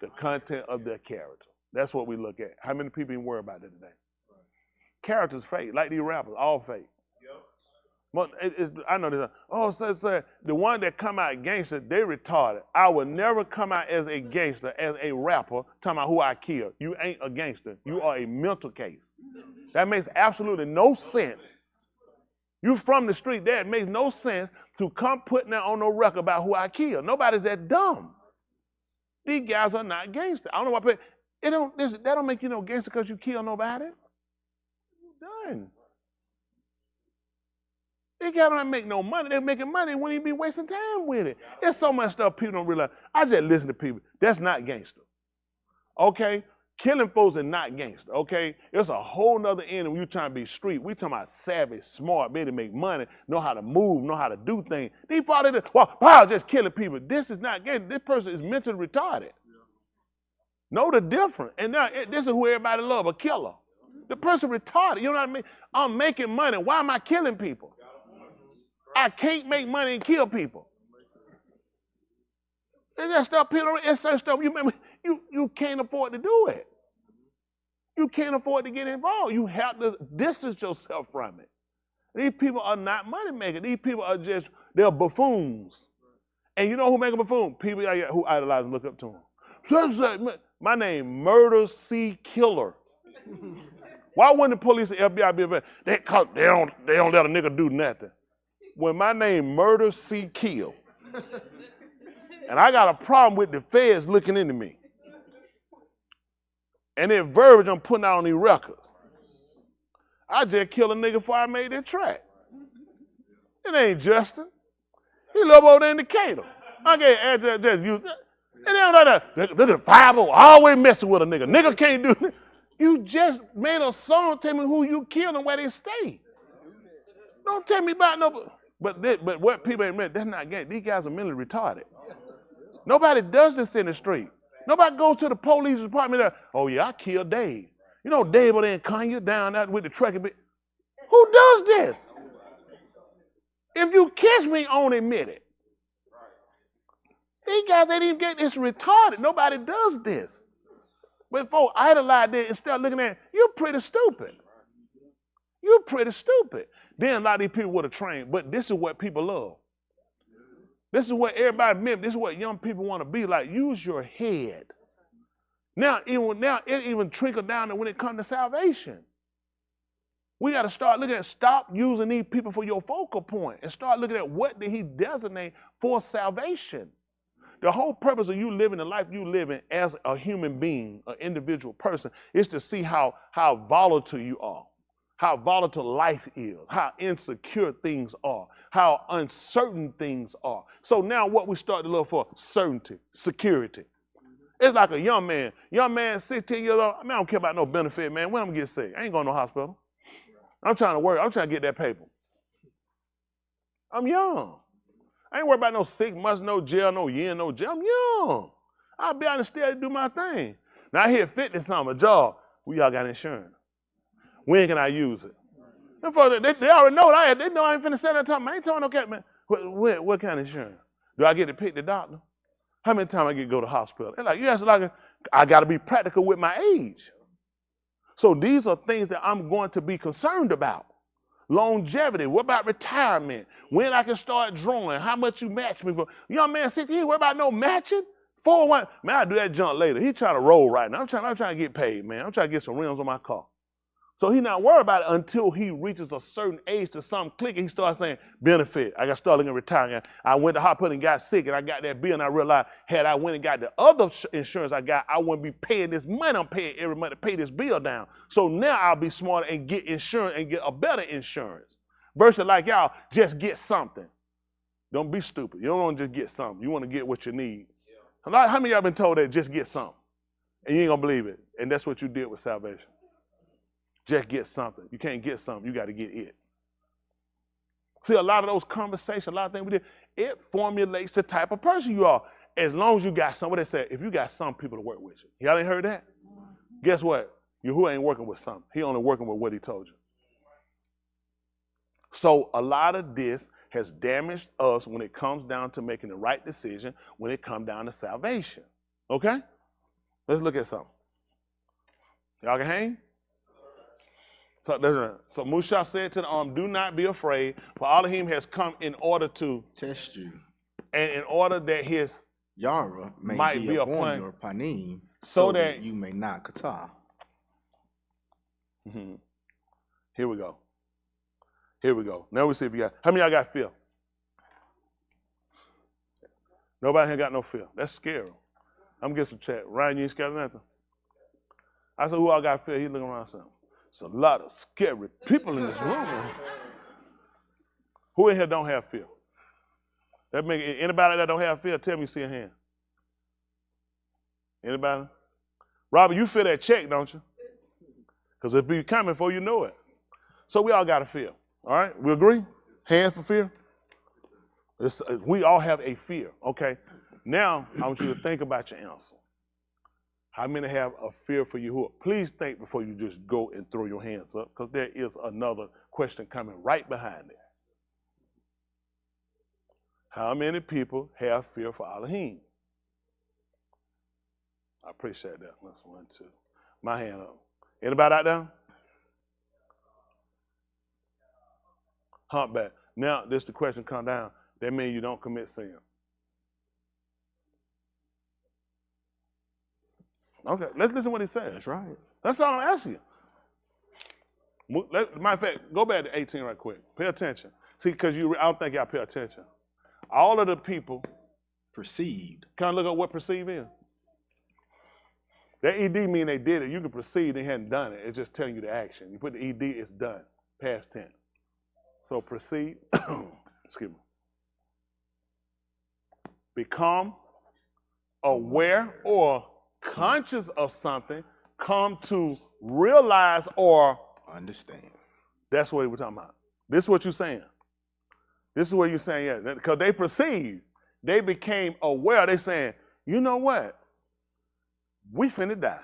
the content of their character. That's what we look at. How many people even worry about that today? Right. Character's fake, like these rappers, all fake. Yep. I know this. Oh, so the one that come out gangster, they retarded. I would never come out as a gangster, as a rapper, talking about who I killed. You ain't a gangster. You are a mental case. That makes absolutely no sense. You from the street, that makes no sense to come putting that on no record about who I killed. Nobody's that dumb. These guys are not gangster. I don't know why. That don't make you no gangster because you kill nobody. You're done. These guys don't make no money. They're making money. They wouldn't even be wasting time with it. There's so much stuff people don't realize. I just listen to people. That's not gangster. Okay? Killing folks is not gangster, okay? It's a whole nother end when you trying to be street. We talking about savage, smart, be able to make money, know how to move, know how to do things. These fathers, wow, just killing people. This is not gangster. This person is mentally retarded. Know the difference. And now this is who everybody love, a killer. The person retarded, you know what I mean? I'm making money. Why am I killing people? I can't make money and kill people. It's that stuff, people, it's that stuff, you can't afford to do it. You can't afford to get involved. You have to distance yourself from it. These people are not money makers. These people are just, they're buffoons. And you know who make a buffoon? People who idolize and look up to them. My name, Murder C. Killer. Why wouldn't the police and FBI be involved? They don't let a nigga do nothing. When my name, Murder C. Kill. And I got a problem with the feds looking into me. And that verbiage I'm putting out on these records. I just killed a nigga before I made that track. It ain't Justin. He live over there in Decatur. I get address just use it. And they don't like that. Look at 5 always messing with a nigga. Nigga can't do it. You just made a song tell me who you killed and where they stay. Don't tell me about no. But what people ain't meant, that's not gay. These guys are mentally retarded. Nobody does this in the street. Nobody goes to the police department. Oh yeah, I killed Dave. You know Dave over there in Kanye down out with the truck. Who does this? If you catch me, on admit it. These guys ain't even get this retarded. Nobody does this. But folks idolize this and start looking at it, you're pretty stupid. You're pretty stupid. Then a lot of these people would have trained, but this is what people love. This is what everybody meant. This is what young people want to be like. Use your head. Now it even trickled down to when it comes to salvation. We got to start looking at, stop using these people for your focal point and start looking at what did he designate for salvation. The whole purpose of you living the life you live in as a human being, an individual person, is to see how volatile you are, how volatile life is, how insecure things are, how uncertain things are. So now what we start to look for, certainty, security. It's like a young man 16 years old, I mean, I don't care about no benefit, man. When I'm gonna get sick, I ain't going to no hospital. I'm trying to work, I'm trying to get that paper. I'm young. I ain't worried about no 6 months, no jail, no yearn, no jail. I'm young. I'll be out and still do my thing. Now I hit 50-something, a job. We all got insurance. When can I use it? They already know that. They know I ain't finna say that time. I ain't telling no cat, man. What kind of insurance? Do I get to pick the doctor? How many times I get to go to the hospital? They're like, yes, I got to be practical with my age. So these are things that I'm going to be concerned about. Longevity. What about retirement? When I can start drawing? How much you match me for? Young man, 16, what about no matching? 401. Man, I'll do that junk later. He trying to roll right now. I'm trying to get paid, man. I'm trying to get some rims on my car. So he not worried about it until he reaches a certain age to something click and he starts saying, benefit. I got to start looking at retirement. I went to hospital and got sick and I got that bill and I realized had I went and got the other insurance I got, I wouldn't be paying this money I'm paying every month to pay this bill down. So now I'll be smarter and get insurance and get a better insurance. Versus like y'all, just get something. Don't be stupid. You don't want to just get something. You want to get what you need. Yeah. How many of y'all been told that just get something? And you ain't going to believe it. And that's what you did with salvation. Just get something. You can't get something. You got to get it. See, a lot of those conversations, a lot of things we did, it formulates the type of person you are. As long as you got somebody that said, if you got some people to work with you. Y'all ain't heard that? Guess what? Yahuah ain't working with some. He only working with what he told you. So a lot of this has damaged us when it comes down to making the right decision, when it comes down to salvation. Okay? Let's look at something. Y'all can hang? So Musha said to the arm, do not be afraid, for Elohim has come in order to test you, and in order that his Yara might be upon your panim, so that you may not kata. Mm-hmm. Here we go. Here we go. Now we see if you got, how many of y'all got fear? Nobody here got no fear. That's scary. I'm gonna get some chat. Ryan, you ain't scared of nothing? I said, who all got fear? He looking around something. It's a lot of scary people in this room. Who in here don't have fear? Anybody that don't have fear, tell me, see a hand. Anybody? Robert, you feel that check, don't you? Because it'll be coming before you know it. So we all got a fear. All right? We agree? Hands for fear? We all have a fear. Okay? Now, I want you to think about your answer. How many have a fear for Yahuah? Please think before you just go and throw your hands up, because there is another question coming right behind it. How many people have fear for Elohim? I appreciate that. That's 1, 2. My hand up. Anybody out there? Humpback. Now, this the question come down. That means you don't commit sin. Okay, let's listen to what he says. That's right. That's all I'm asking you. Matter of fact, go back to 18 right quick. Pay attention. See, because I don't think y'all pay attention. All of the people Perceived. kind of look at what perceive is. That ED mean they did it. You can perceive they hadn't done it. It's just telling you the action. You put the ED, it's done. Past tense. So perceive, excuse me. Become aware or conscious of something, come to realize or understand. That's what we're talking about. This is what you're saying. This is what you're saying, yeah. Because they perceived, they became aware. They saying, you know what? We finna die.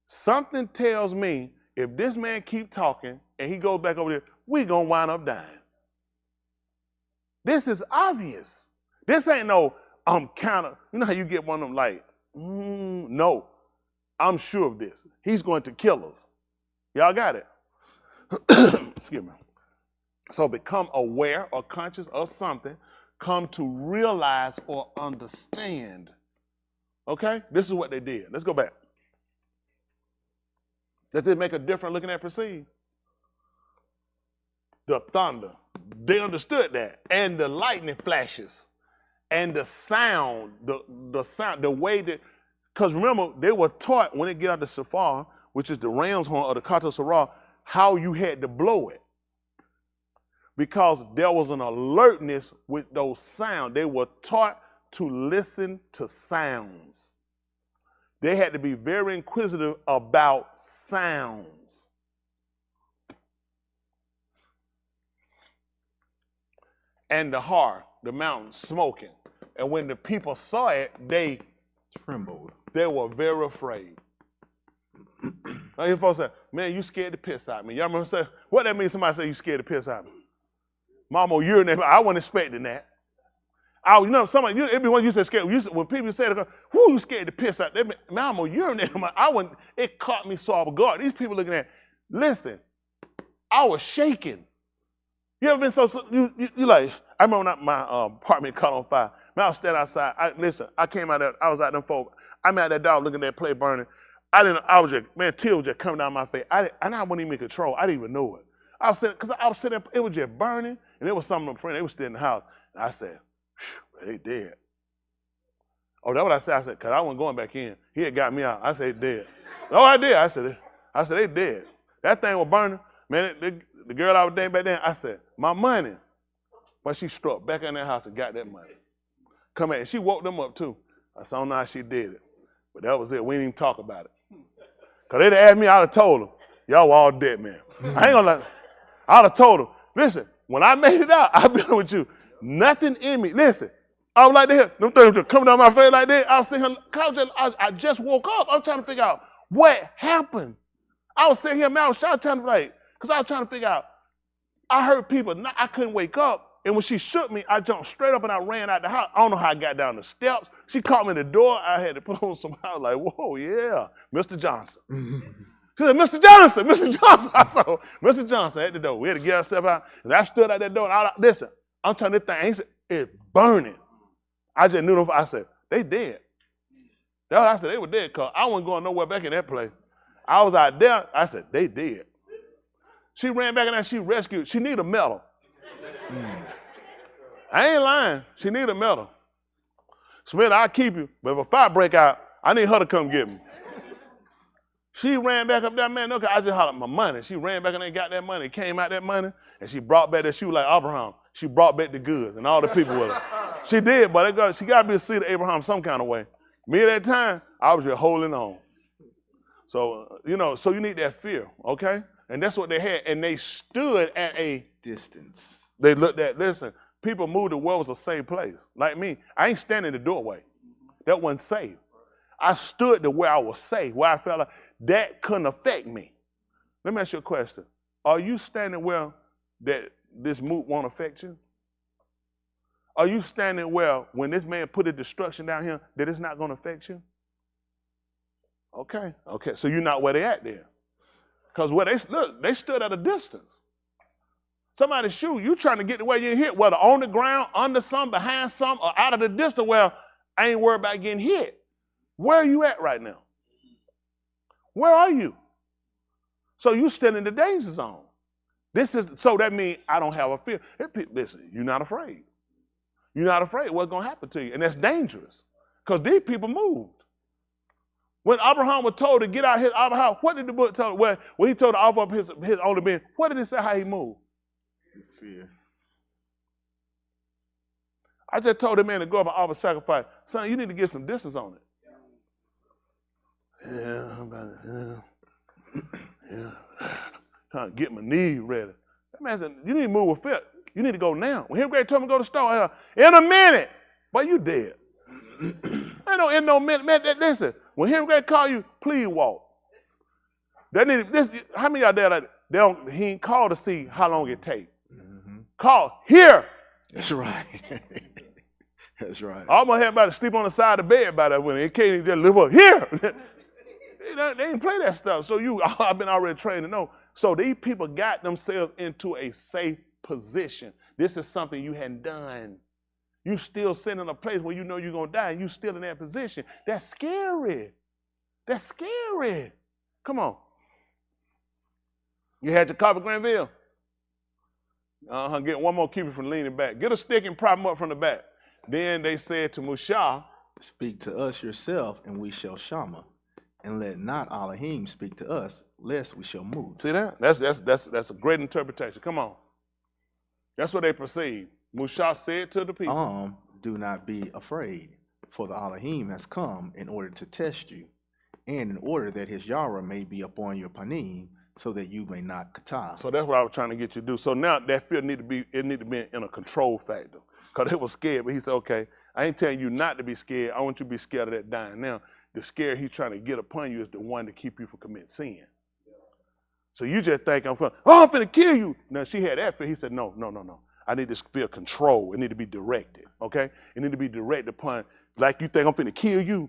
Something tells me if this man keep talking and he goes back over there, we gonna wind up dying. This is obvious. This ain't no, I'm kind of, you know how you get one of them like, no, I'm sure of this. He's going to kill us. Y'all got it? Excuse me. So become aware or conscious of something, come to realize or understand. Okay? This is what they did. Let's go back. Does it make a difference looking at perceive? The thunder. They understood that. And the lightning flashes. And the sound, the sound, the way that, because remember, they were taught when they get out the shofar, which is the ram's horn or the kata sarah, how you had to blow it. Because there was an alertness with those sounds. They were taught to listen to sounds. They had to be very inquisitive about sounds. And the heart, the mountain, smoking. And when the people saw it, they trembled. They were very afraid. I hear folks say, man, you scared the piss out of me. Y'all remember saying, what that means? Somebody say you scared the piss out of me. Mama, urinate. I wasn't expecting that. You know, somebody, everyone used to scared. When people said, who you scared the piss out? Mama, urinate. It caught me so off guard. These people looking at, listen, I was shaking. You ever been so you like, I remember when my apartment caught on fire. Man, I was standing outside. I came out there, I was out them folk. I'm at that dog looking at that plate burning. Tears was just coming down my face. I wasn't even in control. I didn't even know it. I was sitting, it was just burning, and there was some of my friends, they were still in the house. And I said, they dead. Oh, that's what I said. I said, because I wasn't going back in. He had got me out. I said, they dead. No, I did. I said, they dead. That thing was burning. Man, the girl I was dating back then, I said, my money. But she struck back in that house and got that money. Come in. She woke them up too. I said, I don't know how she did it. But that was it. We didn't even talk about it. Because they'd asked me, I'd have told them, y'all were all dead, man. I ain't gonna lie. I'd have told them, listen, when I made it out, I've been with you. Nothing in me. Listen, I was like this. Them things just coming down my face like that. I was sitting here, I just woke up. I'm trying to figure out what happened. I was sitting here, man, I was trying to because I was trying to figure out. I heard people, I couldn't wake up. And when she shook me, I jumped straight up and I ran out the house. I don't know how I got down the steps. She caught me at the door. I had to put on some, I was like, whoa, yeah, Mr. Johnson. She said, Mr. Johnson, Mr. Johnson. I saw Mr. Johnson at the door. We had to get ourselves out. And I stood at that door. And listen, I'm telling this thing, it's burning. I just knew them. I said, they dead. That's what I said. They were dead because I wasn't going nowhere back in that place. I was out there. I said, they dead. She ran back in there. She rescued. She needed a medal. I ain't lying. She need a medal. Smith, I'll keep you, but if a fire break out, I need her to come get me. She ran back up there, man. Look, I just hollered my money. She ran back and they got that money, came out that money, and she brought back that. She was like Abraham. She brought back the goods and all the people with her. She did, but she got to be a seed of Abraham some kind of way. Me at that time, I was just holding on. So, so you need that fear, okay? And that's what they had. And they stood at a distance. They looked at, listen, people moved to where was a safe place. Like me, I ain't standing in the doorway. That wasn't safe. I stood to where I was safe, where I felt like that couldn't affect me. Let me ask you a question. Are you standing where that this move won't affect you? Are you standing where when this man put a destruction down here that it's not going to affect you? Okay, so you're not where they at there. Because where they stood at a distance. Somebody shoot, you trying to get the way you hit, whether on the ground, under some, behind some, or out of the distance where I ain't worried about getting hit. Where are you at right now? Where are you? So you still in the danger zone. So that means I don't have a fear. Listen, you're not afraid. You're not afraid what's going to happen to you. And that's dangerous because these people moved. When Abraham was told to get out his house, what did the book tell him? When he told to offer up his only being, what did it say how he moved? Fear. I just told the man to go up and offer sacrifice. Son, you need to get some distance on it. Yeah. Trying to get my knees ready. That man said, you need to move with fear. You need to go now. When Henry Gray told me to go to the store, in a minute. Boy, you dead. I know in no minute. Man, listen, when Henry Gray call you, please walk. How many of y'all there? He ain't called to see how long it take. Mm-hmm. Call here. That's right. That's right. I almost had everybody sleep on the side of the bed by that when it can't just live up here. They ain't play that stuff. So I've been already trained to know. So these people got themselves into a safe position. This is something you hadn't done. You still sitting in a place where you know you're going to die and you still in that position. That's scary. That's scary. Come on. You had your cover, Granville? Get one more, keep it from leaning back. Get a stick and prop him up from the back. Then they said to Mushah, speak to us yourself, and we shall shama. And let not Elohim speak to us, lest we shall move. See that? That's a great interpretation. Come on. That's what they perceived. Mushah said to the people, do not be afraid, for the Elohim has come in order to test you, and in order that his Yara may be upon your panim, so that you may not kata. So that's what I was trying to get you to do. So now that fear need to be in a control factor. Because it was scared, but he said, okay, I ain't telling you not to be scared. I want you to be scared of that dying. Now, the scare he's trying to get upon you is the one to keep you from committing sin. So you just think I'm finna kill you. Now she had that fear. He said, no. I need this fear control. It need to be directed, okay? It need to be directed upon, like you think I'm finna kill you.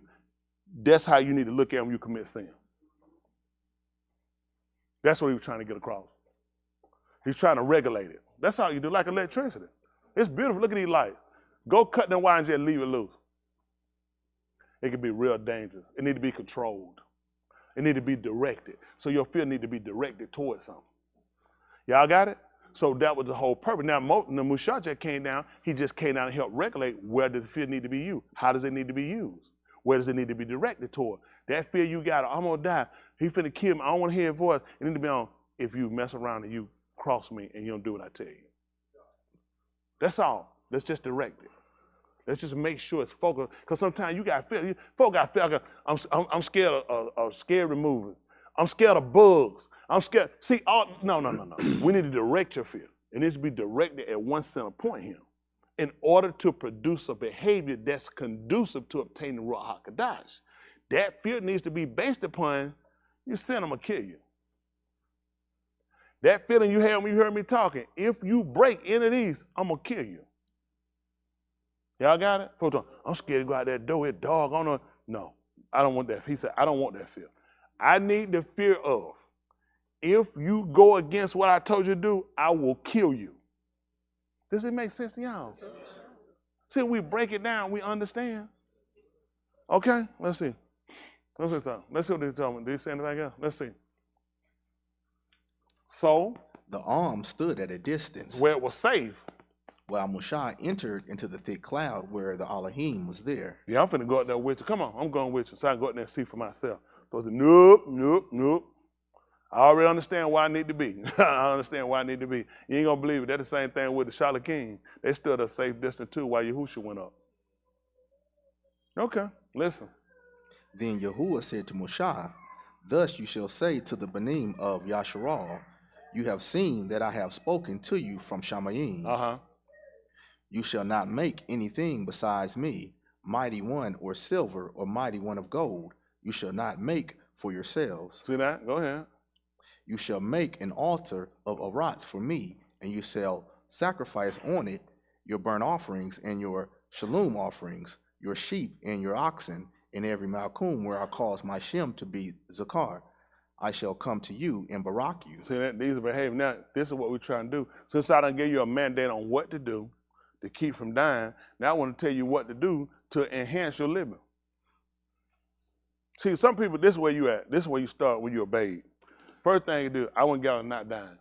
That's how you need to look at when you commit sin. That's what he was trying to get across. He's trying to regulate it. That's how you do, like electricity. It's beautiful. Look at these lights. Go cut them wires and just leave it loose. It can be real dangerous. It need to be controlled. It need to be directed. So your fear need to be directed towards something. Y'all got it? So that was the whole purpose. Now, the Mushah just came down. He just came down and helped regulate where does the fear need to be used? How does it need to be used? Where does it need to be directed toward? That fear you got, I'm going to die. He finna kill me. I don't want to hear his voice. It need to be on, if you mess around and you cross me and you don't do what I tell you. That's all. Let's just direct it. Let's just make sure it's focused. Because sometimes you got fear. Folk got fear. I'm scared of scare removing. I'm scared of bugs. I'm scared. See, no. We need to direct your fear. It needs to be directed at one center point here in order to produce a behavior that's conducive to obtaining the Ruach HaKodesh. That fear needs to be based upon, you sin, I'm going to kill you. That feeling you had when you heard me talking, if you break any of these, I'm going to kill you. Y'all got it? I'm scared to go out that door, it's dog on her. No, I don't want that. He said, I don't want that fear. I need the fear of, if you go against what I told you to do, I will kill you. Does it make sense to y'all? See, we break it down, we understand. Okay, let's see. Let's see something. Let's see what they told me. Did he say anything else? Let's see. So the arm stood at a distance, where it was safe, while Mushah entered into the thick cloud where the Elohim was there. Yeah, I'm finna go out there with you. Come on, I'm going with you. So I can go out there and see for myself. So I said, nope. I already understand where I need to be. I understand where I need to be. You ain't gonna believe it. That's the same thing with the Charlotte King. They stood a safe distance too while Yahushua went up. Okay, listen. Then Yahuah said to Mushah, thus you shall say to the Banim of Yasharal, you have seen that I have spoken to you from Shamayim. You shall not make anything besides me, mighty one or silver or mighty one of gold. You shall not make for yourselves. See that? Go ahead. You shall make an altar of arats for me, and you shall sacrifice on it your burnt offerings and your shalom offerings, your sheep and your oxen, in every malkum where I cause my shem to be zakar. I shall come to you and barack you. See, these are behavior. Now, this is what we're trying to do. Since I done gave you a mandate on what to do to keep from dying, now I want to tell you what to do to enhance your living. See, some people, this is where you at. This is where you start when you're a babe. First thing you do, I want to get out of not dying.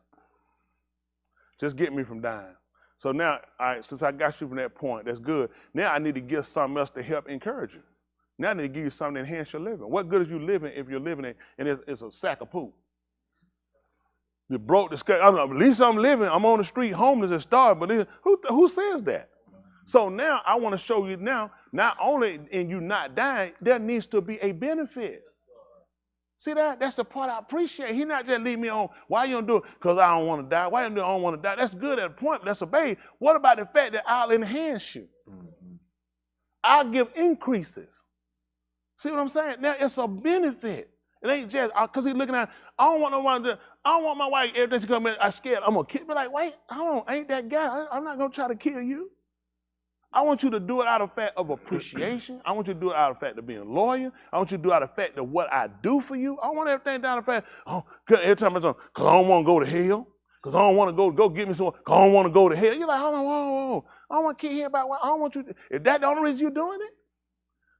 Just get me from dying. So now, all right, since I got you from that point, that's good. Now I need to give something else to help encourage you. Now I need to give you something to enhance your living. What good is you living if you're living and it's a sack of poop? You broke the scale. At least I'm living. I'm on the street homeless and starving. But who says that? So now I want to show you now, not only in you not dying, there needs to be a benefit. See that? That's the part I appreciate. He not just leave me on, why you don't do it? Because I don't want to die. Why you don't do it? I don't want to die. That's good at a point. That's a babe. What about the fact that I'll enhance you? I'll give increases. See what I'm saying? Now it's a benefit. It ain't just because he's looking at. I don't want no one to. I don't want my wife every time she come in. I'm scared. I'm gonna kill. Be like, wait, I ain't that guy. I'm not gonna try to kill you. I want you to do it out of fact of appreciation. I want you to do it out of fact of being loyal. I want you to do it out of fact of what I do for you. I want everything down to fact. Oh, every time I'm because I don't want to go to hell. Because I don't want to go get me someone. Because I don't want to go to hell. You're like, hold on, whoa. I don't want to keep hearing about what I don't want you to. Is that the only reason you're doing it?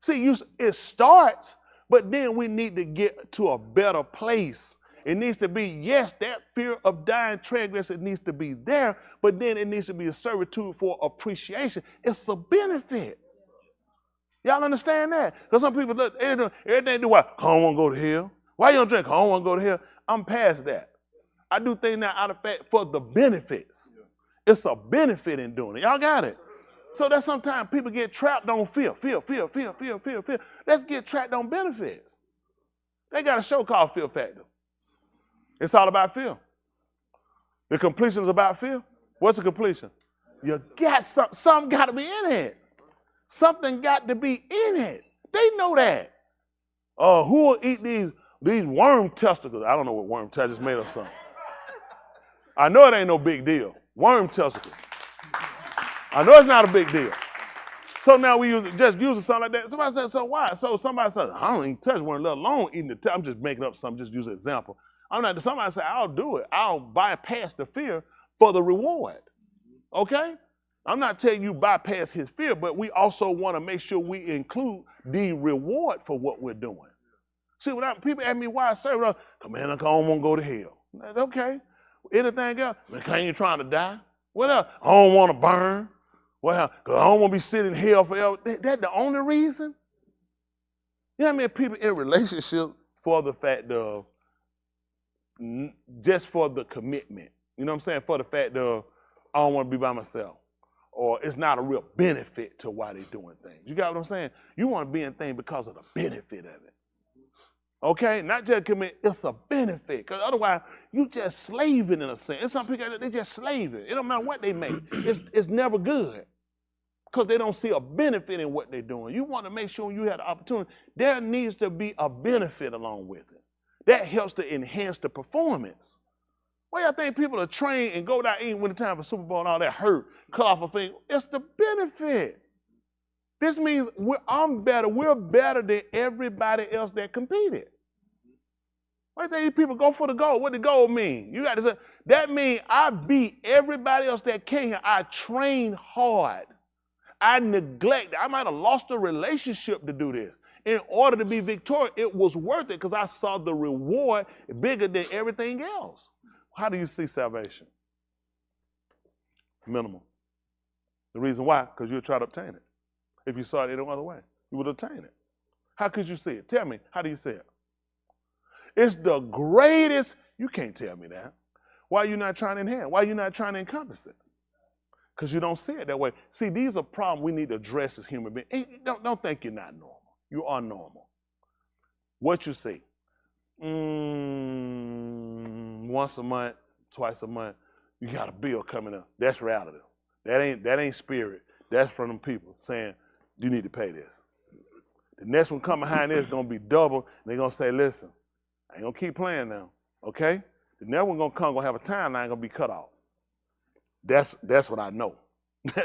See, it starts, but then we need to get to a better place. It needs to be, yes, that fear of dying transgress, it needs to be there, but then it needs to be a servitude for appreciation. It's a benefit. Y'all understand that? Because some people look, everything do what? I don't want to go to hell. Why you don't drink? I don't want to go to hell. I'm past that. I do things now out of fact for the benefits. It's a benefit in doing it. Y'all got it? So that sometimes people get trapped on fear. Let's get trapped on benefits. They got a show called Fear Factor. It's all about fear. The completion is about fear. What's the completion? You got something got to be in it. Something got to be in it. They know that. Who will eat these worm testicles? I don't know what worm testicles. I just made up something. I know it ain't no big deal. Worm testicles. I know it's not a big deal. So now we just using something like that. Somebody said, so why? So somebody said, I don't even touch one, let alone eating the I'm just making up something, just use an example. Somebody said, I'll do it. I'll bypass the fear for the reward. Okay? I'm not telling you bypass his fear, but we also want to make sure we include the reward for what we're doing. See, when people ask me why I serve, come man, I don't want to go to hell. Okay. Anything else? Man, I ain't trying to die. What else? I don't want to burn. Well, because I don't want to be sitting in hell forever. That's the only reason? You know what I mean? People in relationships for the fact of, just for the commitment. You know what I'm saying? For the fact of, I don't want to be by myself. Or it's not a real benefit to why they're doing things. You got what I'm saying? You want to be in things because of the benefit of it. Okay? Not just commit, it's a benefit. Because otherwise, you just slaving in a sense. And some people, they just slaving. It don't matter what they make. It's never good. Because they don't see a benefit in what they're doing. You want to make sure you have the opportunity. There needs to be a benefit along with it. That helps to enhance the performance. Why y'all think people are trained and go down eating when the time for Super Bowl and all that hurt, cut off a thing? It's the benefit. This means I'm better. We're better than everybody else that competed. Why think people go for the gold? What the gold mean? You got to say, that means I beat everybody else that came here. I trained hard. I neglected. I might have lost a relationship to do this. In order to be victorious, it was worth it because I saw the reward bigger than everything else. How do you see salvation? Minimal. The reason why? Because you'll try to obtain it. If you saw it any other way, you would obtain it. How could you see it? Tell me, how do you see it? It's the greatest. You can't tell me that. Why are you not trying to enhance? Why are you not trying to encompass it? Because you don't see it that way. See, these are problems we need to address as human beings. Hey, don't think you're not normal. You are normal. What you see? Once a month, twice a month, you got a bill coming up. That's reality. That ain't spirit. That's from them people saying, you need to pay this. The next one coming behind this is going to be double. They're going to say, listen, I ain't going to keep playing now, okay? The next one going to come, going to have a timeline, going to be cut off. That's what I know.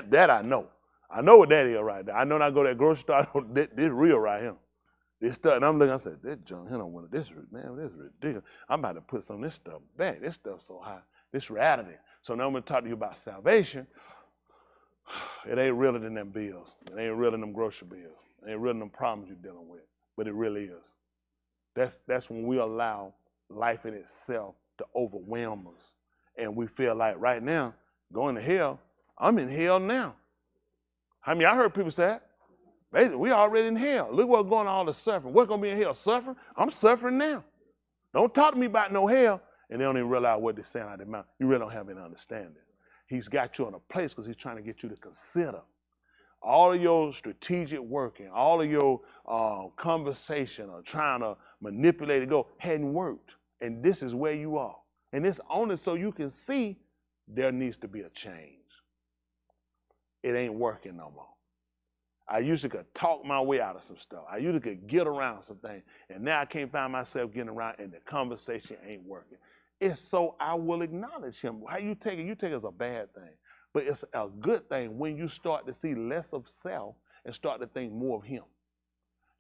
that I know. I know what that is right there. I know when I go to that grocery store, I know this real right here. This stuff, and I'm looking, I said, this junk, he don't want this, man, this is ridiculous. I'm about to put some of this stuff back. This stuff's so high. This Radiate. So now I'm going to talk to you about salvation. It ain't realer than them bills. It ain't realer than them grocery bills. It ain't realer than them problems you're dealing with. But it really is. That's when we allow life in itself to overwhelm us. And we feel like right now, going to hell, I'm in hell now. I mean, I heard people say that. Basically, we already in hell. Look what's going on, all the suffering. What's going to be in hell? Suffering? I'm suffering now. Don't talk to me about no hell. And they don't even realize what they're saying out of their mouth. You really don't have any understanding. He's got you in a place because he's trying to get you to consider all of your strategic working, all of your conversation or trying to manipulate it, hadn't worked. And this is where you are. And it's only so you can see there needs to be a change. It ain't working no more. I usually could talk my way out of some stuff. I usually could get around some things. And now I can't find myself getting around and the conversation ain't working. It's so I will acknowledge him. How you take it as a bad thing. But it's a good thing when you start to see less of self and start to think more of him.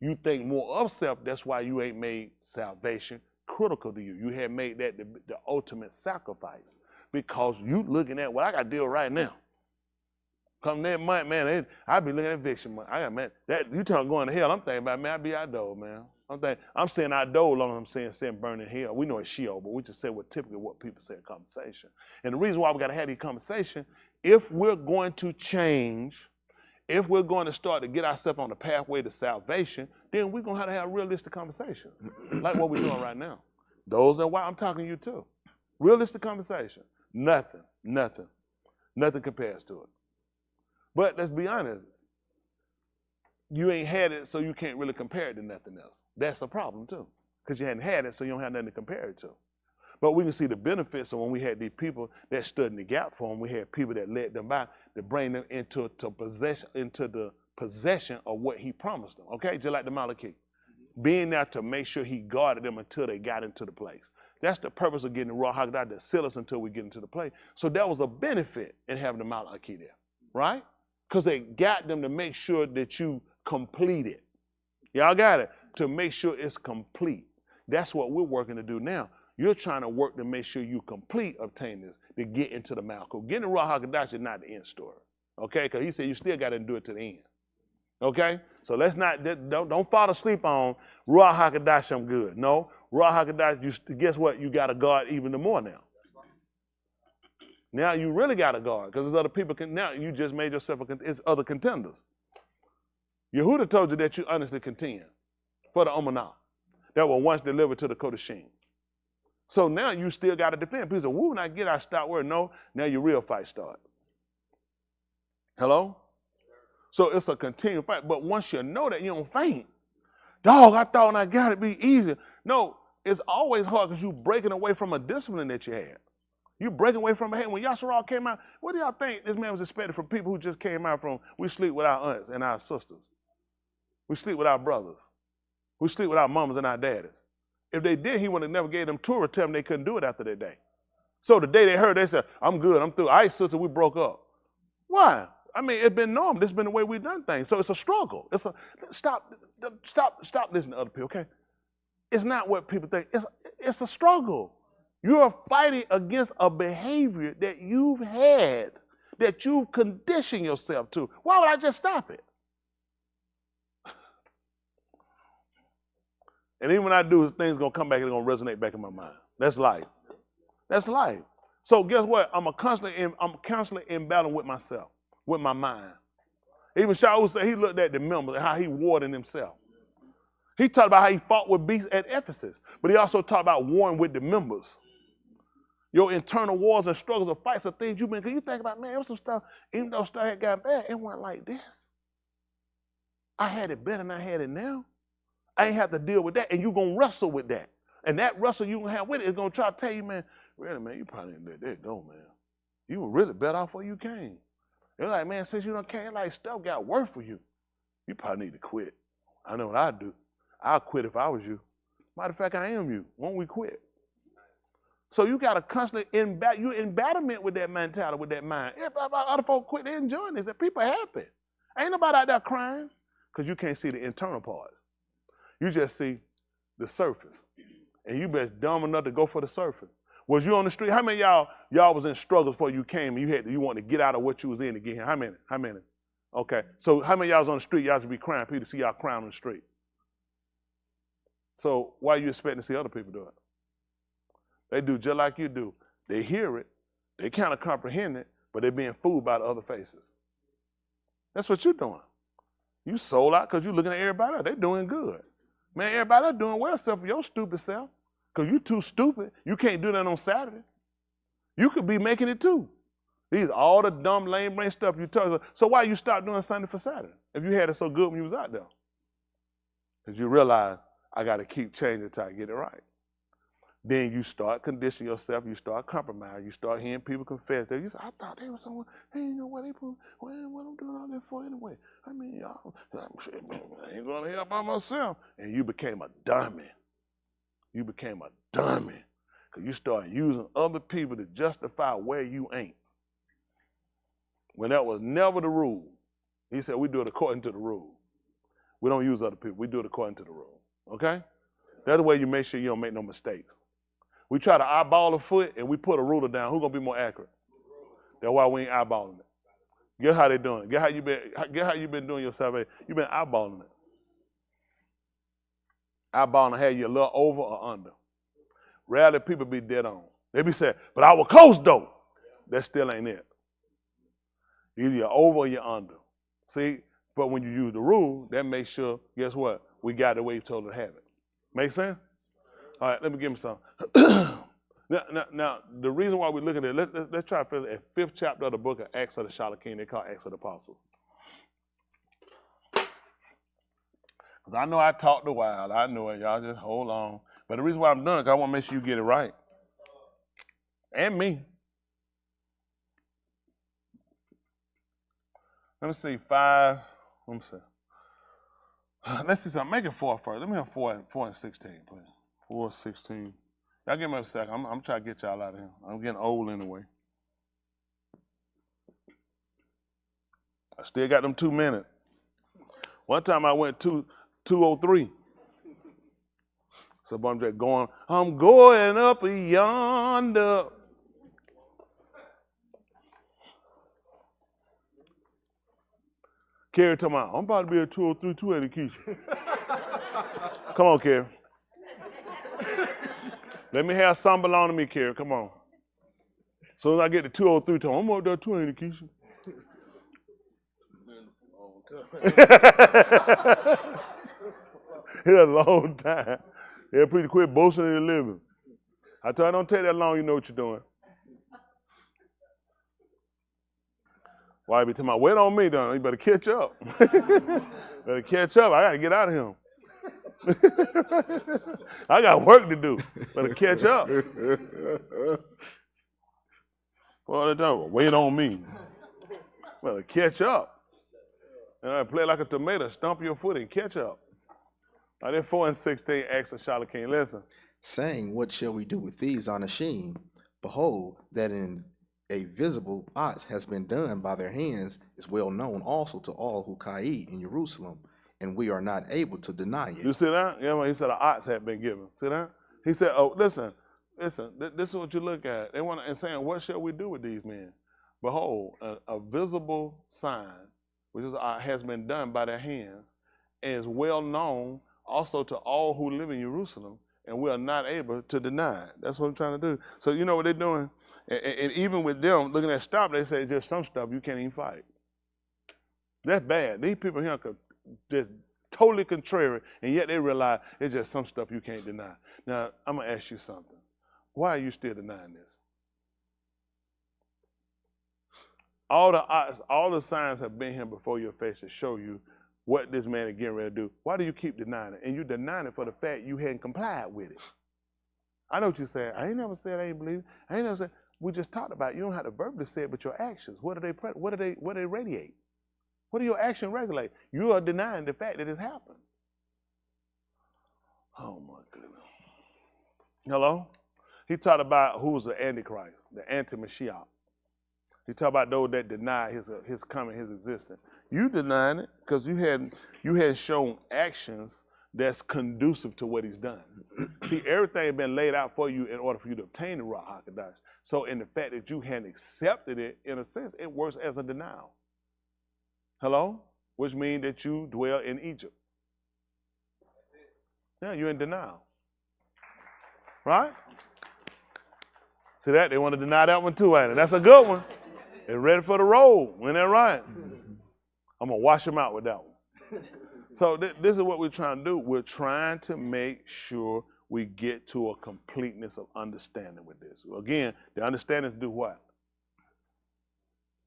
You think more of self, that's why you ain't made salvation critical to you. You have made that the ultimate sacrifice because you looking at what I got to deal right now. Come that month, man, I be looking at eviction month. I got, man, that you talking going to hell, I'm thinking about, man, I be outdoor, man. I'm saying outdoor long as I'm saying burning hell. We know it's Sheol, but we just say typically what people say in conversation. And the reason why we got to have these conversations, if we're going to change, if we're going to start to get ourselves on the pathway to salvation, then we're going to have realistic conversations, like what we're doing right now. Those are why I'm talking to you too. Realistic conversation. Nothing compares to it. But let's be honest, you ain't had it, so you can't really compare it to nothing else. That's a problem too, because you hadn't had it, so you don't have nothing to compare it to. But we can see the benefits of when we had these people that stood in the gap for them. We had people that led them by to bring them into the possession of what he promised them. Okay, just like the Malachite, being there to make sure he guarded them until they got into the place. That's the purpose of getting the Ruach HaKodesh to seal us until we get into the place. So that was a benefit in having the Malachite there, right? Because they got them to make sure that you complete it. Y'all got it? To make sure it's complete. That's what we're working to do now. You're trying to work to make sure you complete obtain this, to get into the Malachite. Getting the Ruach HaKodesh is not the end story. Okay? Because he said you still got to do it to the end. Okay? So let's not, don't fall asleep on Ruach HaKodesh, I'm good. No. Ruach HaKodesh, guess what? You got to guard even more now. Now you really got to guard because there's other people. Now you just made yourself other contenders. Yahuah told you that you honestly contend for the Omanah that were once delivered to the Kodashim. So now you still got to defend. People say, "Woo, when I get, I stop word." No, now your real fight start. Hello? So it's a continued fight. But once you know that, you don't faint. Dog, I thought I got it be easier. No, it's always hard because you're breaking away from a discipline that you had. You breaking away from a hand. When Yasharal came out, what do y'all think this man was expected from people who just came out from, we sleep with our aunts and our sisters. We sleep with our brothers. We sleep with our mamas and our daddies. If they did, he would have never gave them Torah, tell them they couldn't do it after their day. So the day they heard, they said, I'm good, I'm through. All right, sister, we broke up. Why? I mean, it's been normal. This has been the way we've done things. So it's a struggle. Stop listening to other people, okay? It's not what people think. It's a struggle. You're fighting against a behavior that you've had, that you've conditioned yourself to. Why would I just stop it? And even when I do, things going to come back and they're going to resonate back in my mind. That's life. That's life. So guess what? I'm constantly in battle with myself, with my mind. Even Shaul said he looked at the members and how he warred in himself. He talked about how he fought with beasts at Ephesus, but he also talked about warring with the members. Your internal wars and struggles or fights are things you've been, because you think about, man, there was some stuff, even though stuff had gotten bad, it wasn't like this. I had it better than I had it now. I ain't have to deal with that, and you're going to wrestle with that. And that wrestle you're going to have with it is going to try to tell you, man, really, man, you probably didn't let that go, man. You were really better off before you came. They're like, man, since you done came, like stuff got worse for you. You probably need to quit. I know what I'd do. I'll quit if I was you. Matter of fact, I am you. Won't we quit? So you got to constantly you're in battlement with that mentality, with that mind. If other folks quit, they're enjoying this. That people happy. Ain't nobody out there crying because you can't see the internal parts. You just see the surface. And you been dumb enough to go for the surface. Was you on the street? How many y'all was in struggle before you came and you wanted to get out of what you was in to get here? How many? How many? Okay. So how many y'all was on the street? Y'all should be crying people to see y'all crying on the street. So why are you expecting to see other people do it? They do just like you do. They hear it, they kind of comprehend it, but they're being fooled by the other faces. That's what you're doing. You sold out because you're looking at everybody else. They're doing good. Man, everybody else doing well except for your stupid self. Because you too stupid. You can't do that on Saturday. You could be making it too. These are all the dumb, lame brain stuff you tell us. So why you stop doing Sunday for Saturday if you had it so good when you was out there? Because you realize I got to keep changing until I get it right. Then you start conditioning yourself. You start compromising. You start hearing people confess. You say, I thought they were someone. They didn't know what they put. What I'm doing all that for anyway. I mean, y'all, I ain't going to help by myself. And you became a dummy. You became a dummy. Because you start using other people to justify where you ain't. When that was never the rule. He said, we do it according to the rule. We don't use other people. We do it according to the rule. Okay? That's the way you make sure you don't make no mistakes. We try to eyeball a foot and we put a ruler down. Who's gonna be more accurate? That's why we ain't eyeballing it. Guess how they doing it. Guess how you been doing your salvation. You've been eyeballing it. Eyeballing had you a little over or under. Rarely people be dead on. They be saying, but I was close though. That still ain't it. Either you're over or you're under. See, but when you use the rule, that makes sure, guess what? We got the way you told us to have it. Make sense? All right, let me give him some. now, the reason why we're looking at it, let's try to figure out the 5th chapter of the book of Acts of the Shalom. They call Acts of the Apostles. Because I know I talked a while. I know it. Y'all just hold on. But the reason why I'm doing it is I want to make sure you get it right. And me. Let me see, 5. Let me see. Let's see something. Make it 4 first. Let me have 4 and 16, please. 4, 16. Y'all give me a second. I'm trying to get y'all out of here. I'm getting old anyway. I still got them 2 minutes. One time I went 2:03. So I'm just going, I'm going up yonder. Carrie told me, I'm about to be at 2:03, 280 Keisha. Come on, Carrie. Let me have some belong to me, Carrie. Come on. As soon as I get to 2:03, tell me, I'm up there 280 Keisha. It's a long time. Yeah, pretty quick, boasting in the living. I tell you, don't take that long, you know what you're doing. Why you be telling me, wait on me, don't you? Better catch up. Better catch up. I got to get out of him. I got work to do. Better catch up. Well, they don't wait on me. Better catch up. And I play like a tomato, stomp your foot and catch up. Now, then 4 and 16, Acts of Shalom. Listen. Saying, what shall we do with these Anashim? Behold, that in a visible act has been done by their hands is well known also to all who kaid in Jerusalem, and we are not able to deny it. You see that? Yeah, he said the ox had been given. See that? He said, oh, listen, this is what you look at. They want to, and saying, what shall we do with these men? Behold, a visible sign, which is, has been done by their hands, and is well known also to all who live in Jerusalem, and we are not able to deny it. That's what I'm trying to do. So you know what they're doing? And even with them looking at stuff, they say just some stuff you can't even fight. That's bad. These people here are just totally contrary, and yet they realize it's just some stuff you can't deny. Now, I'm going to ask you something. Why are you still denying this? All the signs have been here before your face to show you what this man is getting ready to do. Why do you keep denying it? And you denying it for the fact you hadn't complied with it. I know what you're saying. I ain't never said I ain't believe it. I ain't never said. We just talked about it. You don't have to verbally say it, but your actions. What do they radiate? What do your actions regulate? You are denying the fact that it's happened. Oh my goodness. Hello? He talked about who was the Antichrist, the anti-Mashiach. He talked about those that deny his coming, his existence. You denying it because you hadn't shown actions that's conducive to what he's done. See, everything has been laid out for you in order for you to obtain the Ruach HaKodesh. So in the fact that you hadn't accepted it, in a sense, it works as a denial. Hello? Which means that you dwell in Egypt. Yeah, you're in denial. Right? See that? They want to deny that one too, ain't it? That's a good one. They're ready for the roll. When they're right. I'm going to wash them out with that one. So this is what we're trying to do. We're trying to make sure we get to a completeness of understanding with this. Again, the understanding is do what?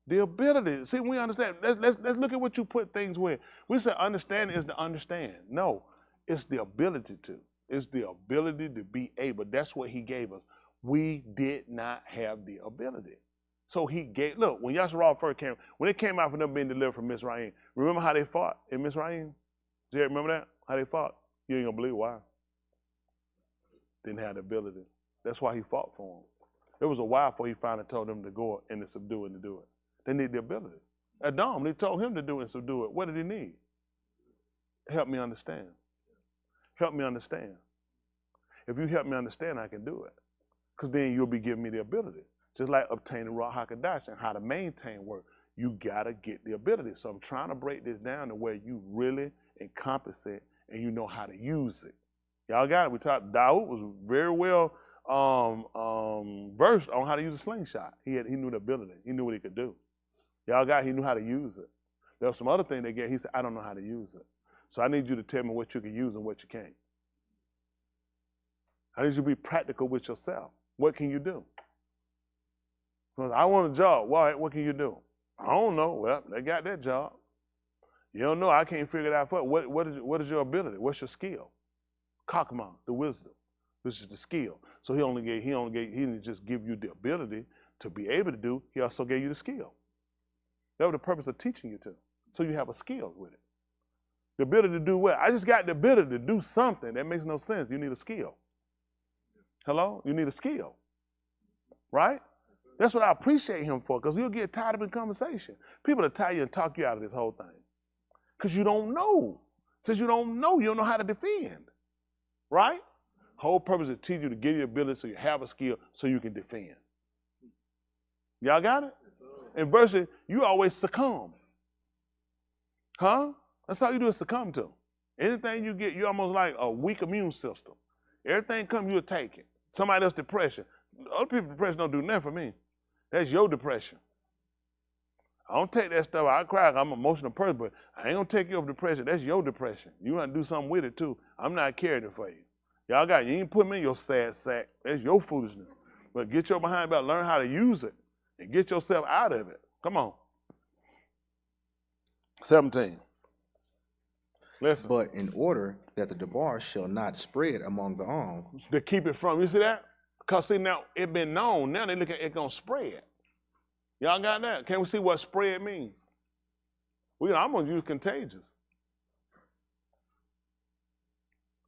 The ability. See, we understand. Let's look at what you put things with. We say understanding is to understand. No, it's the ability to. It's the ability to be able. That's what he gave us. We did not have the ability. So he gave, look, when Yasharal first came, when it came out from them being delivered from Mizraim, remember how they fought in Mizraim? Jared, remember that? How they fought? You ain't gonna believe why. Didn't have the ability. That's why he fought for them. It was a while before he finally told them to go and to subdue and to do it. They need the ability. Adam, they told him to do it and subdue it. What did he need? Help me understand. Help me understand. If you help me understand, I can do it. Because then you'll be giving me the ability. Just like obtaining Ruach HaKodesh and how to maintain work. You gotta get the ability. So I'm trying to break this down to where you really encompass it and you know how to use it. Y'all got it. We talked, Dawood was very well versed on how to use a slingshot. He knew the ability. He knew what he could do. Y'all got it. He knew how to use it. There was some other thing they get. He said, I don't know how to use it. So I need you to tell me what you can use and what you can't. I need you to be practical with yourself. What can you do? So I want a job. Why? What can you do? I don't know. Well, they got that job. You don't know. I can't figure it out for you. What is your ability? What's your skill? Kakma, the wisdom, which is the skill. So he didn't just give you the ability to be able to do. He also gave you the skill. That was the purpose of teaching you to. So you have a skill with it. The ability to do what? I just got the ability to do something. That makes no sense. You need a skill. Hello? You need a skill. Right? That's what I appreciate him for, because you'll get tired of in conversation. People will tell you and talk you out of this whole thing. Because you don't know. Since you don't know how to defend. Right? Whole purpose is to teach you to get your ability so you have a skill so you can defend. Y'all got it? In verses, you always succumb. Huh? That's all you do is succumb to. Anything you get, you're almost like a weak immune system. Everything comes, you'll take it. Somebody else's depression. Other people's depression don't do nothing for me. That's your depression. I don't take that stuff. I cry. I'm an emotional person, but I ain't going to take your depression. That's your depression. You want to do something with it, too. I'm not carrying it for you. Y'all got it. You ain't put me in your sad sack. That's your foolishness. But get your behind back, learn how to use it, and get yourself out of it. Come on. 17. Listen. But in order that the debar shall not spread among the arms. To keep it from, you see that? Because see now, it been known. Now they look at it going to spread. Y'all got that? Can we see what spread means? I'm going to use contagious.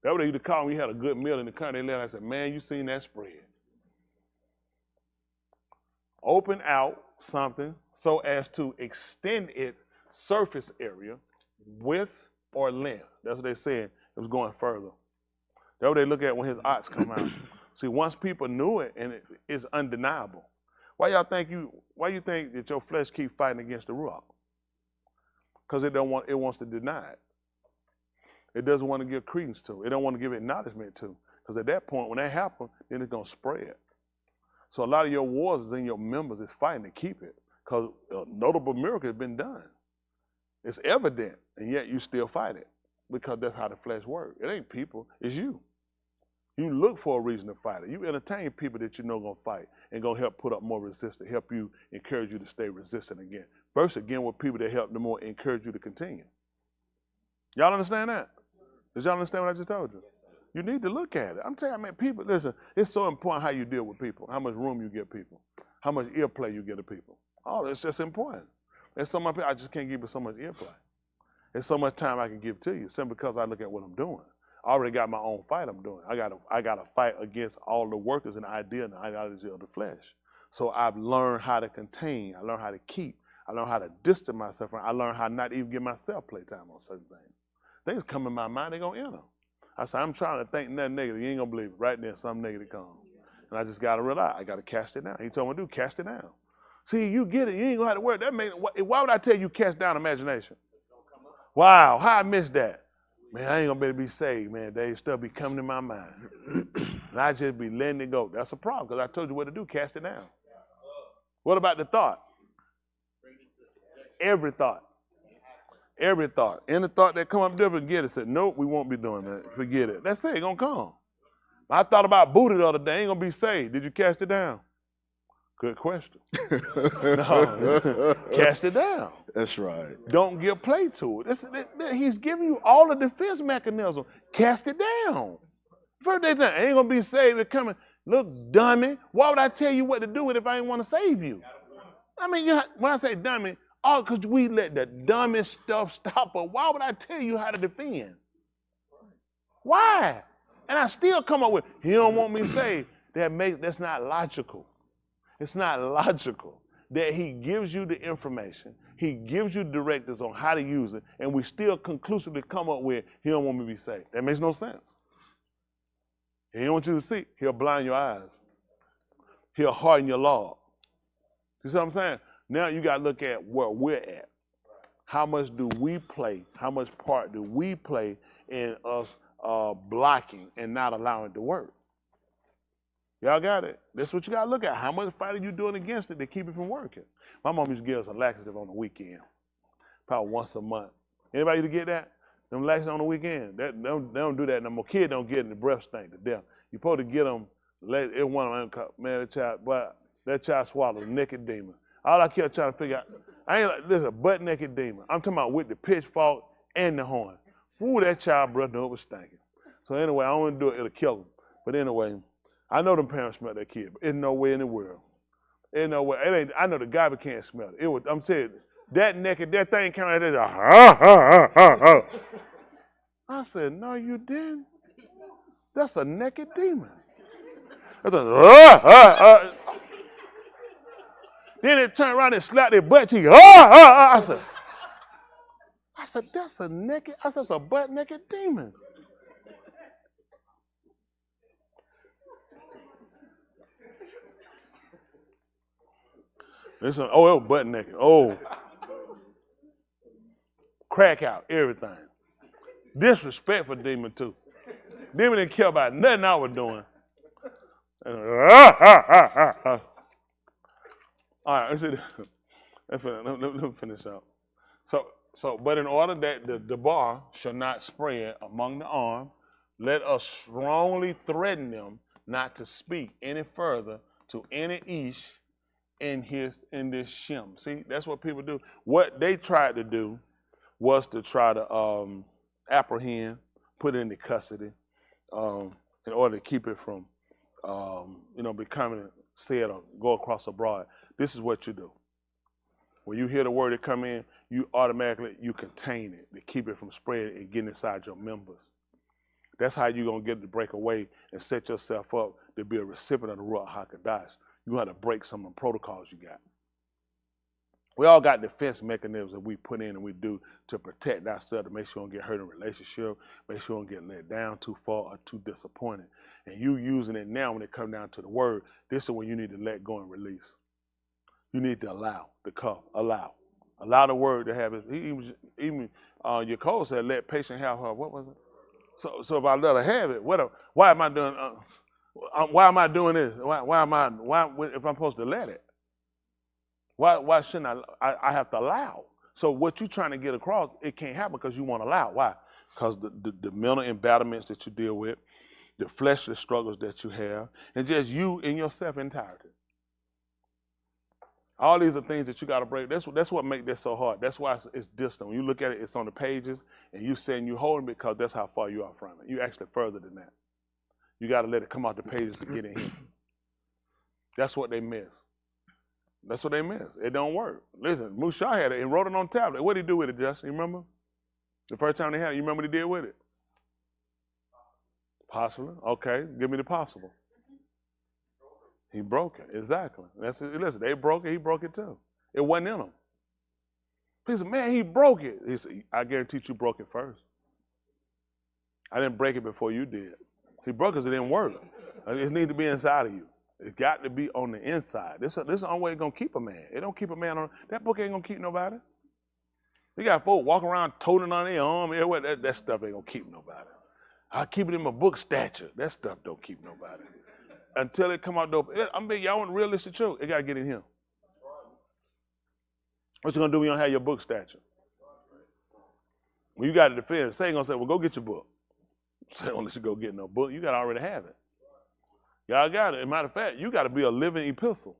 That what they used to call when you had a good meal in the country. They let us say, man, you seen that spread. Open out something so as to extend its surface area, width or length. That's what they said. It was going further. That's what they look at when his ox come out. See, once people knew it, and it's undeniable. Why you think that your flesh keep fighting against the Ruach? Because it wants to deny it. It doesn't want to give credence to it. It don't want to give acknowledgement to. Because at that point, when that happens, then it's going to spread. So a lot of your wars is in your members is fighting to keep it. Because a notable miracle has been done. It's evident, and yet you still fight it. Because that's how the flesh works. It ain't people, it's you. You look for a reason to fight it. You entertain people that you know going to fight and going to help put up more resistance, help you, encourage you to stay resistant again. First, again, with people that help the more encourage you to continue. Y'all understand that? Did y'all understand what I just told you? You need to look at it. I'm telling you, man, people, listen, it's so important how you deal with people, how much room you give people, how much earplay you give to people. Oh, it's just important. There's so much people, I just can't give you so much earplay. There's so much time I can give to you simply because I look at what I'm doing. I already got my own fight I'm doing. I got to fight against all the workers and idea and the ideology of the flesh. So I've learned how to contain. I learned how to keep. I learned how to distance myself from. I learned how not even give myself playtime on certain things. Things come in my mind, they're going to enter. I said, I'm trying to think nothing negative. You ain't gonna believe it. Right there, something negative comes. And I just gotta realize, I gotta cast it down. He told me to do, cast it down. See, you get it, you ain't gonna have to worry. Why would I tell you cast down imagination? Wow, how I missed that? Man, I ain't gonna be able to be saved, man. They stuff be coming to my mind. And I just be letting it go. That's a problem, because I told you what to do, cast it down. What about the thought? Every thought. Every thought. Any thought that come up different, get it. Said, nope, we won't be doing that. Forget it. That's it, it's gonna come. I thought about Buddha the other day, ain't gonna be saved. Did you cast it down? Good question. No, cast it down. That's right. Don't give play to it. He's giving you all the defense mechanism. Cast it down. First they think, ain't gonna be saved, it's coming. Look, dummy, why would I tell you what to do with it if I ain't want to save you? I mean, when I say dummy, all because we let the dumbest stuff stop us. Why would I tell you how to defend? Why? And I still come up with, he don't want me saved. That's not logical. It's not logical that he gives you the information, he gives you directives on how to use it, and we still conclusively come up with, he don't want me to be saved. That makes no sense. He don't want you to see. He'll blind your eyes. He'll harden your law. You see what I'm saying? Now you got to look at where we're at. How much do we play? How much part do we play in us blocking and not allowing it to work? Y'all got it? That's what you got to look at. How much fight are you doing against it to keep it from working? My mom used to give us a laxative on the weekend, probably once a month. Anybody used to get that? Them laxatives on the weekend? They don't do that no more. Kids don't get it, and the breath stink to death. You're supposed to get them, one of them, man, that child swallowed a naked demon. All I kept trying to figure out, there's a butt naked demon. I'm talking about with the pitchfork and the horn. Ooh, that child breath knew it was stinking. So anyway, I don't want to do it, it'll kill him. But anyway, I know them parents smell that kid, but there's no way in the world. There's no way. I know the guy but can't smell it. I'm saying, that thing came out there. I said, no, you didn't. That's a naked demon. That's Then it turned around and slapped their butt cheek. I said, that's a naked, that's a butt naked demon. Listen, it was butt naked. Oh. Crack out, everything. Disrespectful demon too. Demon didn't care about nothing I was doing. All right, let me finish out. But in order that the bar shall not spread among the arm, let us strongly threaten them not to speak any further to any ish in this shem. See, that's what people do. What they tried to do was to try to apprehend, put it into custody, in order to keep it from, becoming said or go across abroad. This is what you do. When you hear the word that come in, you automatically, you contain it to keep it from spreading and getting inside your members. That's how you're going to get it to break away and set yourself up to be a recipient of the Ruach HaKodesh. You have to break some of the protocols you got. We all got defense mechanisms that we put in and we do to protect ourselves, to make sure we don't get hurt in a relationship, make sure we don't get let down too far or too disappointed. And you using it now when it comes down to the word, this is when you need to let go and release. You need to allow the cup, allow the word to have it. Even your code said, let patient have her. What was it? So if I let her have it, why am I doing? Why am I doing this? Why if I'm supposed to let it? Why shouldn't I have to allow? So what you're trying to get across, it can't happen because you want to allow. Why? Because the mental embattlements that you deal with, the fleshly struggles that you have, and just you in yourself entirety. All these are things that you got to break. That's what makes this so hard. That's why it's distant. When you look at it, it's on the pages, and you saying you hold it because that's how far you are from it. You actually further than that. You got to let it come out the pages to get in here. That's what they miss. That's what they miss. It don't work. Listen, Musha had it and wrote it on tablet. What did he do with it, Justin? You remember? The first time they had it, you remember what he did with it? Possibly. Okay, give me the possible. He broke it. Exactly. Listen, they broke it. He broke it too. It wasn't in him. He said, man, he broke it. He said, I guarantee you broke it first. I didn't break it before you did. He broke it, it didn't work. It needs to be inside of you. It's got to be on the inside. This is the only way it's going to keep a man. It don't keep a man on. That book ain't going to keep nobody. You got folks walking around toting on their arm everywhere. That stuff ain't going to keep nobody. I keep it in my book stature. That stuff don't keep nobody. Until it come out dope. I mean, y'all want realistic truth. It got to get in here. What you going to do when you don't have your book stature? When you got to defend, Satan going to say, well, go get your book. Satan won't let you go get no book. You got to already have it. Y'all got it. As a matter of fact, you got to be a living epistle.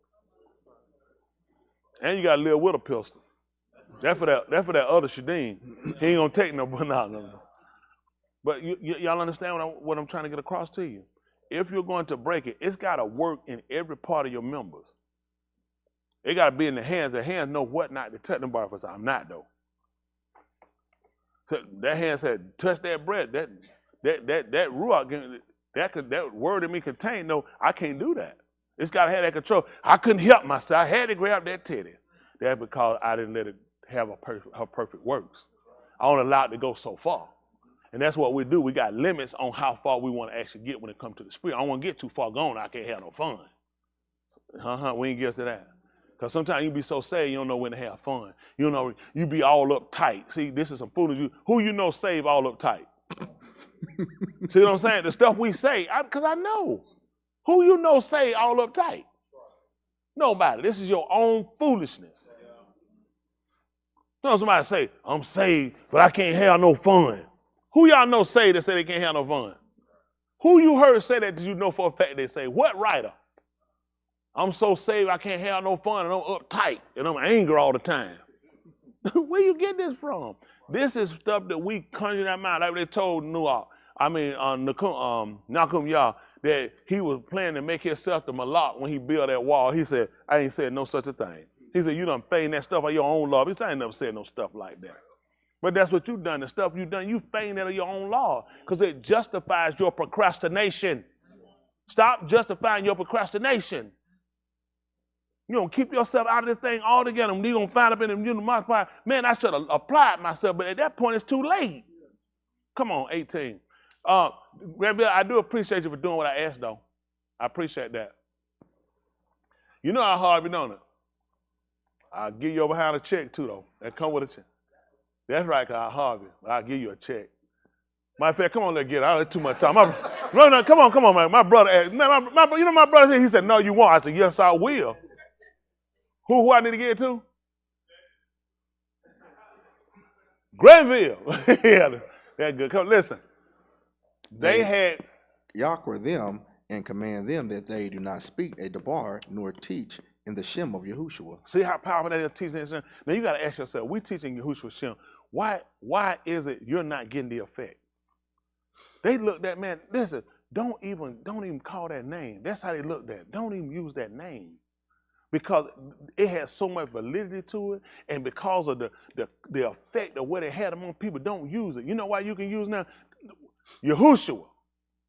And you got to live with a pistol. That's for that other Shadim. He ain't going to take no, no. But y'all understand what I'm trying to get across to you? If you're going to break it, it's got to work in every part of your members. It got to be in the hands. The hands know what not to touch them by. I'm not, though. That hand said, touch that bread. That ruach, that word in me contained, no, I can't do that. It's got to have that control. I couldn't help myself. I had to grab that teddy. That's because I didn't let it have her perfect works. I only allowed it to go so far. And that's what we do. We got limits on how far we want to actually get when it comes to the spirit. I don't want to get too far gone. I can't have no fun. We ain't get to that. Because sometimes you be so saved, you don't know when to have fun. You know, you be all uptight. See, this is some foolish. Who you know save all uptight? See what I'm saying? The stuff we say, because I know. Who you know say all uptight? Nobody. This is your own foolishness. You know somebody say, I'm saved, but I can't have no fun. Who y'all know say that say they can't have no fun? Who you heard say that you know for a fact they say? What writer? I'm so saved I can't have no fun and I'm uptight and I'm angry all the time. Where you get this from? This is stuff that we conjure in our mind. Like they told Nakum Yah that he was planning to make himself the Malak when he built that wall. He said, I ain't said no such a thing. He said, you done feigned that stuff of your own law. He said, I ain't never said no stuff like that. But that's what you done. The stuff you done, you feigned that of your own law because it justifies your procrastination. Stop justifying your procrastination. You don't keep yourself out of this thing altogether. You're going to find up in the multiply. Man, I should have applied myself, but at that point, it's too late. Come on, 18. Rabbi, I do appreciate you for doing what I asked, though. I appreciate that. You know how hard we doing it. I'll give you behind a check, too, though. That come with a check. That's right, because I'll hard you. I'll give you a check. Matter of fact, come on, let's get it. I don't have too much time. No, come on, man. My brother asked. Man, you know my brother said, he said, no, you won't. I said, yes, I will. Who I need to get it to? Granville. Yeah, that's good. Come listen. They had Yahweh them and command them that they do not speak a debar nor teach in the Shem of Yahushua. See how powerful that is teaching Shem? Now you got to ask yourself, we teaching Yahushua Shem. Why is it you're not getting the effect? They looked at, man, listen, don't even call that name. That's how they looked at it. Don't even use that name. Because it has so much validity to it, and because of the effect of what it had among people, don't use it. You know why you can use now? Yahushua.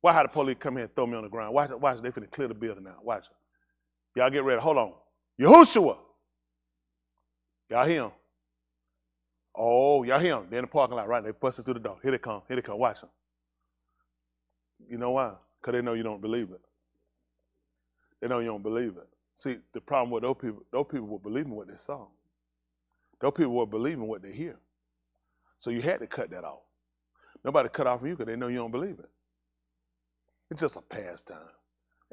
Why had the police come here and throw me on the ground? Watch it. They finna clear the building now. Watch it. Y'all get ready. Hold on. Yahushua. Y'all hear him? Oh, y'all hear him. They're in the parking lot, right? They busting through the door. Here they come. Watch them. You know why? Because they know you don't believe it. They know you don't believe it. See, the problem with those people were believing what they saw. Those people were believing what they hear. So you had to cut that off. Nobody cut off you because they know you don't believe it. It's just a pastime.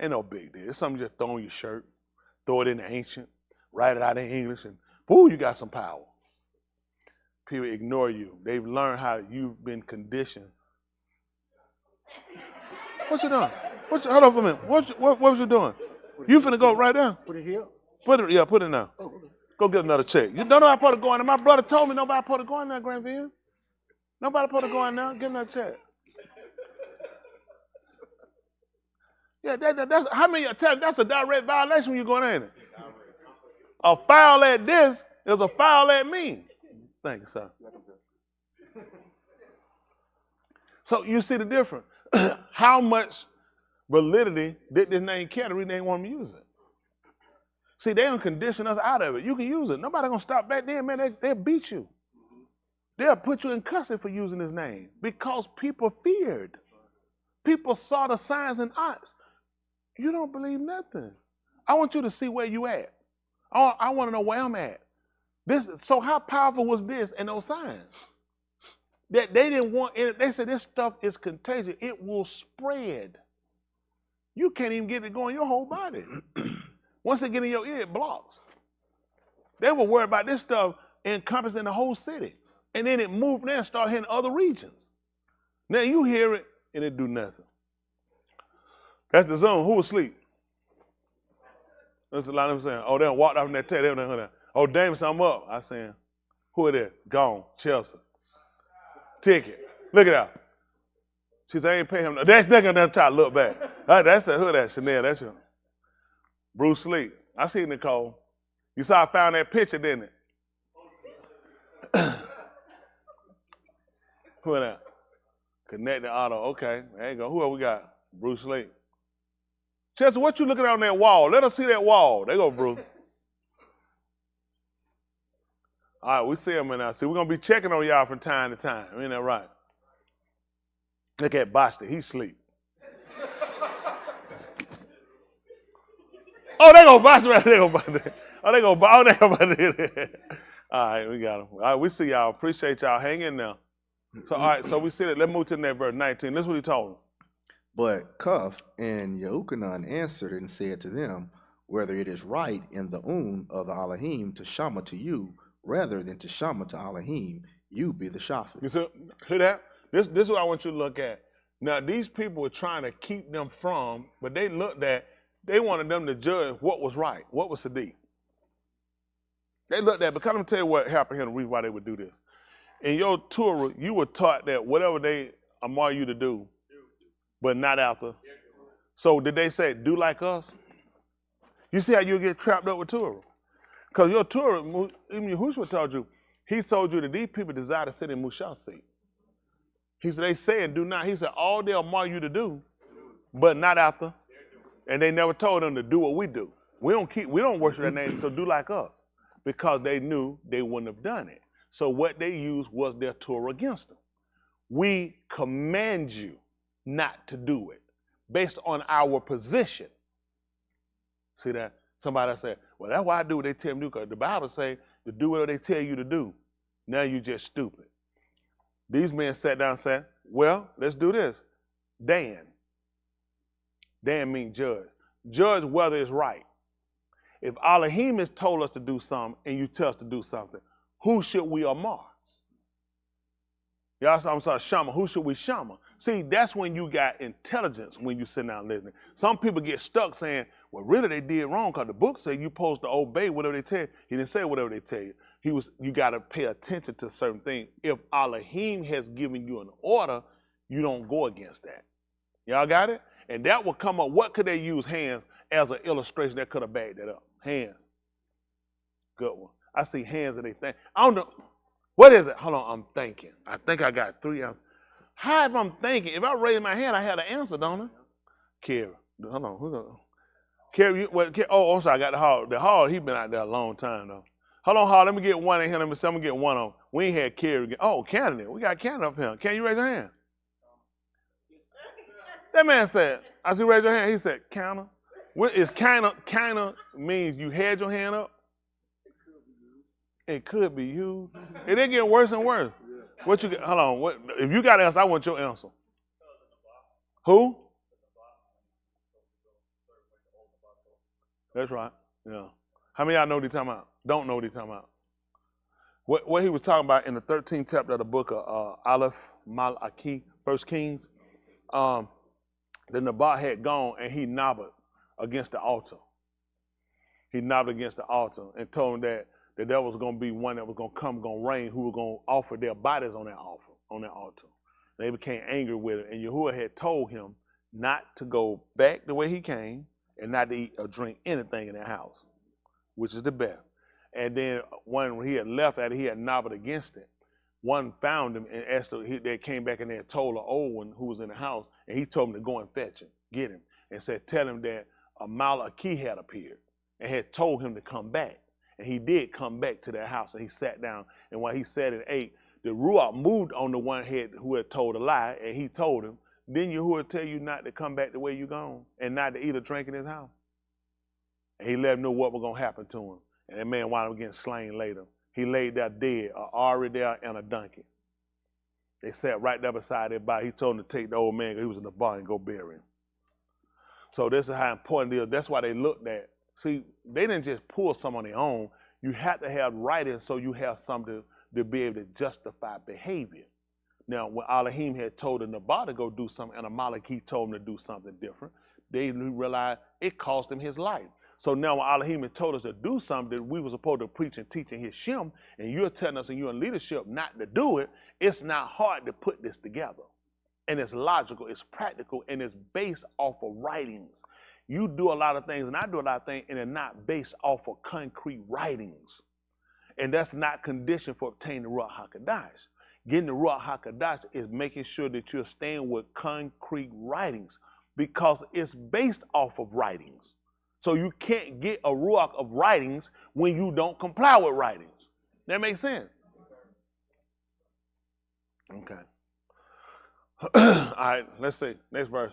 Ain't no big deal. It's something you just throw on your shirt, throw it in the ancient, write it out in English, and boom, you got some power. People ignore you. They've learned how you've been conditioned. What you doing? Hold on for a minute. What was you doing? You finna go right there. Put it here? Put it now. Oh, okay. Go get another check. You don't know I put it going there. My brother told me nobody put it going there, Granville. Nobody put it going there. Get another check. Yeah, that's how many attempts? That's a direct violation when you're going in it. A foul at this is a foul at me. Thank you, sir. So you see the difference. How much validity did this name carry? The reason they didn't want to use it. See, they don't condition us out of it. You can use it. Nobody gonna stop back then, man. They'll beat you. They'll put you in custody for using his name because people feared. People saw the signs and odds. You don't believe nothing. I want you to see where you at. I want to know where I'm at. So how powerful was this and those signs? That they didn't want it. They said this stuff is contagious. It will spread. You can't even get it going in your whole body. Once it get in your ear, it blocks. They were worried about this stuff encompassing the whole city. And then it moved there and started hitting other regions. Now you hear it and it do nothing. That's the zone. Who was asleep? That's a lot of them saying, oh, they walked off in that tail. Oh, Davis, I'm up. I saying, who are they? Gone. Chelsea. Ticket. Look it out. She said, I ain't paying him. That's not gonna try to look back. That's who that? Chanel. That's you. Bruce Lee. I see Nicole. You saw I found that picture, didn't it? Who are that? Connected Auto. Okay, there you go. Who else we got? Bruce Lee. Chelsea, what you looking at on that wall? Let us see that wall. There go Bruce. All right, we see him now. See, we're going to be checking on y'all from time to time. Ain't that right? Look at Boston. He sleep. Oh, they go Boston right there. Oh, they go Boston. All right, we got him. All right, we see y'all. Appreciate y'all. Hang in there. So, all right, so we see that. Let's move to the next verse 19. Listen what he told him. But Quph and Yahuah answered and said to them, whether it is right in the of the Elohim to Shama to you, rather than to Shama to Elohim, you be the Shafet. You see that? This is what I want you to look at. Now, these people were trying to keep them from, but they wanted them to judge what was right, what was Sadiq. They looked at, because I'm going to tell you what happened here, the reason why they would do this. In your Torah, you were taught that whatever they amar you to do, but not after. So did they say, do like us? You see how you get trapped up with Torah? Because your Torah, even Yahushua told you, he told you that these people desire to sit in Mushah's seat. He said, they say and do not. He said, all they'll amar you to do, but not after. And they never told them to do what we do. We don't worship that name, so do like us. Because they knew they wouldn't have done it. So what they used was their Torah against them. We command you not to do it based on our position. See that? Somebody said, well, that's why I do what they tell me to do, because the Bible say to do what they tell you to do. Now you just stupid. These men sat down and said, well, let's do this. Dan means judge. Judge whether it's right. If Elohim has told us to do something and you tell us to do something, who should we amar? Y'all saw, I'm sorry, Shama. Who should we Shama? See, that's when you got intelligence when you sit down listening. Some people get stuck saying, well, really they did wrong because the book said you're supposed to obey whatever they tell you. He didn't say whatever they tell you. You got to pay attention to certain things. If Elohim has given you an order, you don't go against that. Y'all got it? And that will come up. What could they use hands as an illustration that could have backed that up? Hands. Good one. I see hands and they think. I don't know. What is it? Hold on, I'm thinking. I think I got 3 answers. How if I'm thinking? If I raise my hand, I had an answer, don't I? Carrie. Hold on. Who's that? Carrie, I'm sorry, I got the Hall. The Hall, he been out there a long time, though. Hold on, Hall, let me get one in here. Let me get one on. We ain't had Carrie. Oh, Canada. We got Canada up here. Can you raise your hand? That man said, I see raise your hand. He said, counter. What is kinda means you had your hand up? It could be you. It ain't getting worse and worse. What you get? Hold on. What, if you got an answer, I want your answer. Who? That's right. Yeah. How many of y'all know what he's talking about? Don't know what he's talking about. What he was talking about in the 13th chapter of the book of Alaph Byth, 1 Kings, the Nabat had gone and he knobbed against the altar. He knobbed against the altar and told him that there was going to be one that was going to come, going to reign, who was going to offer their bodies on that altar. They became angry with it, and Yahuah had told him not to go back the way he came and not to eat or drink anything in that house, which is the best. And then when he had left after he had knobbed against it, one found him and asked him, they came back and they had told the old one who was in the house, and he told him to go and fetch him, get him, and said, tell him that a Malachie had appeared and had told him to come back. And he did come back to that house, and he sat down. And while he sat and ate, the Ruach moved on the one head who had told a lie, and he told him, then Yahuah tell you not to come back the way you gone and not to eat or drink in his house. And he let him know what was going to happen to him. And that man wound up getting slain later. He laid there dead, already there and a donkey. They sat right there beside their body. He told them to take the old man, he was in the bar, and go bury him. So this is how important it is. That's why they looked at. See, they didn't just pull some on their own. You had to have writing so you have something to be able to justify behavior. Now, when Elohim had told the Nabal to go do something, and Amalek, he told him to do something different, they realized it cost him his life. So now when Elohim had told us to do something that we were supposed to preach and teach in his Shem, and you're telling us and you're in leadership not to do it, it's not hard to put this together. And it's logical, it's practical, and it's based off of writings. You do a lot of things, and I do a lot of things, and they're not based off of concrete writings. And that's not conditioned for obtaining the Ruach HaKodesh. Getting the Ruach HaKodesh is making sure that you're staying with concrete writings, because it's based off of writings. So you can't get a Ruach of writings when you don't comply with writings. That makes sense? Okay. All right, let's see. Next verse.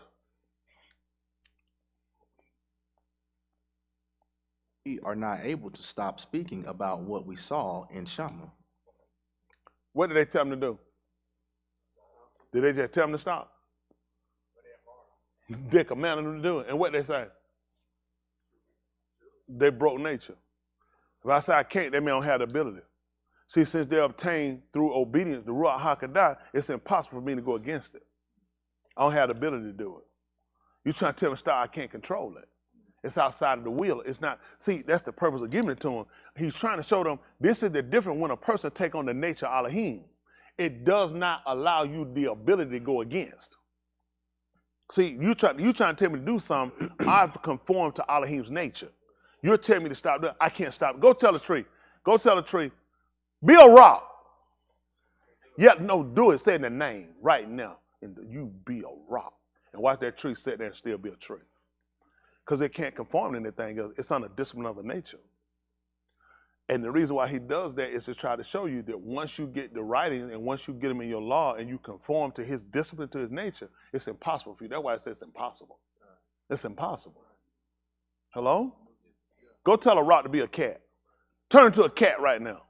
We are not able to stop speaking about what we saw in Shammah. What did they tell him to do? Did they just tell him to stop? They commanded him to do it. And what they say? They broke nature. If I say I can't, that means I don't have the ability. See, since they're obtained through obedience, the Ruach HaKodesh, it's impossible for me to go against it. I don't have the ability to do it. You trying to tell me stop, I can't control it. It's outside of the will. It's not, see, that's the purpose of giving it to him. He's trying to show them this is the difference when a person take on the nature of Elohim. It does not allow you the ability to go against. See, you trying to tell me to do something, I've conformed to Elohim's nature. You're telling me to stop doing, I can't stop. Go tell a tree. Go tell a tree, be a rock. Yeah, no, do it. Say in the name right now. And you be a rock. And watch that tree sit there and still be a tree. Because it can't conform to anything else. It's under discipline of a nature. And the reason why he does that is to try to show you that once you get the writing and once you get him in your law and you conform to his discipline, to his nature, it's impossible for you. That's why it says it's impossible. It's impossible. Hello? Go tell a rock to be a cat. Turn into a cat right now.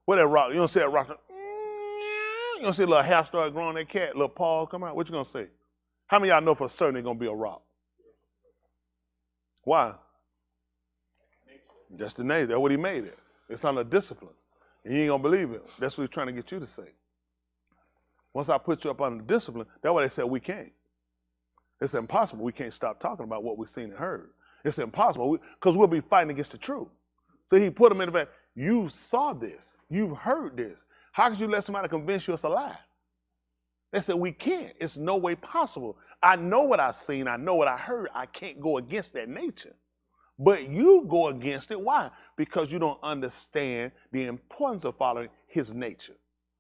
Where that rock? You don't see that rock? You don't see a little hair start growing that cat, little paw come out? What you gonna say? How many of y'all know for certain it's gonna be a rock? Why? That's the nature. That's what he made it. It's under discipline. And you ain't gonna believe it. That's what he's trying to get you to say. Once I put you up under discipline, that's why they said we can't. It's impossible. We can't stop talking about what we've seen and heard. It's impossible because we'll be fighting against the truth. So he put them in the back. You saw this. You've heard this. How could you let somebody convince you it's a lie? They said we can't. It's no way possible. I know what I've seen. I know what I heard. I can't go against that nature. But you go against it. Why? Because you don't understand the importance of following his nature.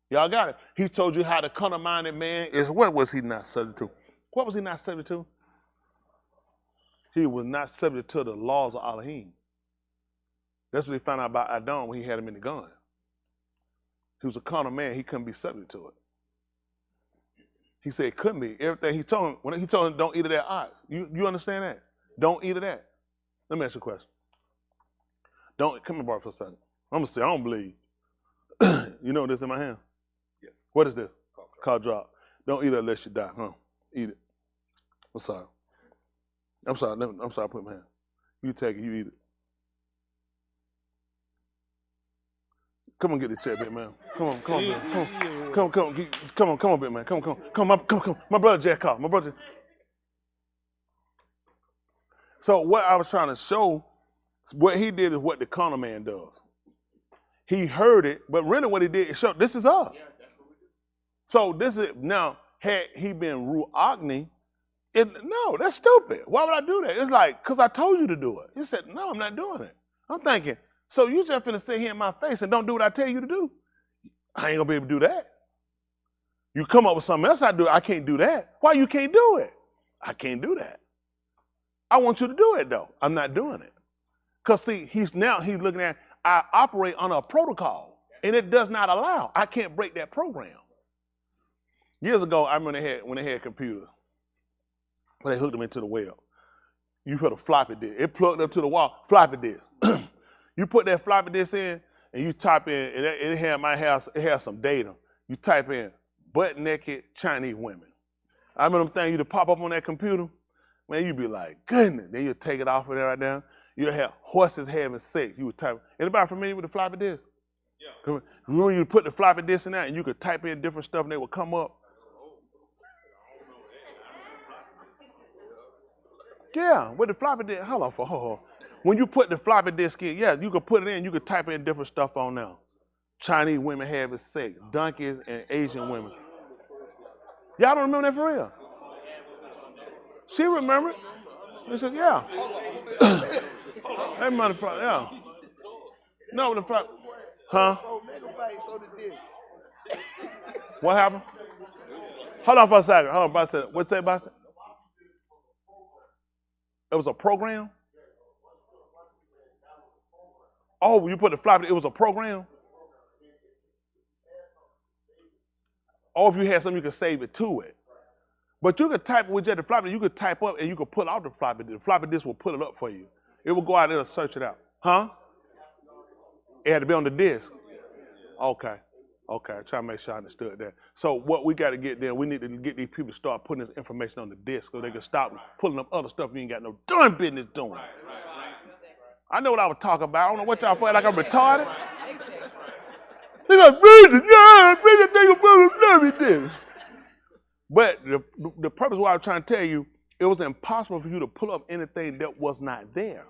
Y'all got it? He told you how the carnal-minded man is. What was he not subject to? What was he not subject to? He was not subject to the laws of Elohim. That's what he found out about Adam when he had him in the gun. He was a carnal man. He couldn't be subject to it. He said it couldn't be. Everything he told him, when he told him don't eat of that ox. You understand that? Don't eat of that. Let me ask you a question. Come here, Bart, for a second. I'm going to say, I don't believe. You know this in my hand? Yes. What is this? Called drop. Don't eat it unless you die, huh? Eat it. I'm sorry. I'm sorry, I put my hand. You take it, you eat it. Come on, get the check, bit man. Come on, man. Come on, bit man. Come. My brother Jack called. My brother. So what I was trying to show, what he did is what the carnal man does. He heard it, but really what he did is show this is us. Yeah, that's what we do. So this is now, had he been Ru'agni, no, that's stupid. Why would I do that? It's like, because I told you to do it. He said, no, I'm not doing it. I'm thinking, so you just finna sit here in my face and don't do what I tell you to do. I ain't gonna be able to do that. You come up with something else I do, I can't do that. Why you can't do it? I can't do that. I want you to do it though. I'm not doing it. Because see, he's looking at, I operate on a protocol. And it does not allow. I can't break that program. Years ago, I remember when they had computers, when they hooked them into the web. You put a floppy disk. It plugged up to the wall, floppy disk. You put that floppy disk in, and you type in, and it has some data. You type in butt-naked Chinese women. I remember them things, you'd pop up on that computer, man, you'd be like, goodness. Then you'd take it off of there right now. You'd have horses having sex. You would type. Anybody familiar with the floppy disk? Yeah. When you put the floppy disk in there, and you could type in different stuff, and they would come up. Yeah, with the floppy disk, hold on. When you put the floppy disk in, yeah, you could put it in, you could type in different stuff on now. Chinese women having sex, donkeys and Asian women. Y'all don't remember that for real? She remembered. They said, yeah. That motherfucker, yeah. No, the floppy, huh? What happened? Hold on for a second. Hold on, what'd you say about that? It was a program? Oh, you put the floppy, it was a program? Or if you had something, you could save it to it. But you could type with just the floppy, you could type up and you could pull out the floppy disk. The floppy disk will pull it up for you. It will go out there and search it out. Huh? It had to be on the disk. Okay. Okay, try to make sure I understood that. So what we got to get there, we need to get these people to start putting this information on the disk so they can stop pulling up other stuff you ain't got no darn business doing. I know what I was talking about. I don't know what y'all feel like I'm retarded. They like, but the purpose of what I was trying to tell you, it was impossible for you to pull up anything that was not there.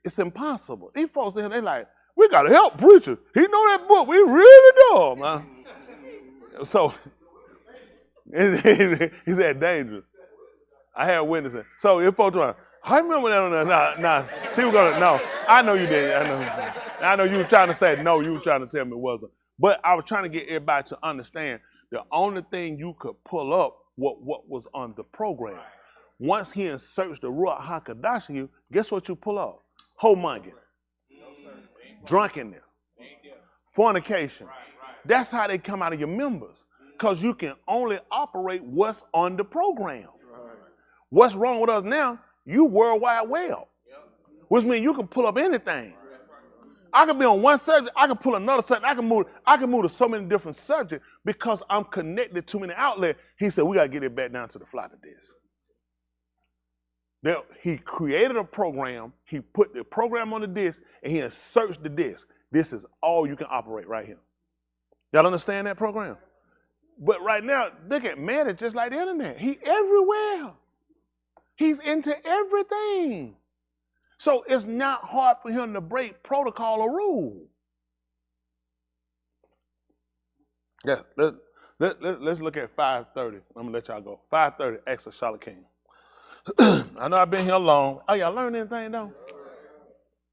It's impossible. These folks in here, they like, we got to help preacher. He know that book. We really know, man. So, he said dangerous. I had witnesses. So if folks were, I remember that on there. Nah. She was going to, no. I know you didn't. I know you were trying to say no. You were trying to tell me it wasn't. But I was trying to get everybody to understand the only thing you could pull up what was on the program. Once he inserts the Ruach HaKodesh in you, guess what you pull up? Homonging. Drunkenness, fornication. That's how they come out of your members. Because you can only operate what's on the program. What's wrong with us now? You World Wide Web. Which means you can pull up anything. I can be on one subject, I can pull another subject, I can move to so many different subjects because I'm connected to many outlets. He said, we got to get it back down to the floppy disk. Now, he created a program, he put the program on the disk, and he inserts the disk. This is all you can operate right here. Y'all understand that program? But right now, look at man, it's just like the internet. He everywhere. He's into everything. So it's not hard for him to break protocol or rule. Yeah, let's look at 5:30. I'm going to let y'all go. 5:30, Acts of Shalakim. I know I've been here long. Oh, y'all learned anything though?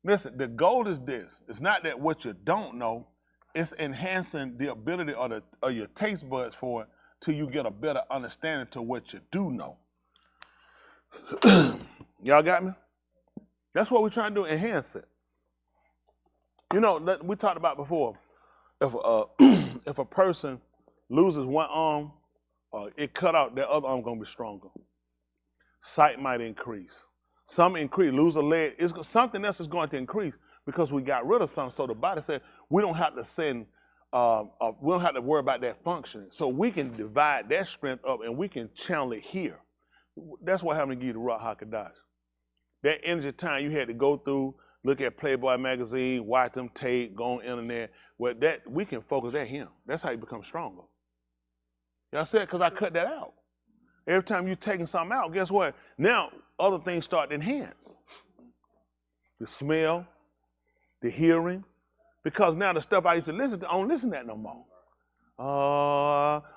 Listen, the goal is this. It's not that what you don't know, it's enhancing the ability of your taste buds for it till you get a better understanding to what you do know. Y'all got me? That's what we're trying to do, enhance it. You know, we talked about before, if a person loses one arm, it cut out, that other arm gonna be stronger. Sight might increase. Some increase, lose a leg. Something else is going to increase because we got rid of something. So the body said we don't have to we don't have to worry about that functioning. So we can divide that strength up and we can channel it here. That's what happened to give you the Ruach HaKodesh. That energy time you had to go through, look at Playboy magazine, watch them tape, go on internet. Well, that we can focus at him. That's how you become stronger. Y'all said because I cut that out. Every time you're taking something out, guess what? Now, other things start to enhance. The smell, the hearing, because now the stuff I used to listen to, I don't listen to that no more.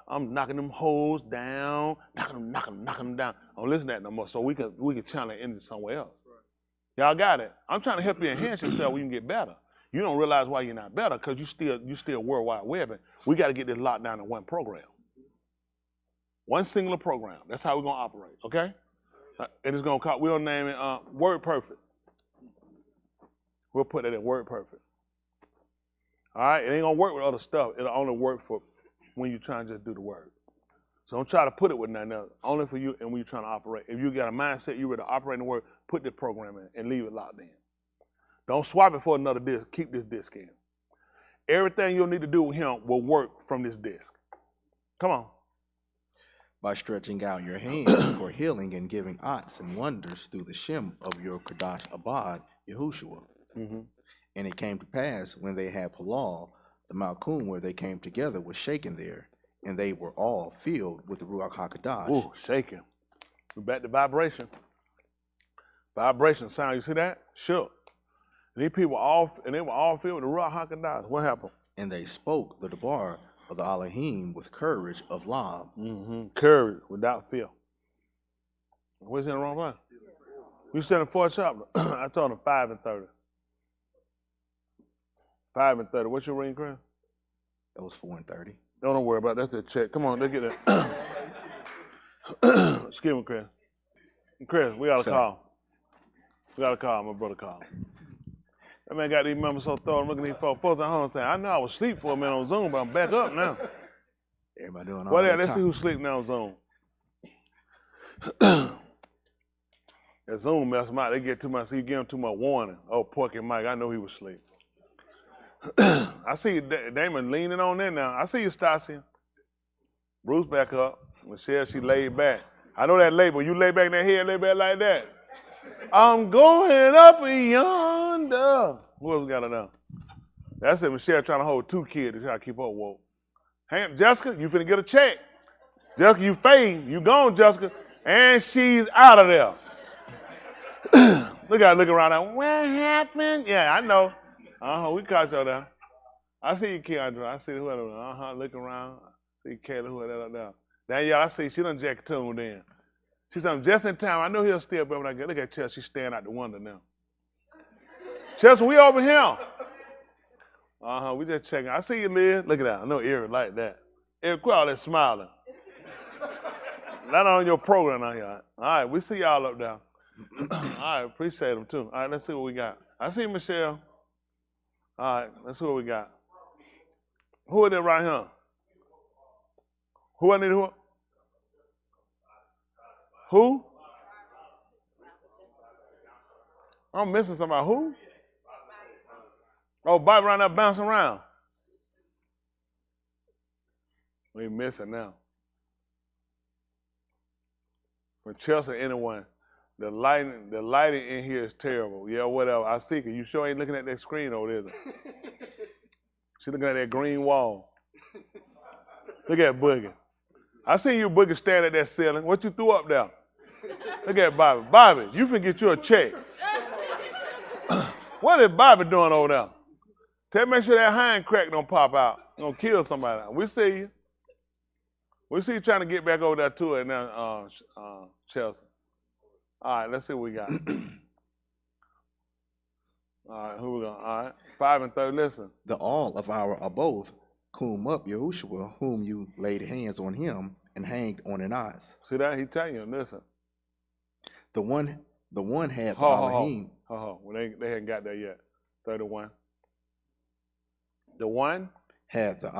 I'm knocking them hoes down, knocking them down. I don't listen to that no more, so we can channel it into somewhere else. Y'all got it? I'm trying to help you enhance yourself when you can get better. You don't realize why you're not better because you still World Wide Web. We got to get this locked down in one program. One singular program. That's how we're going to operate, okay? And it's going to call, we'll name it Word Perfect. We'll put it in Word Perfect. All right, it ain't gonna work with other stuff. It'll only work for when you're trying to just do the work. So don't try to put it with nothing else. Only for you and when you're trying to operate. If you got a mindset you're ready to operate in the work, put the program in and leave it locked in. Don't swap it for another disc. Keep this disc in. Everything you'll need to do with him will work from this disc. Come on. By stretching out your hands for healing and giving odds and wonders through the Shem of your Kadosh Abad, Yahushua. Mm-hmm. And it came to pass when they had Palal, the Malkum where they came together was shaken there, and they were all filled with the Ruach HaKadosh. Ooh, shaking. We're back to vibration. Vibration sound, you see that? Shook. These people they were all filled with the Ruach HaKadosh. What happened? And they spoke the Debar of the Elohim with courage of love. Mm-hmm. Courage without fear. What's in the wrong place? You said in 4th chapter. I told him 5 and 30. 5 and 30. What's your ring, Chris? That was 4 and 30. Don't worry about that. That's a check. Come on, let's get that. Excuse me, Chris. Chris, we got a call. We got a call. My brother called. That man got these members so thorough. I'm looking at these folks at home saying, I know I was asleep for a minute on Zoom, but I'm back up now. Everybody doing all Well, that. Let's see who's sleeping now on Zoom. That Zoom mess them out. They get too much. So you give them too much warning. Oh, Porky Mike, I know he was asleep. I see Damon leaning on there now. I see you, Stasia. Bruce back up. Michelle, she laid back. I know that label. You lay back in that head, lay back like that. I'm going up yonder. Who else got it now? That's it. Michelle trying to hold 2 kids to try to keep her woke. Hang up, Jessica, you finna get a check. Jessica, you fade. You gone, Jessica. And she's out of there. Look at her looking around like, what happened? Yeah, I know. We caught you there. I see you, Keandra. I see whoever. Look around. I see Kayla, whoever there. Danielle, I see she done jack tuned in. She's just in time. I know he'll still be when I get. Look at Chelsea. She's staring out the window now. Chelsea, we over here. We just checking. I see you, Liz. Look at that. I know Eric like that. Eric, quit all that smiling. Not on your program out here. All right, we see y'all up there. All right, appreciate them too. All right, let's see what we got. I see Michelle. All right, let's see what we got. Who is it right here? Who I need who? Who? I'm missing somebody. Who? Oh, Bobby around there bouncing around. We missing now. For Chelsea, anyone, the lighting in here is terrible. Yeah, whatever. I see it. You sure ain't looking at that screen over there? She looking at that green wall. Look at Boogie. I seen you, Boogie, stand at that ceiling. What you threw up there? Look at Bobby. Bobby, you finna get you a check. What is Bobby doing over there? Make sure that hind crack don't pop out. Gonna kill somebody. We see you. We see you trying to get back over there to it now, Chelsea. All right, let's see what we got. All right, who we going? All right, 5 and 30. Listen. The all of our Aboth, cum up Yahushua, whom you laid hands on him and hanged on an ox. See that? He telling you, listen. The one had the Elohim. Well, they hadn't got there yet. 31. The one had the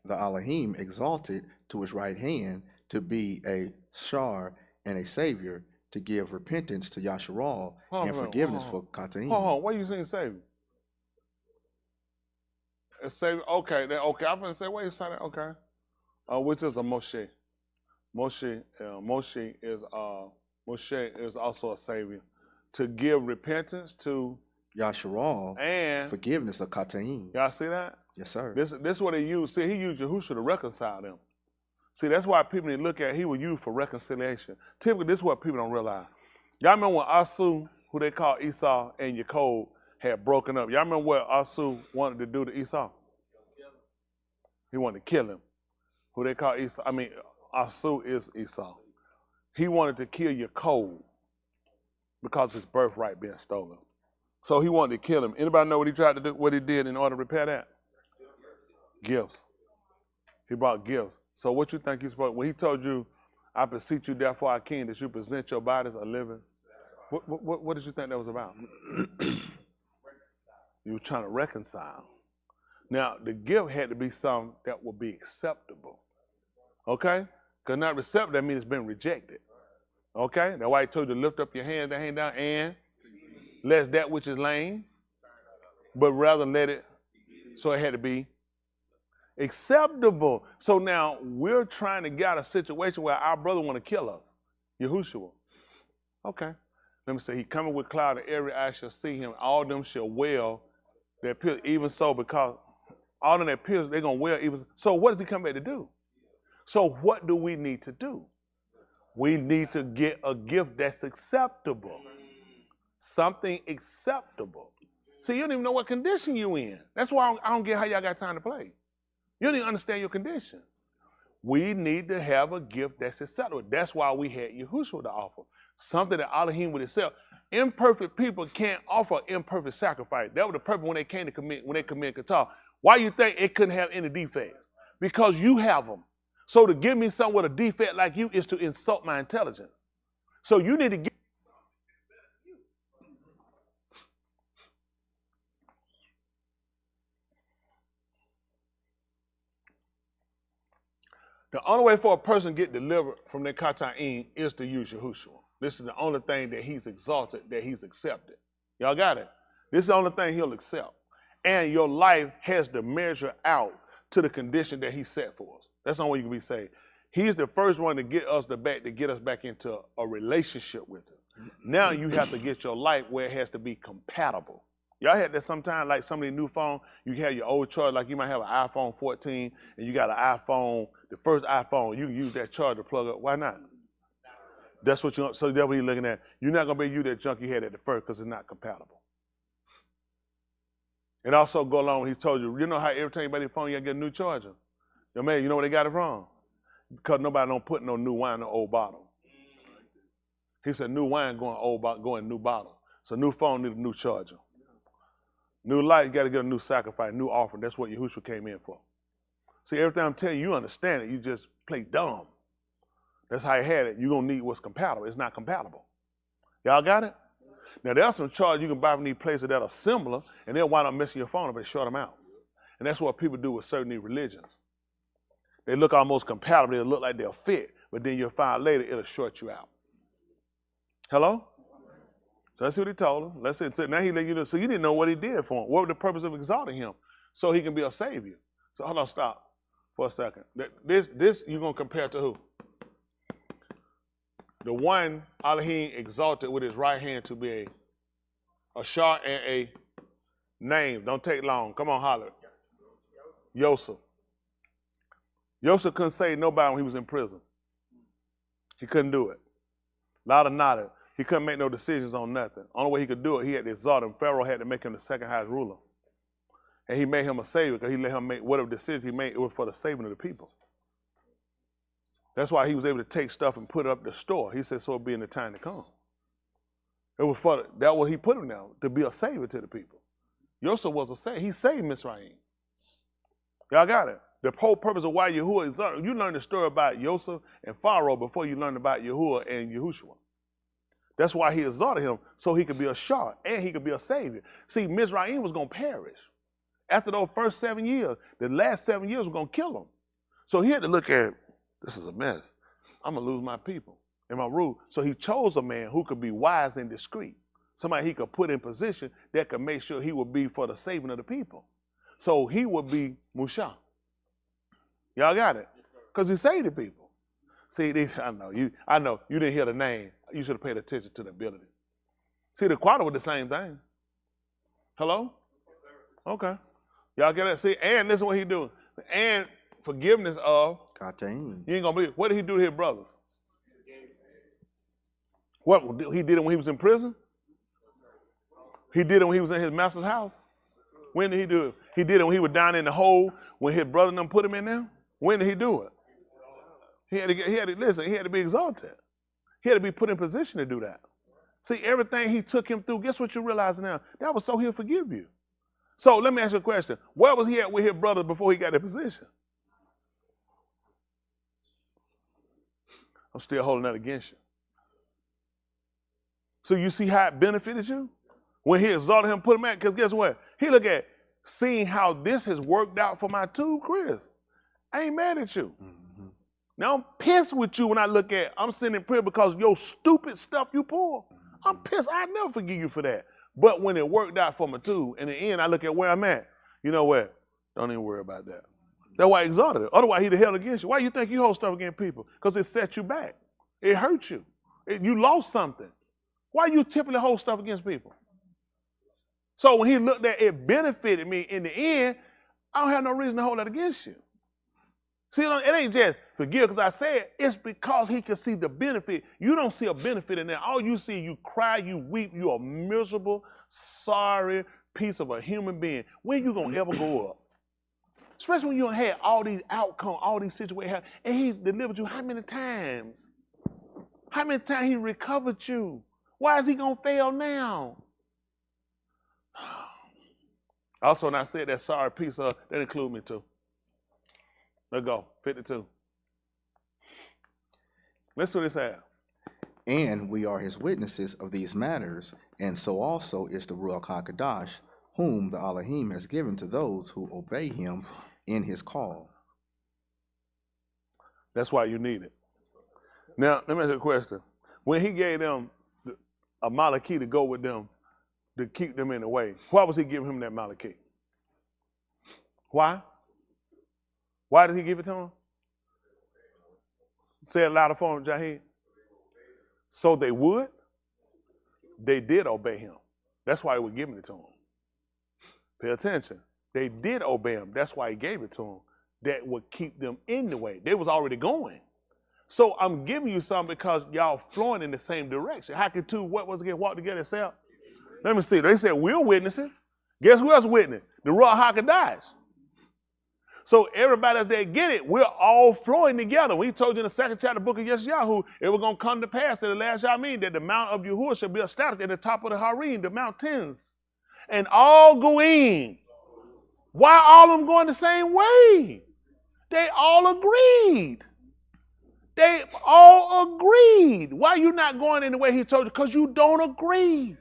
Elohim exalted to his right hand to be a shar and a savior, to give repentance to Yasharal and forgiveness for Kataim. What you saying, savior? A savior. Okay. Okay. I'm gonna say, wait a second. Okay. Which is a Moshe. Moshe is also a savior, to give repentance to Yasharal and forgiveness of Kataim. Y'all see that? Yes, sir. This is what he used. See, he used Yahushua to reconcile them. See, that's why people need to look at, he was used for reconciliation. Typically, this is what people don't realize. Y'all remember when Asu, who they call Esau, and Jacob had broken up? Y'all remember what Asu wanted to do to Esau? He wanted to kill him. Who they call Esau? I mean, Asu is Esau. He wanted to kill Jacob because his birthright being stolen. So he wanted to kill him. Anybody know what he tried to do, what he did in order to repair that? Gifts. He brought gifts. So what you think he's supposed, when he told you, I beseech you therefore, our king, that you present your bodies a living, what did you think that was about? You were trying to reconcile. Now, the gift had to be something that would be acceptable. Okay? Because not receptive, that means it's been rejected. Okay? That's why he told you to lift up your hands and hang down and lest that which is lame, but rather let it, so it had to be acceptable. So now we're trying to get out of a situation where our brother want to kill us. Yahushua. Okay. Let me say, he coming with cloud, and every eye shall see him. All them shall wail their pierce, even so, because all of their pierce, they're going to wail even. So what does he come back to do? So what do we need to do? We need to get a gift that's acceptable. Something acceptable. See, you don't even know what condition you in. That's why I don't get how y'all got time to play. You don't even understand your condition. We need to have a gift that's acceptable. That's why we had Yahushua to offer. Something that Elohim would accept. Imperfect people can't offer imperfect sacrifice. That was the purpose when they came to commit, when they commit Qatar. Why you think it couldn't have any defects? Because you have them. So to give me something with a defect like you is to insult my intelligence. So you need to get. The only way for a person to get delivered from their kata'in is to use Yahushua. This is the only thing that he's exalted, that he's accepted. Y'all got it? This is the only thing he'll accept. And your life has to measure out to the condition that he set for us. That's the only way you can be saved. He's the first one to get us back into a relationship with him. Now you have to get your life where it has to be compatible. Y'all had that sometime, like some of the new phone, you have your old charger, like you might have an iPhone 14 and you got an iPhone, the first iPhone, you can use that charger plug up. Why not? That's what you, so that's what you're looking at. You're not going to be able to use that junk you had at the first because it's not compatible. And also go along, he told you, you know how every time you buy your phone, you got to get a new charger. Yo, man, you know where they got it from? Because nobody don't put no new wine in an old bottle. He said new wine going new bottle. So new phone need a new charger. New light, you got to get a new sacrifice, new offering. That's what Yahushua came in for. See, everything I'm telling you, you understand it. You just play dumb. That's how you had it. You're going to need what's compatible. It's not compatible. Y'all got it? Now, there are some chargers you can buy from these places that are similar, and they'll wind up messing your phone up and short them out. And that's what people do with certain religions. They look almost compatible. They'll look like they'll fit, but then you'll find later it'll short you out. Hello? So that's what he told him. Let's say, so now he let you know. So you didn't know what he did for him. What was the purpose of exalting him? So he can be a savior. So hold on, stop for a second. This you're going to compare to who? The one Elohim exalted with his right hand to be a shar and a name. Don't take long. Come on, holler. Yosef. Yosef couldn't save nobody when he was in prison. He couldn't do it. Louder, nada. He couldn't make no decisions on nothing. Only way he could do it, he had to exalt him. Pharaoh had to make him the second highest ruler. And he made him a savior because he let him make whatever decision he made, it was for the saving of the people. That's why he was able to take stuff and put it up the store. He said, so it'll be in the time to come. It was for that what he put him now, to be a savior to the people. Yosef was a savior. He saved Mizraim. Y'all got it? The whole purpose of why Yahuwah exalted. You learn the story about Yosef and Pharaoh before you learn about Yahuwah and Yahushua. That's why he exalted him, so he could be a shah and he could be a savior. See, Mizraim was going to perish. After those first 7 years, the last 7 years were going to kill him. So he had to look at, this is a mess. I'm going to lose my people and my rule. So he chose a man who could be wise and discreet. Somebody he could put in position that could make sure he would be for the saving of the people. So he would be Musha. Y'all got it? Because he saved the people. See, I know, you didn't hear the name. You should have paid attention to the ability. See, the Quph was the same thing. Hello? Okay. Y'all get that? See, and listen what he doing. And forgiveness of Katain. You ain't gonna believe. What did he do to his brothers? What he did it when he was in prison? He did it when he was in his master's house? When did he do it? He did it when he was down in the hole when his brother and them put him in there? When did he do it? He had to be exalted. He had to be put in position to do that. See, everything he took him through, guess what you realize now? That was so he'll forgive you. So let me ask you a question. Where was he at with his brothers before he got that position? I'm still holding that against you. So you see how it benefited you? When he exalted him, put him at, because guess what? He look at seeing how this has worked out for my tube, Chris, I ain't mad at you. Now I'm pissed with you when I look at, I'm sending prayer because your stupid stuff you pull. I'm pissed. I never forgive you for that. But when it worked out for my tube, in the end, I look at where I'm at. You know what? Don't even worry about that. That's why I exalted it. Otherwise, he'd have held against you. Why you think you hold stuff against people? Because it set you back. It hurt you. You lost something. Why you typically hold stuff against people? So when he looked at it benefited me in the end, I don't have no reason to hold that against you. See, it ain't just forgive because I said it's because he can see the benefit. You don't see a benefit in there. All you see, you cry, you weep, you're a miserable, sorry piece of a human being. When you gonna ever go up? Especially when you had all these outcomes, all these situations, and he delivered you how many times? How many times he recovered you? Why is he gonna fail now? Also, when I said that sorry piece, that include me too. Let's go, 52. Let's see what it says. And we are his witnesses of these matters, and so also is the Ruach HaKodesh, whom the Elohim has given to those who obey him in his call. That's why you need it. Now, let me ask you a question. When he gave them a Malachite to go with them, to keep them in the way, why was he giving him that Malachite? Why? Why did he give it to him? Say it louder for him, Jaheed. So they would? They did obey him. That's why he was giving it to him. Pay attention. They did obey him. That's why he gave it to them. That would keep them in the way. They was already going. So I'm giving you something because y'all flowing in the same direction. How can two, what was again, walk together itself? Let me see. They said we're witnesses. Guess who else witnessed? The Ruach HaKodesh. So everybody that get it, we're all flowing together. We told you in the second chapter of the book of Yahuah, it was going to come to pass at the last Yameen that the mount of Yahuah shall be established at the top of the Harim, the mountains. And all go in. Why all of them going the same way? They all agreed. They all agreed. Why you not going in the way he told you? Because you don't agree.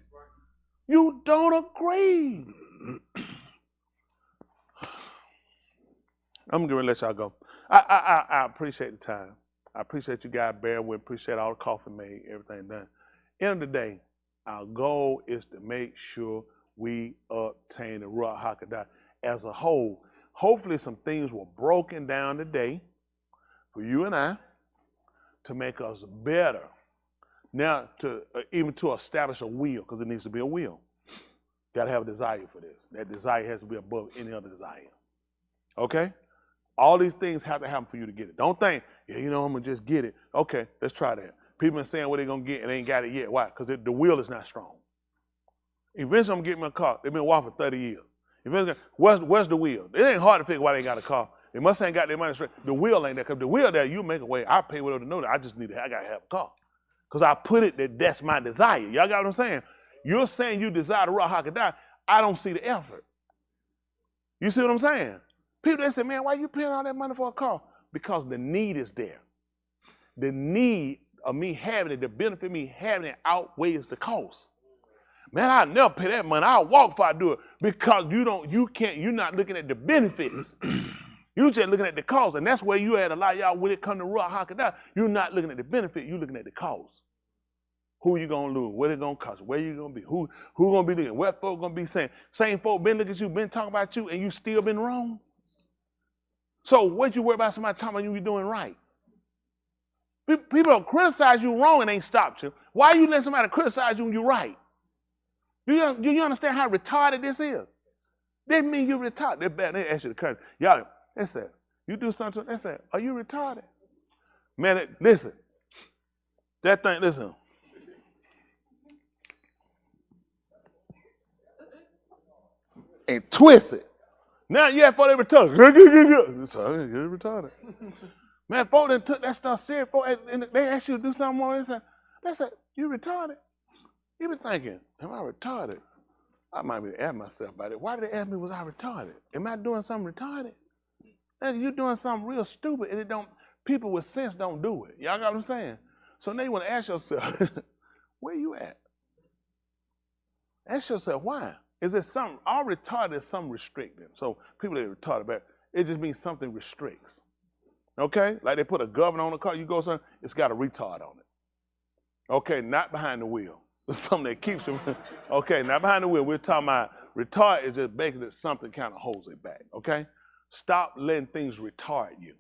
You don't agree. I'm going to let y'all go. I appreciate the time. I appreciate you guys bearing with, appreciate all the coffee made, everything done. End of the day, our goal is to make sure we obtain the Ruach HaKodesh as a whole. Hopefully some things were broken down today for you and I to make us better. Now, even to establish a will, because it needs to be a will. Got to have a desire for this. That desire has to be above any other desire. Okay? All these things have to happen for you to get it. Don't think, yeah, you know, I'm going to just get it. Okay, let's try that. People been saying what they're going to get and they ain't got it yet. Why? Because the will is not strong. Eventually, I'm going to get me a car. They've been walking for 30 years. Eventually, where's the will? It ain't hard to figure why they ain't got a car. They must ain't got their money straight. The will ain't there. Because the will there, you make a way. I pay whatever to know that. I just need I got to have a car. Because I put it that's my desire. Y'all got what I'm saying? You're saying you desire the Ruach HaKodesh. I don't see the effort. You see what I'm saying? People, they say, man, why you paying all that money for a car? Because the need is there. The need of me having it, the benefit of me having it outweighs the cost. Man, I'll never pay that money. I'll walk before I do it. Because you're not looking at the benefits. You're just looking at the cost. And that's where you had a lot of y'all when it comes to Ruach HaKodesh. You're not looking at the benefit, you're looking at the cost. Who you gonna lose? What it gonna cost? Where you gonna be? Who gonna be looking? What folk gonna be saying? Same folk been looking at you, been talking about you, and you still been wrong? So what you worry about somebody talking about you doing right? People don't criticize you wrong and ain't stopped you. Why you let somebody criticize you when you're right? Do you understand how retarded this is? That mean you're retarded. They're bad. They ask you to cut. Y'all, they said, you do something, they said, are you retarded? Man, listen. That thing, listen. And twist it. Now, yeah, for they retarded. It's retarded. Man, folks that took that stuff serious, and they asked you to do something more. They said, you retarded. You been thinking, am I retarded? I might be asking myself about it. Why did they ask me, was I retarded? Am I doing something retarded? You doing something real stupid, and people with sense don't do it. Y'all got what I'm saying? So now you want to ask yourself, where you at? Ask yourself, why? Is it something, all retarded is something restricting. So people that are retarded back, it just means something restricts. Okay? Like they put a governor on the car, you go somewhere, it's got a retard on it. Okay, not behind the wheel. It's something that keeps him. Okay, not behind the wheel. We're talking about retard is just basically something kind of holds it back. Okay? Stop letting things retard you.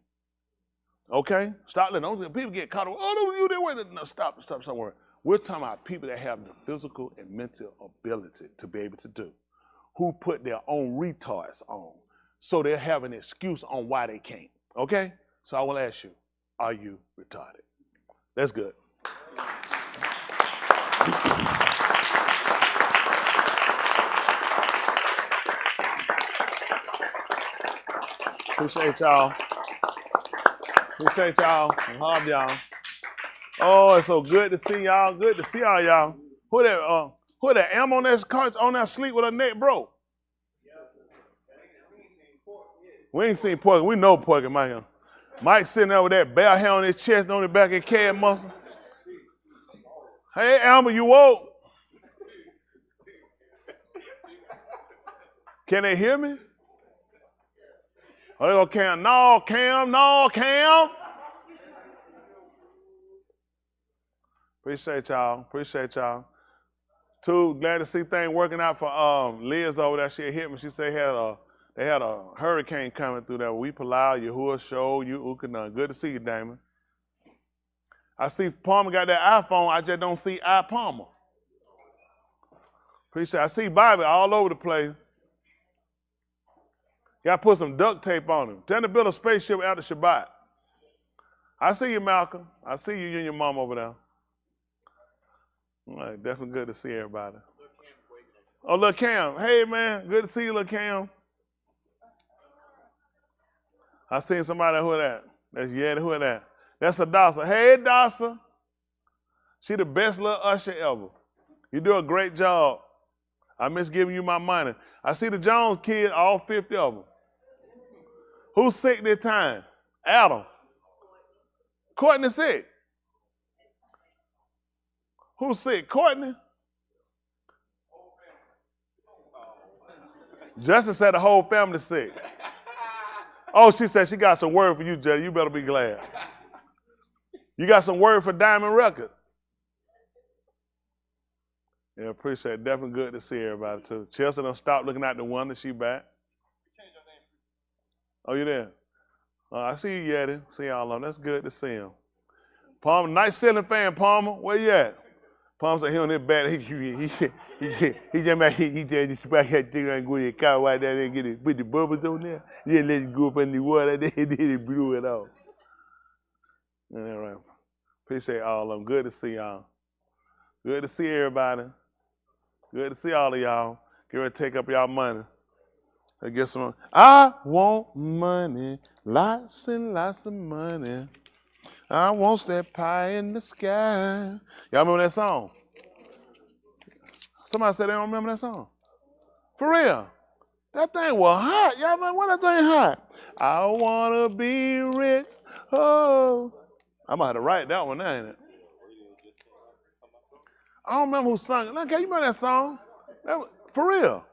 Okay? Stop letting people get caught up. Oh, no, you didn't wait. No, stop worrying. We're talking about people that have the physical and mental ability to be able to do, who put their own retards on, so they have an excuse on why they can't. Okay? So I will ask you, are you retarded? That's good. Appreciate y'all. Appreciate y'all. And love y'all. Oh, it's so good to see y'all. Good to see all y'all. Who that Am on that couch on that sleep with her neck broke? We ain't seen Porky. We know Porky, Mike. Mike sitting there with that bell hair on his chest, on the back of his calf muscle. Hey, Amber, you woke? Can they hear me? Oh, they go, Cam. No, Cam. No, Cam. Appreciate y'all. Appreciate y'all. Too glad to see things working out for Liz over there. She hit me. She said they had a hurricane coming through there. We Palau, Yahuah, Show, you Ukanan. Good to see you, Damon. I see Palmer got that iPhone. I just don't see Palmer. Appreciate it. I see Bobby all over the place. Got to put some duct tape on him. Tell him to build a spaceship after Shabbat. I see you, Malcolm. I see you and your mom over there. All right, definitely good to see everybody. Oh, look, Cam. Hey, man. Good to see you, look, Cam. I seen somebody. Who that? That's Yeti. Who that? That's Adasa. Hey, Adasa. She the best little usher ever. You do a great job. I miss giving you my money. I see the Jones kids, all 50 of them. Who's sick this time? Adam. Courtney sick. Who's sick? Courtney? Justin said the whole family sick. Oh, she said she got some word for you, Judge. You better be glad. You got some word for Diamond Record. Yeah, appreciate it. Definitely good to see everybody, too. Chelsea don't stop looking at the one that she back. Oh, you there? I see you, Yeti. See y'all on. That's good to see him. Palmer, nice ceiling fan, Palmer. Where you at? Palmer said he on his back. He just back here thinking and go to the car right there and get it, put the bubbles on there. Yeah, let it go up in the water. Then it blew it off. All right. Appreciate all of them. Good to see y'all. Good to see everybody. Good to see all of y'all. Get ready to take up y'all money. I get some. I want money, lots and lots of money. I want that pie in the sky. Y'all remember that song? Somebody said they don't remember that song. For real. That thing was hot. Y'all remember when that thing hot? I want to be rich. Oh. I'm about to write that one, ain't it? I don't remember who sung it. Okay, you remember that song? For real.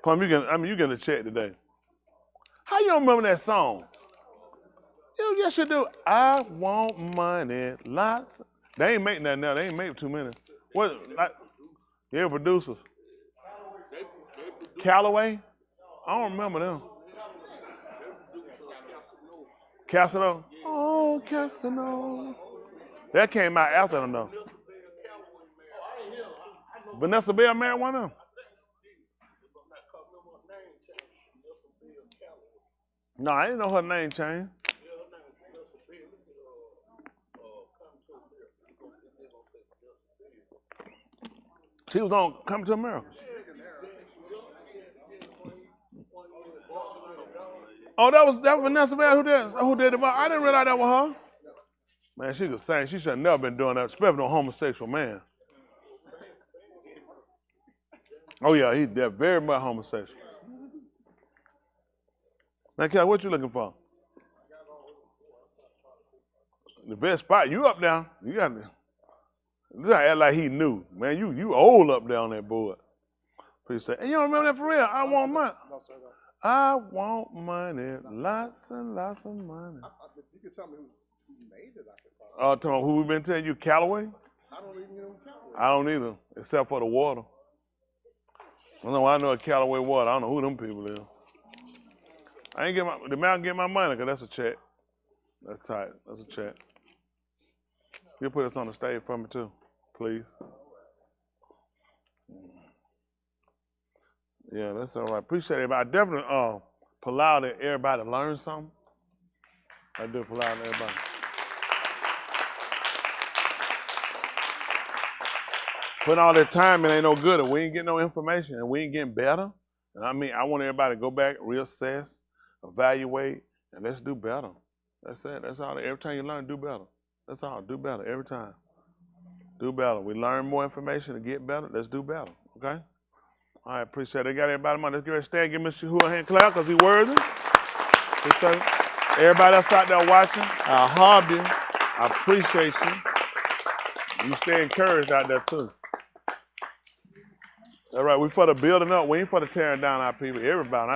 Plum, you getting a check today. How you don't remember that song? You just should do. I want money, lots. They ain't making that now. They ain't making too many. What? Like, yeah, producers. Callaway? I don't remember them. Casino? Oh, Casino. That came out after them, though. Vanessa Bell married one of them. No, I didn't know her name changed. She was on Coming to America. Oh, that was Vanessa Bell who did it. I didn't realize that was her. Man, she could sing. She should have never been doing that, especially on a homosexual man. Oh yeah, he's very much homosexual. Now, Kelly, what you looking for? The best spot. You up there. You got to act like he knew. Man, you old up there on that board. Appreciate it. And you don't remember that for real? I want money. I want money, lots and lots of money. You can tell me who made it. Tell me who we been telling you, Callaway? I don't even know Callaway. I don't either, except for the water. I know a Callaway water. I don't know who them people is. I ain't get the man get my money, because that's a check. That's tight. That's a check. You put this on the stage for me too, please. Yeah, that's all right. Appreciate it. I definitely allow everybody to learn something. I do allow everybody. Putting all that time in ain't no good. If we ain't getting no information and we ain't getting better. And I mean, I want everybody to go back, reassess, evaluate, and let's do better. That's it. That's all. Every time you learn, do better. That's all. Do better every time. Do better. We learn more information to get better. Let's do better. Okay? All right, appreciate it. They got everybody money. Let's get ready to stand. Give Mr. Yahuah a hand clap because he's worthy. Appreciate it. Everybody else out there watching, our hobby, I appreciate you. You stay encouraged out there too. All right, we for the building up. We ain't for the tearing down our people. Everybody.